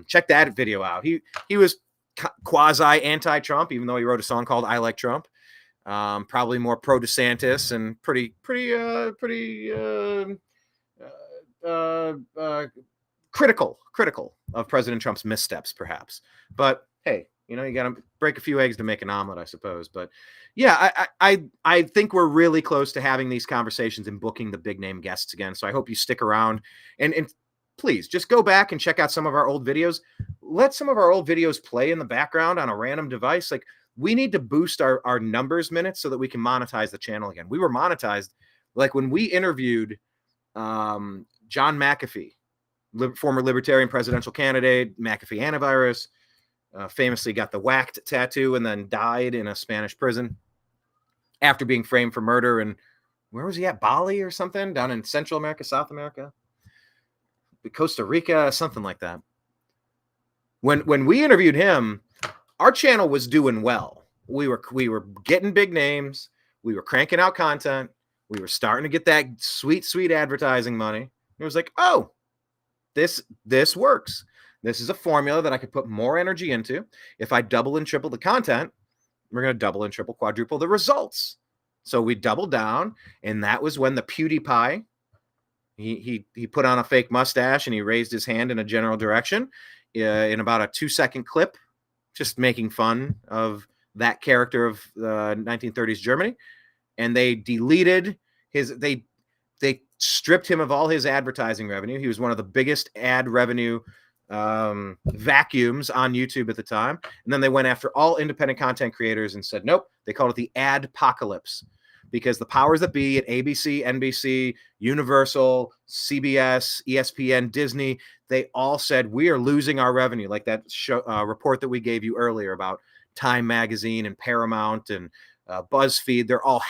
Check that video out. He was quasi anti-Trump, even though he wrote a song called "I Like Trump." Probably more pro DeSantis and pretty critical of President Trump's missteps, perhaps. But hey, you got to break a few eggs to make an omelet, I suppose. But yeah, I think we're really close to having these conversations and booking the big name guests again. So I hope you stick around and please just go back and check out some of our old videos. Let some of our old videos play in the background on a random device. Like, we need to boost our numbers minutes so that we can monetize the channel again. We were monetized like when we interviewed John McAfee, former libertarian presidential candidate, McAfee antivirus, famously got the whacked tattoo and then died in a Spanish prison after being framed for murder. And where was he at? Bali or something down in Central America, South America, Costa Rica, something like that. When we interviewed him, our channel was doing well. We were getting big names. We were cranking out content. We were starting to get that sweet advertising money. It was like, oh, this works. This is a formula that I could put more energy into. If I double and triple the content, we're going to double and triple, quadruple the results. So we doubled down, and that was when the PewDiePie, he put on a fake mustache and he raised his hand in a general direction in about a 2-second clip, just making fun of that character of 1930s Germany. And they deleted they stripped him of all his advertising revenue. He was one of the biggest ad revenue vacuums on YouTube at the time. And then they went after all independent content creators and said, nope, they called it the adpocalypse, because the powers that be at ABC, NBC, Universal, CBS, ESPN, Disney, they all said, we are losing our revenue. Like that show, report that we gave you earlier about Time Magazine and Paramount and BuzzFeed. They're all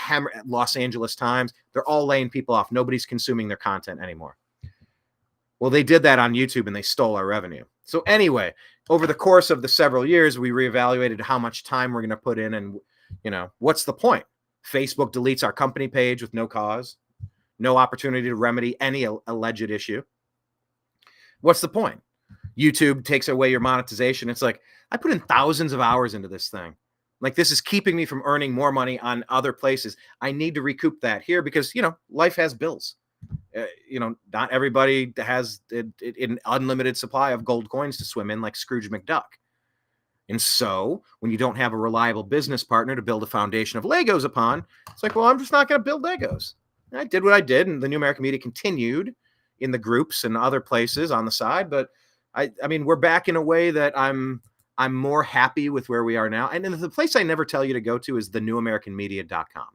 Los Angeles Times. They're all laying people off. Nobody's consuming their content anymore. Well, they did that on YouTube and they stole our revenue. So anyway, over the course of the several years, we reevaluated how much time we're going to put in, and what's the point? Facebook deletes our company page with no cause, no opportunity to remedy any alleged issue. What's the point? YouTube takes away your monetization. It's like, I put in thousands of hours into this thing. Like, this is keeping me from earning more money on other places. I need to recoup that here because, life has bills. Not everybody has an unlimited supply of gold coins to swim in like Scrooge McDuck. And so when you don't have a reliable business partner to build a foundation of Legos upon, it's like, well, I'm just not going to build Legos. And I did what I did, and the New American Media continued in the groups and other places on the side. But I mean, we're back in a way that I'm more happy with where we are now. And the place I never tell you to go to is TheNewAmericanMedia.com.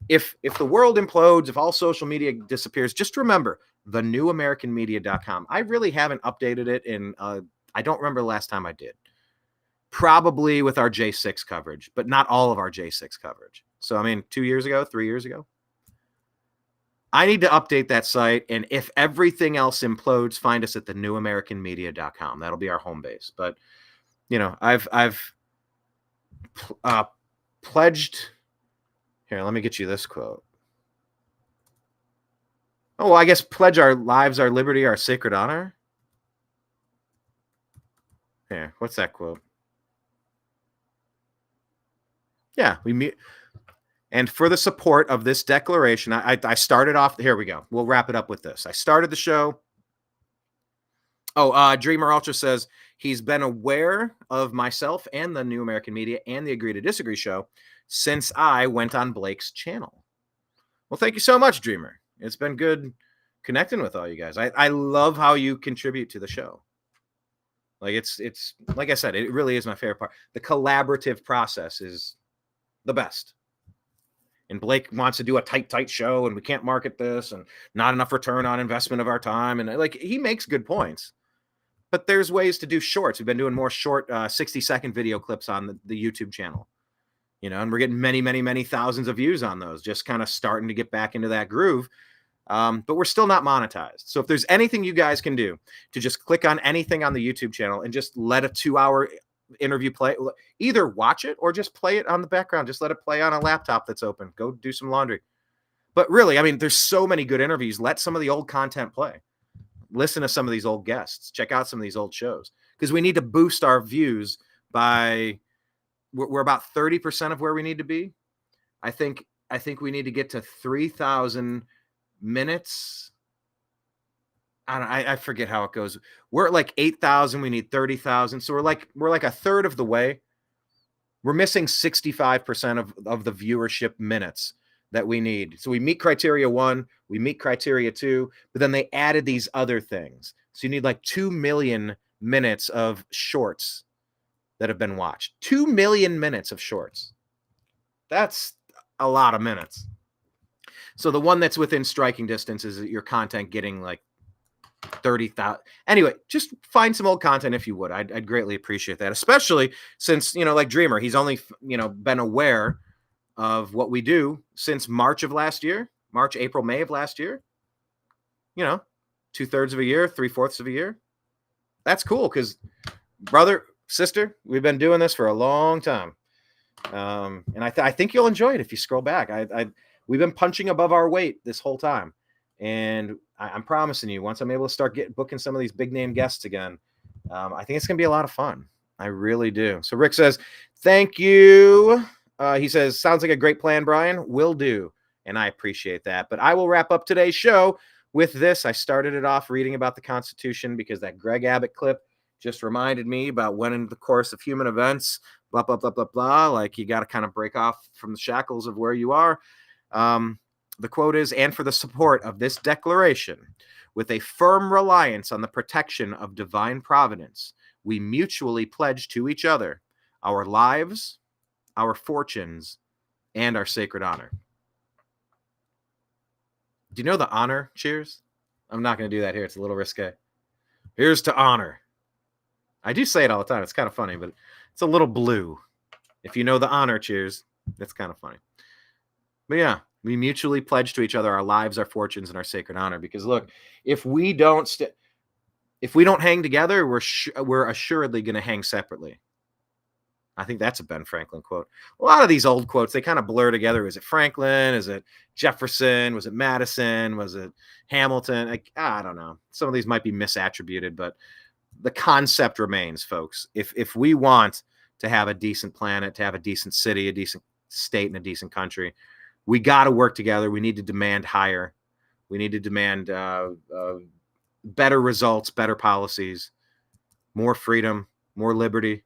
If the world implodes, if all social media disappears, just remember TheNewAmericanMedia.com. I really haven't updated it in, I don't remember the last time I did. Probably with our J6 coverage, but not all of our J6 coverage. So, I mean, 2 years ago, 3 years ago. I need to update that site. And if everything else implodes, find us at TheNewAmericanMedia.com. That'll be our home base. But, I've pledged. Here, let me get you this quote. Oh, well, I guess pledge our lives, our liberty, our sacred honor. Here, what's that quote? Yeah, we meet. And for the support of this declaration, I started off. Here we go. We'll wrap it up with this. I started the show. Oh, Dreamer Ultra says he's been aware of myself and the New American Media and the Agree to Disagree show since I went on Blake's channel. Well, thank you so much, Dreamer. It's been good connecting with all you guys. I love how you contribute to the show. Like it's like I said, it really is my favorite part. The collaborative process is the best. And Blake wants to do a tight show, and we can't market this, and not enough return on investment of our time. And like, he makes good points, but there's ways to do shorts. We've been doing more short 60-second video clips on the YouTube channel, and we're getting many thousands of views on those, just kind of starting to get back into that groove. But we're still not monetized. So if there's anything you guys can do to just click on anything on the YouTube channel and just let a 2-hour interview play, either watch it or just play it on the background. Just let it play on a laptop that's open. Go do some laundry. But really, I mean, there's so many good interviews. Let some of the old content play. Listen to some of these old guests. Check out some of these old shows, because we need to boost our views by, we're about 30% of where we need to be. I think we need to get to 3,000 minutes. I forget how it goes. We're at like 8,000. We need 30,000. So we're like a third of the way. We're missing 65% of the viewership minutes that we need. So we meet criteria 1, we meet criteria 2, but then they added these other things. So you need like 2 million minutes of shorts that have been watched. 2 million minutes of shorts. That's a lot of minutes. So the one that's within striking distance is your content getting like 30,000. Anyway, just find some old content if you would. I'd greatly appreciate that, especially since, like Dreamer, he's only, been aware of what we do since March of last year, March, April, May of last year. 2/3 of a year, 3/4 of a year. That's cool, because brother, sister, we've been doing this for a long time. And I think you'll enjoy it if you scroll back. We've been punching above our weight this whole time. And I'm promising you, once I'm able to start booking some of these big name guests again, I think it's going to be a lot of fun. I really do. So Rick says, thank you. He says, sounds like a great plan, Brian. Will do. And I appreciate that. But I will wrap up today's show with this. I started it off reading about the Constitution because that Greg Abbott clip just reminded me about when in the course of human events, blah, blah, blah, blah, blah. Like, you got to kind of break off from the shackles of where you are. The quote is, and for the support of this declaration, with a firm reliance on the protection of divine providence, we mutually pledge to each other our lives, our fortunes, and our sacred honor. Do you know the honor cheers? I'm not going to do that here. It's a little risque. Here's to honor. I do say it all the time. It's kind of funny, but it's a little blue. If you know the honor cheers, it's kind of funny. But yeah, we mutually pledge to each other our lives, our fortunes, and our sacred honor. Because look, if we don't hang together, we're assuredly going to hang separately. I think that's a Ben Franklin quote. A lot of these old quotes, they kind of blur together. Is it Franklin? Is it Jefferson? Was it Madison? Was it Hamilton? I don't know. Some of these might be misattributed, but the concept remains, folks. If we want to have a decent planet, to have a decent city, a decent state, and a decent country, we got to work together. We need to demand higher. We need to demand better results, better policies, more freedom, more liberty,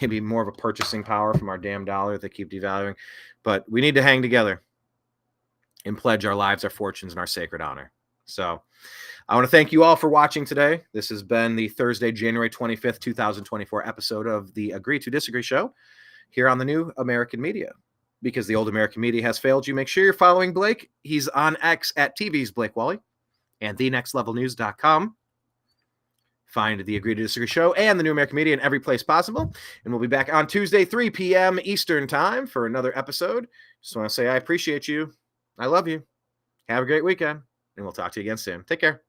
maybe more of a purchasing power from our damn dollar that they keep devaluing. But we need to hang together and pledge our lives, our fortunes, and our sacred honor. So I want to thank you all for watching today. This has been the Thursday, January 25th, 2024 episode of the Agree to Disagree show here on the New American Media. Because the old American media has failed you, make sure you're following Blake. He's on X at TV's Blake Walley and thenextlevelnews.com. Find the Agree to Disagree show and the New American Media in every place possible. And we'll be back on Tuesday, 3 p.m. Eastern time for another episode. Just want to say I appreciate you. I love you. Have a great weekend. And we'll talk to you again soon. Take care.